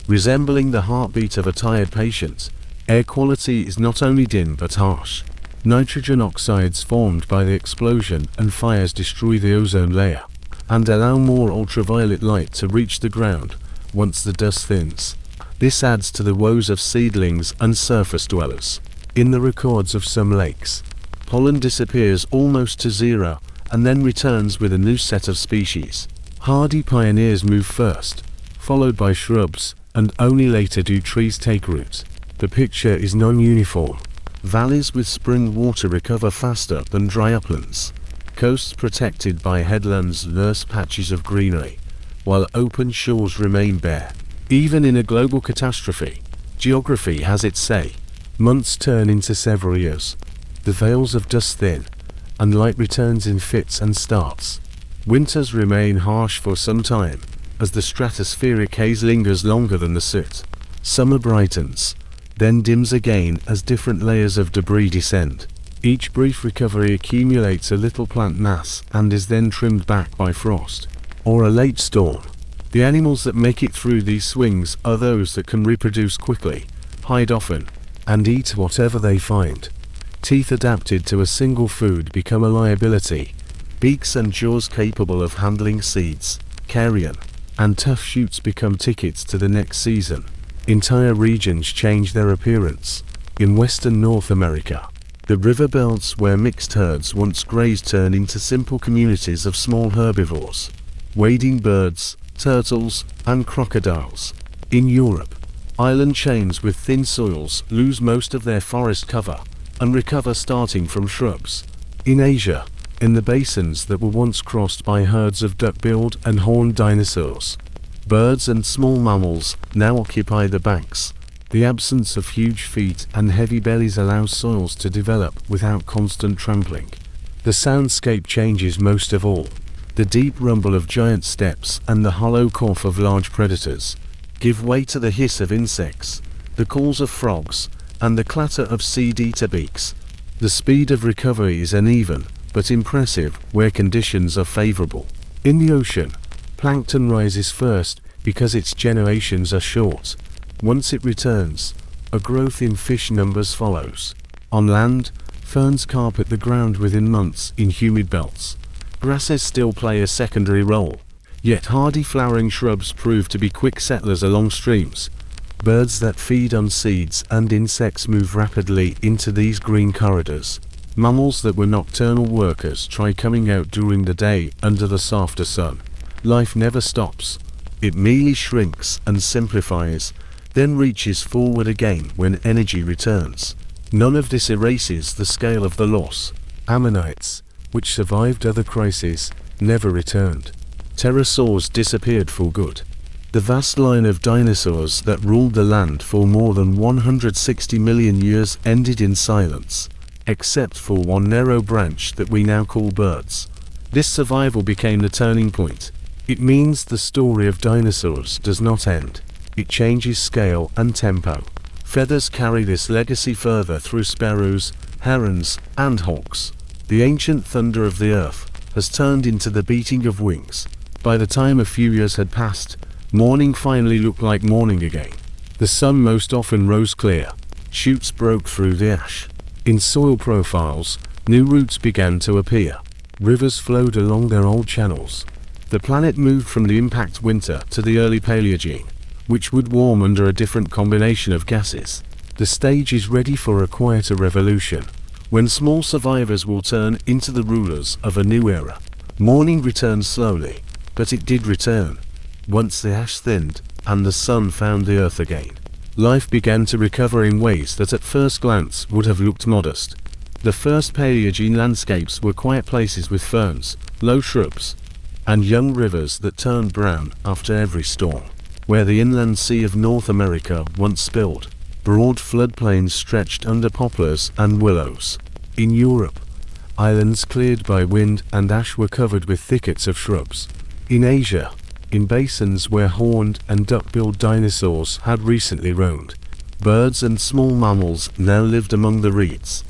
Speaker 1: Resembling the heartbeat of a tired patient, air quality is not only dim but harsh. Nitrogen oxides formed by the explosion and fires destroy the ozone layer, and allow more ultraviolet light to reach the ground once the dust thins. This adds to the woes of seedlings and surface dwellers. In the records of some lakes, pollen disappears almost to zero and then returns with a new set of species. Hardy pioneers move first, followed by shrubs, and only later do trees take root. The picture is non-uniform. Valleys with spring water recover faster than dry uplands. Coasts protected by headlands nurse patches of greenery, while open shores remain bare. Even in a global catastrophe, geography has its say. Months turn into several years. The veils of dust thin, and light returns in fits and starts. Winters remain harsh for some time, as the stratospheric haze lingers longer than the soot. Summer brightens, then dims again as different layers of debris descend. Each brief recovery accumulates a little plant mass and is then trimmed back by frost or a late storm. The animals that make it through these swings are those that can reproduce quickly, hide often, and eat whatever they find. Teeth adapted to a single food become a liability. Beaks and jaws capable of handling seeds, carrion, and tough shoots become tickets to the next season. Entire regions change their appearance. In western North America, the river belts where mixed herds once grazed turn into simple communities of small herbivores, wading birds, turtles, and crocodiles. In Europe, island chains with thin soils lose most of their forest cover and recover starting from shrubs. In Asia, in the basins that were once crossed by herds of duck-billed and horned dinosaurs. Birds and small mammals now occupy the banks. The absence of huge feet and heavy bellies allows soils to develop without constant trampling. The soundscape changes most of all. The deep rumble of giant steps and the hollow cough of large predators give way to the hiss of insects, the calls of frogs, and the clatter of seed-eater beaks. The speed of recovery is uneven, but impressive where conditions are favorable. In the ocean, plankton rises first because its generations are short. Once it returns, a growth in fish numbers follows. On land, ferns carpet the ground within months in humid belts. Grasses still play a secondary role, yet hardy flowering shrubs prove to be quick settlers along streams. Birds that feed on seeds and insects move rapidly into these green corridors. Mammals that were nocturnal workers try coming out during the day under the softer sun. Life never stops. It merely shrinks and simplifies, then reaches forward again when energy returns. None of this erases the scale of the loss. Ammonites, which survived other crises, never returned. Pterosaurs disappeared for good. The vast line of dinosaurs that ruled the land for more than 160 million years ended in silence, except for one narrow branch that we now call birds. This survival became the turning point. It means the story of dinosaurs does not end. It changes scale and tempo. Feathers carry this legacy further through sparrows, herons, and hawks. The ancient thunder of the earth has turned into the beating of wings. By the time a few years had passed, morning finally looked like morning again. The sun most often rose clear. Shoots broke through the ash. In soil profiles, new roots began to appear. Rivers flowed along their old channels. The planet moved from the impact winter to the early Paleogene, which would warm under a different combination of gases. The stage is ready for a quieter revolution, when small survivors will turn into the rulers of a new era. Morning returned slowly, but it did return. Once the ash thinned, and the sun found the earth again, life began to recover in ways that at first glance would have looked modest. The first Paleogene landscapes were quiet places with ferns, low shrubs, and young rivers that turned brown after every storm. Where the inland sea of North America once spilled, broad floodplains stretched under poplars and willows. In Europe, islands cleared by wind and ash were covered with thickets of shrubs. In Asia, in basins where horned and duck-billed dinosaurs had recently roamed, birds and small mammals now lived among the reeds.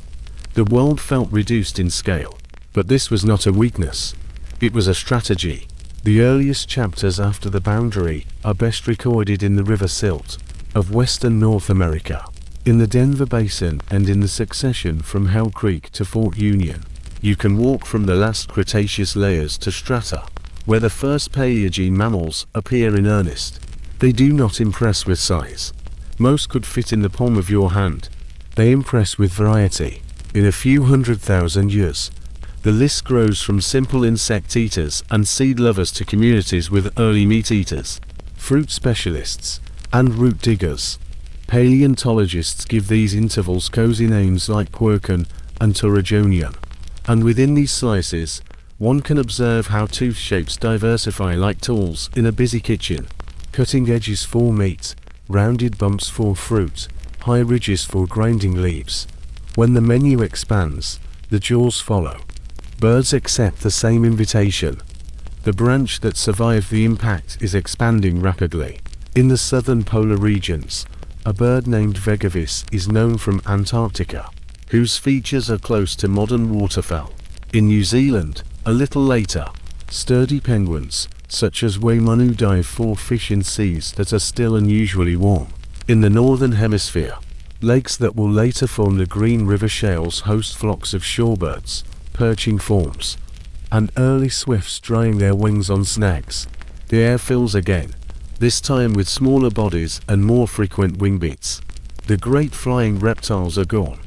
Speaker 1: The world felt reduced in scale, but this was not a weakness. It was a strategy. The earliest chapters after the boundary are best recorded in the River Silt of western North America, in the Denver Basin and in the succession from Hell Creek to Fort Union. You can walk from the last Cretaceous layers to strata, where the first Paleogene mammals appear in earnest. They do not impress with size. Most could fit in the palm of your hand. They impress with variety. In a few 100,000 years, the list grows from simple insect eaters and seed lovers to communities with early meat eaters, fruit specialists, and root diggers. Paleontologists give these intervals cozy names like Quercus and Turagonian. And within these slices, one can observe how tooth shapes diversify like tools in a busy kitchen. Cutting edges for meat, rounded bumps for fruit, high ridges for grinding leaves. When the menu expands, the jaws follow. Birds accept the same invitation. The branch that survived the impact is expanding rapidly. In the southern polar regions, a bird named Vegavis is known from Antarctica, whose features are close to modern waterfowl. In New Zealand, a little later, sturdy penguins, such as Waimanu, dive for fish in seas that are still unusually warm. In the northern hemisphere, lakes that will later form the Green River shales host flocks of shorebirds, perching forms, and early swifts drying their wings on snags. The air fills again, this time with smaller bodies and more frequent wing beats. The great flying reptiles are gone,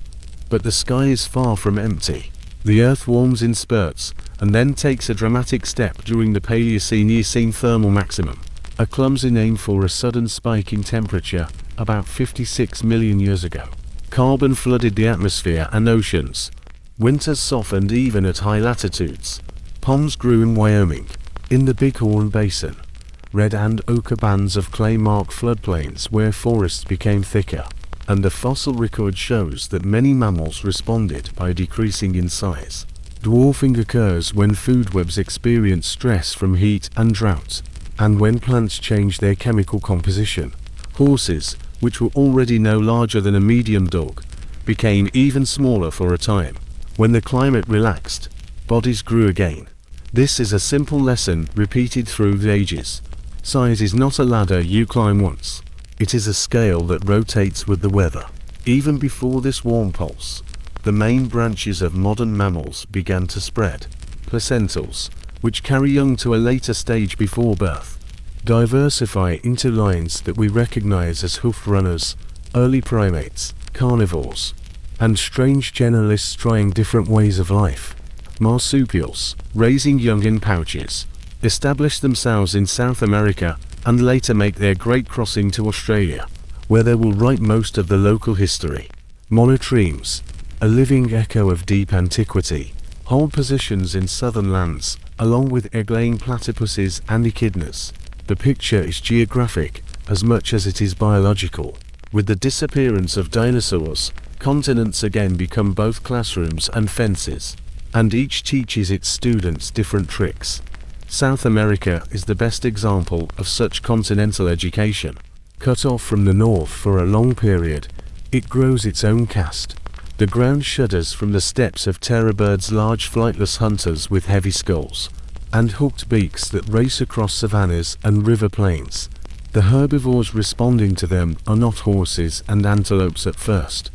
Speaker 1: but the sky is far from empty. The earth warms in spurts, and then takes a dramatic step during the Paleocene-Eocene thermal maximum, a clumsy name for a sudden spike in temperature about 56 million years ago. Carbon flooded the atmosphere and oceans. Winters softened even at high latitudes. Palms grew in Wyoming, in the Bighorn Basin. Red and ochre bands of clay mark floodplains where forests became thicker, and the fossil record shows that many mammals responded by decreasing in size. Dwarfing occurs when food webs experience stress from heat and drought, and when plants change their chemical composition. Horses, which were already no larger than a medium dog, became even smaller for a time. When the climate relaxed, bodies grew again. This is a simple lesson repeated through the ages. Size is not a ladder you climb once. It is a scale that rotates with the weather. Even before this warm pulse, the main branches of modern mammals began to spread. Placentals, which carry young to a later stage before birth, diversify into lines that we recognize as hoofed runners, early primates, carnivores, and strange generalists trying different ways of life. Marsupials, raising young in pouches, establish themselves in South America and later make their great crossing to Australia, where they will write most of the local history. Monotremes, a living echo of deep antiquity, hold positions in southern lands, along with egg-laying platypuses and echidnas. The picture is geographic as much as it is biological. With the disappearance of dinosaurs, continents again become both classrooms and fences, and each teaches its students different tricks. South America is the best example of such continental education. Cut off from the north for a long period, it grows its own caste. The ground shudders from the steps of terror birds, large flightless hunters with heavy skulls and hooked beaks that race across savannas and river plains. The herbivores responding to them are not horses and antelopes at first,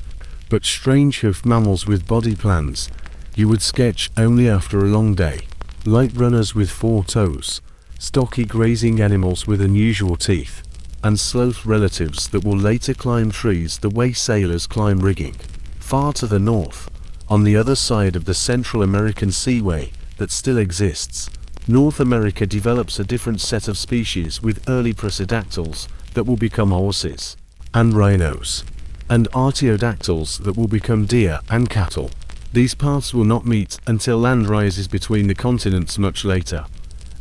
Speaker 1: but strange hoofed mammals with body plans you would sketch only after a long day. Light runners with 4 toes, stocky grazing animals with unusual teeth, and sloth relatives that will later climb trees the way sailors climb rigging. Far to the north, on the other side of the Central American Seaway that still exists, North America develops a different set of species with early pterodactyls that will become horses and rhinos, and artiodactyls that will become deer and cattle. These paths will not meet until land rises between the continents much later,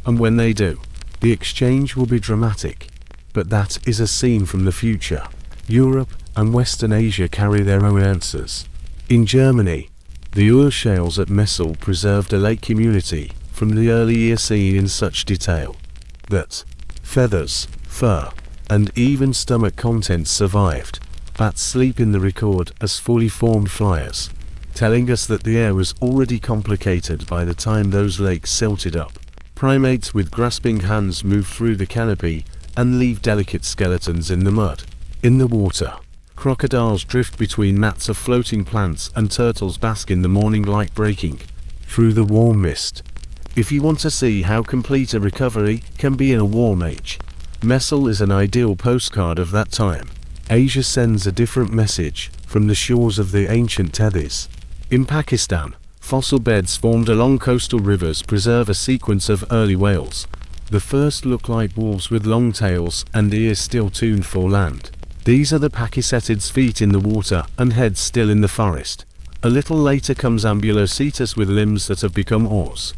Speaker 1: and when they do, the exchange will be dramatic. But that is a scene from the future. Europe and Western Asia carry their own answers. In Germany, the oil shales at Messel preserved a lake community from the early Eocene in such detail that feathers, fur, and even stomach contents survived. Bats sleep in the record as fully formed flyers, telling us that the air was already complicated by the time those lakes silted up. Primates with grasping hands move through the canopy and leave delicate skeletons in the mud. In the water, crocodiles drift between mats of floating plants and turtles bask in the morning light breaking through the warm mist. If you want to see how complete a recovery can be in a warm age, Messel is an ideal postcard of that time. Asia sends a different message from the shores of the ancient Tethys. In Pakistan, fossil beds formed along coastal rivers preserve a sequence of early whales. The first look like wolves with long tails and ears still tuned for land. These are the Pachycetids, feet in the water and heads still in the forest. A little later comes Ambulocetus with limbs that have become oars,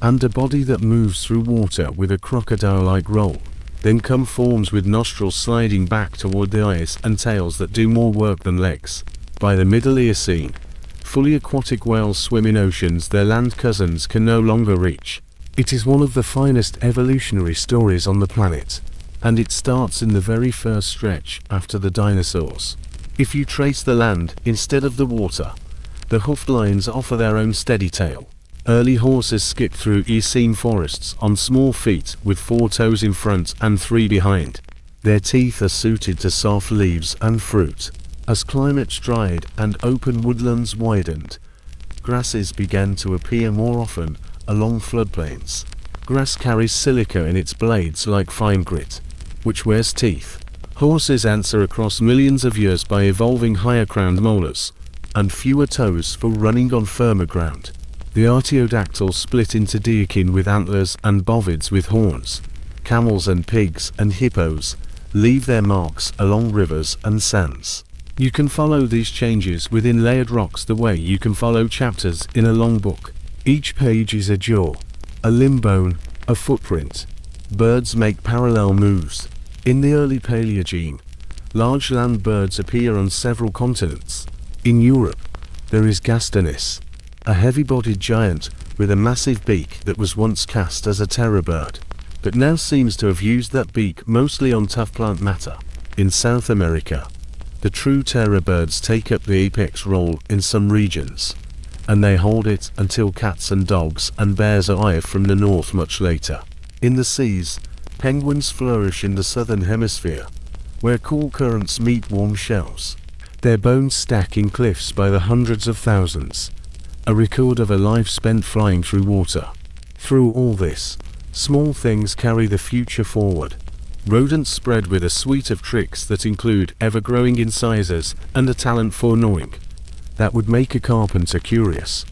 Speaker 1: and a body that moves through water with a crocodile-like roll. Then come forms with nostrils sliding back toward the eyes and tails that do more work than legs. By the Middle Eocene, fully aquatic whales swim in oceans their land cousins can no longer reach. It is one of the finest evolutionary stories on the planet, and it starts in the very first stretch after the dinosaurs. If you trace the land instead of the water, the hoofed lions offer their own steady tail. Early horses skip through Eocene forests on small feet with 4 toes in front and 3 behind. Their teeth are suited to soft leaves and fruit. As climates dried and open woodlands widened, grasses began to appear more often along floodplains. Grass carries silica in its blades like fine grit, which wears teeth. Horses answer across millions of years by evolving higher-crowned molars and fewer toes for running on firmer ground. The artiodactyls split into deakin with antlers and bovids with horns. Camels and pigs and hippos leave their marks along rivers and sands. You can follow these changes within layered rocks the way you can follow chapters in a long book. Each page is a jaw, a limb bone, a footprint. Birds make parallel moves. In the early Paleogene, large land birds appear on several continents. In Europe, there is Gastornis, a heavy-bodied giant with a massive beak that was once cast as a terror bird, but now seems to have used that beak mostly on tough plant matter. In South America, the true terror birds take up the apex role in some regions, and they hold it until cats and dogs and bears arrive from the north much later. In the seas, penguins flourish in the southern hemisphere, where cool currents meet warm shells. Their bones stack in cliffs by the hundreds of thousands, a record of a life spent flying through water. Through all this, small things carry the future forward. Rodents spread with a suite of tricks that include ever-growing incisors and a talent for gnawing that would make a carpenter curious.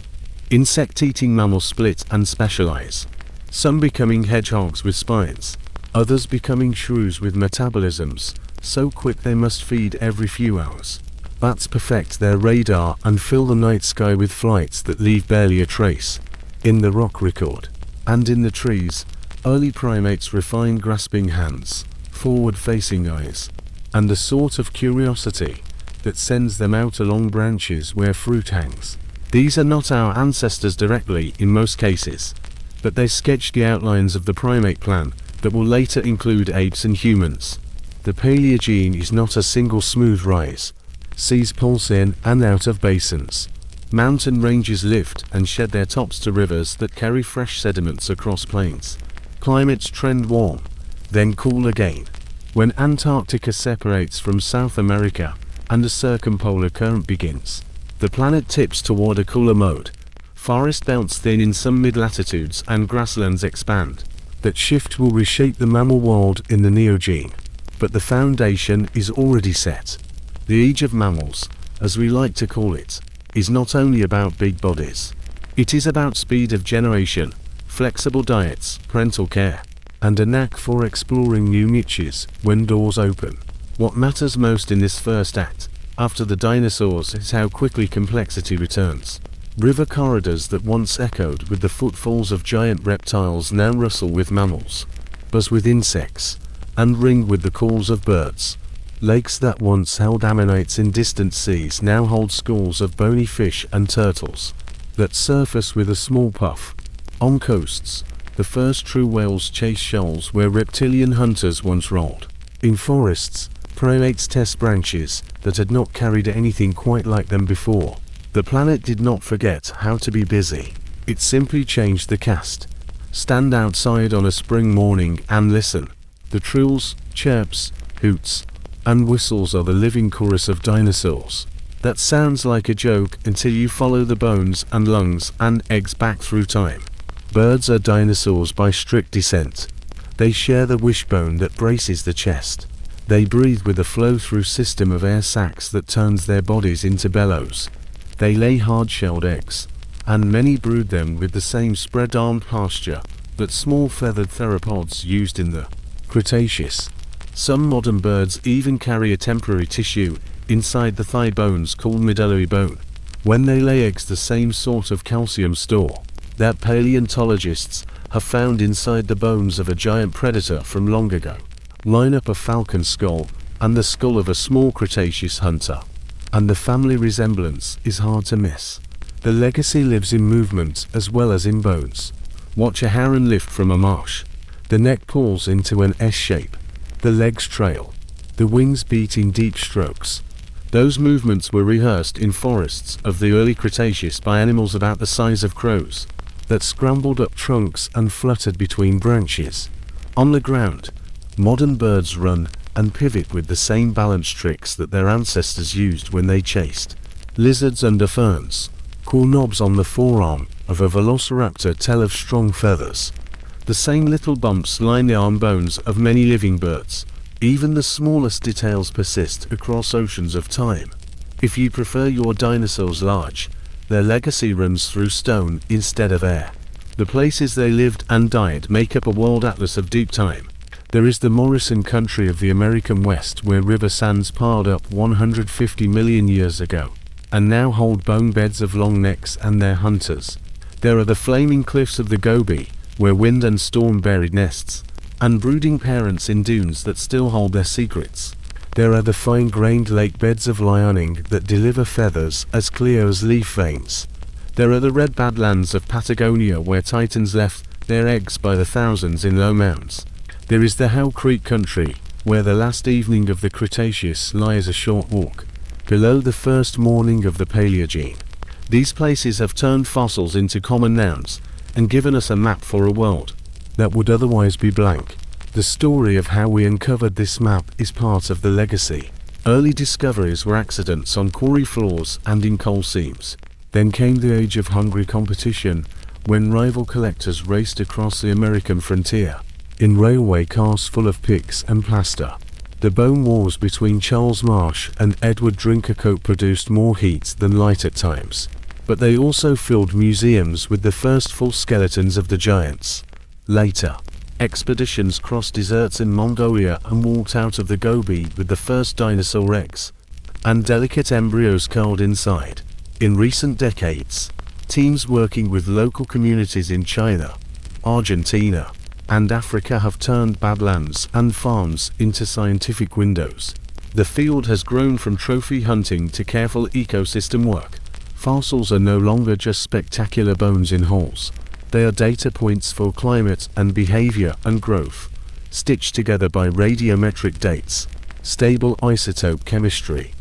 Speaker 1: Insect-eating mammals split and specialize, some becoming hedgehogs with spines, others becoming shrews with metabolisms so quick they must feed every few hours. Bats perfect their radar and fill the night sky with flights that leave barely a trace. In the rock record, and in the trees, early primates refined grasping hands, forward-facing eyes, and a sort of curiosity that sends them out along branches where fruit hangs. These are not our ancestors directly in most cases, but they sketch the outlines of the primate plan that will later include apes and humans. The Paleogene is not a single smooth rise. Seas pulse in and out of basins. Mountain ranges lift and shed their tops to rivers that carry fresh sediments across plains. Climates trend warm, then cool again. When Antarctica separates from South America and a circumpolar current begins, the planet tips toward a cooler mode. Forest belts thin in some mid-latitudes and grasslands expand. That shift will reshape the mammal world in the Neogene, but the foundation is already set. The age of mammals, as we like to call it, is not only about big bodies. It is about speed of generation, flexible diets, parental care, and a knack for exploring new niches when doors open. What matters most in this first act, after the dinosaurs, is how quickly complexity returns. River corridors that once echoed with the footfalls of giant reptiles now rustle with mammals, buzz with insects, and ring with the calls of birds. Lakes that once held ammonites in distant seas now hold schools of bony fish and turtles that surface with a small puff. On coasts, the first true whales chase shoals where reptilian hunters once rolled. In forests, primates test branches that had not carried anything quite like them before. The planet did not forget how to be busy. It simply changed the cast. Stand outside on a spring morning and listen. The trills, chirps, hoots, and whistles are the living chorus of dinosaurs. That sounds like a joke until you follow the bones and lungs and eggs back through time. Birds are dinosaurs by strict descent. They share the wishbone that braces the chest. They breathe with a flow-through system of air sacs that turns their bodies into bellows. They lay hard-shelled eggs, and many brood them with the same spread-armed posture that small feathered theropods used in the Cretaceous. Some modern birds even carry a temporary tissue inside the thigh bones called medullary bone. When they lay eggs, the same sort of calcium store that paleontologists have found inside the bones of a giant predator from long ago. Line up a falcon skull and the skull of a small Cretaceous hunter, and the family resemblance is hard to miss. The legacy lives in movement as well as in bones. Watch a heron lift from a marsh. The neck pulls into an S shape. The legs trail. The wings beat in deep strokes. Those movements were rehearsed in forests of the early Cretaceous by animals about the size of crows that scrambled up trunks and fluttered between branches. On the ground, modern birds run and pivot with the same balance tricks that their ancestors used when they chased. Lizards under ferns, cool knobs on the forearm of a velociraptor tell of strong feathers. The same little bumps line the arm bones of many living birds. Even the smallest details persist across oceans of time. If you prefer your dinosaurs large, their legacy runs through stone instead of air. The places they lived and died make up a world atlas of deep time. There is the Morrison country of the American West, where river sands piled up 150 million years ago, and now hold bone beds of long necks and their hunters. There are the flaming cliffs of the Gobi, where wind and storm buried nests, and brooding parents in dunes that still hold their secrets. There are the fine-grained lake beds of Liaoning that deliver feathers as clear as leaf veins. There are the red badlands of Patagonia, where titans left their eggs by the thousands in low mounds. There is the Hell Creek country, where the last evening of the Cretaceous lies a short walk below the first morning of the Paleogene. These places have turned fossils into common nouns and given us a map for a world that would otherwise be blank. The story of how we uncovered this map is part of the legacy. Early discoveries were accidents on quarry floors and in coal seams. Then came the age of hungry competition, when rival collectors raced across the American frontier in railway cars full of picks and plaster. The bone wars between Charles Marsh and Edward Drinkercoat produced more heat than light at times, but they also filled museums with the first full skeletons of the giants. Later, expeditions crossed deserts in Mongolia and walked out of the Gobi with the first dinosaur eggs and delicate embryos curled inside. In recent decades, teams working with local communities in China, Argentina, and Africa have turned badlands and farms into scientific windows. The field has grown from trophy hunting to careful ecosystem work. Fossils are no longer just spectacular bones in holes. They are data points for climate and behavior and growth, stitched together by radiometric dates, stable isotope chemistry,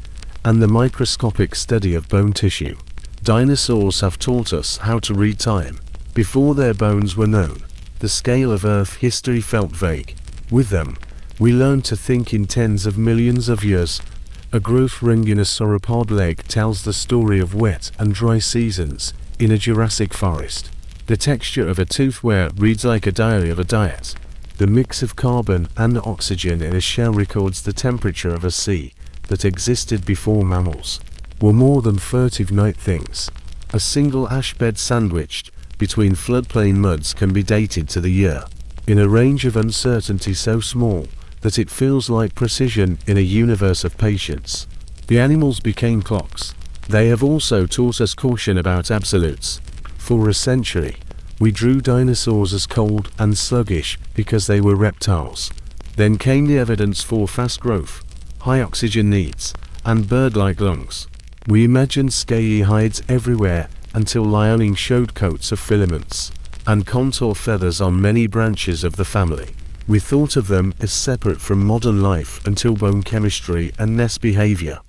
Speaker 1: and the microscopic study of bone tissue. Dinosaurs have taught us how to read time. Before their bones were known, the scale of Earth history felt vague. With them, we learned to think in tens of millions of years. A growth ring in a sauropod leg tells the story of wet and dry seasons in a Jurassic forest. The texture of a toothware reads like a diary of a diet. The mix of carbon and oxygen in a shell records the temperature of a sea that existed before mammals were more than furtive night things. A single ash bed sandwiched between floodplain muds can be dated to the year, in a range of uncertainty so small that it feels like precision in a universe of patience. The animals became clocks. They have also taught us caution about absolutes. For a century, we drew dinosaurs as cold and sluggish because they were reptiles. Then came the evidence for fast growth, high oxygen needs, and bird-like lungs. We imagined scaly hides everywhere until Liaoning showed coats of filaments and contour feathers on many branches of the family. We thought of them as separate from modern life until bone chemistry and nest behavior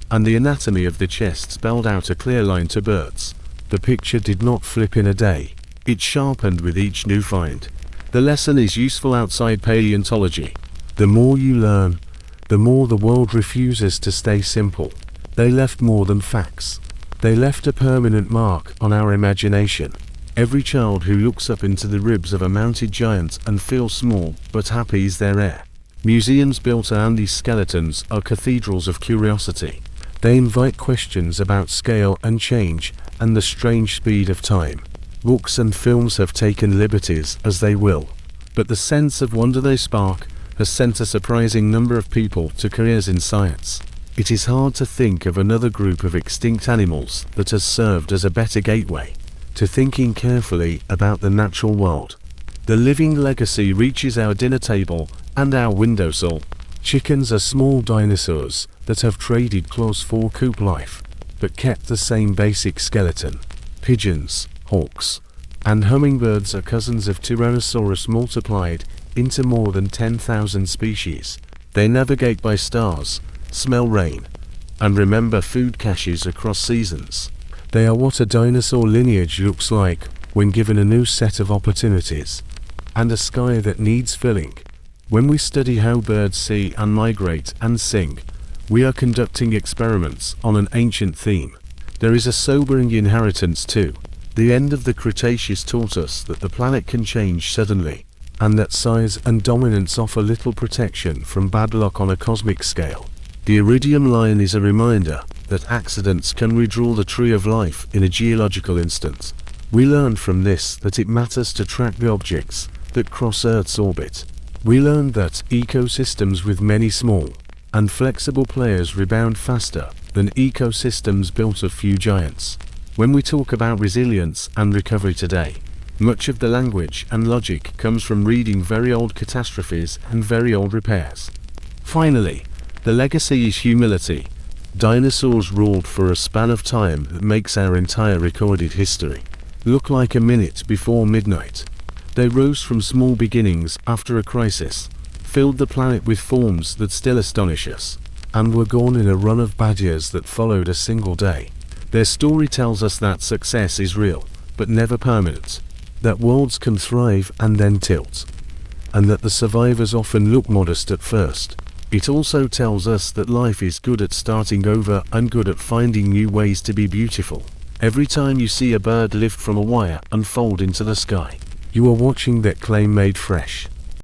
Speaker 1: and the anatomy of the chest spelled out a clear line to birds. The picture did not flip in a day. It sharpened with each new find. The lesson is useful outside paleontology. The more you learn, the more the world refuses to stay simple. They left more than facts. They left a permanent mark on our imagination. Every child who looks up into the ribs of a mounted giant and feels small but happy is their heir. Museums built around these skeletons are cathedrals of curiosity. They invite questions about scale and change and the strange speed of time. Books and films have taken liberties as they will, but the sense of wonder they spark has sent a surprising number of people to careers in science. It is hard to think of another group of extinct animals that has served as a better gateway to thinking carefully about the natural world. The living legacy reaches our dinner table and our windowsill. Chickens are small dinosaurs that have traded claws for coop life, but kept the same basic skeleton. Pigeons, hawks, and hummingbirds are cousins of Tyrannosaurus multiplied into more than 10,000 species. They navigate by stars, smell rain, and remember food caches across seasons. They are what a dinosaur lineage looks like when given a new set of opportunities and a sky that needs filling. When we study how birds see and migrate and sing, we are conducting experiments on an ancient theme. There is a sobering inheritance too. The end of the Cretaceous taught us that the planet can change suddenly, and that size and dominance offer little protection from bad luck on a cosmic scale. The iridium line is a reminder that accidents can redraw the tree of life in a geological instant. We learned from this that it matters to track the objects that cross Earth's orbit. We learned that ecosystems with many small and flexible players rebound faster than ecosystems built of few giants. When we talk about resilience and recovery today, much of the language and logic comes from reading very old catastrophes and very old repairs. Finally, the legacy is humility. Dinosaurs ruled for a span of time that makes our entire recorded history look like a minute before midnight. They rose from small beginnings after a crisis, filled the planet with forms that still astonish us, and were gone in a run of bad years that followed a single day. Their story tells us that success is real, but never permanent, that worlds can thrive and then tilt, and that the survivors often look modest at first. It also tells us that life is good at starting over and good at finding new ways to be beautiful. Every time you see a bird lift from a wire and fold into the sky, you are watching that clay made fresh.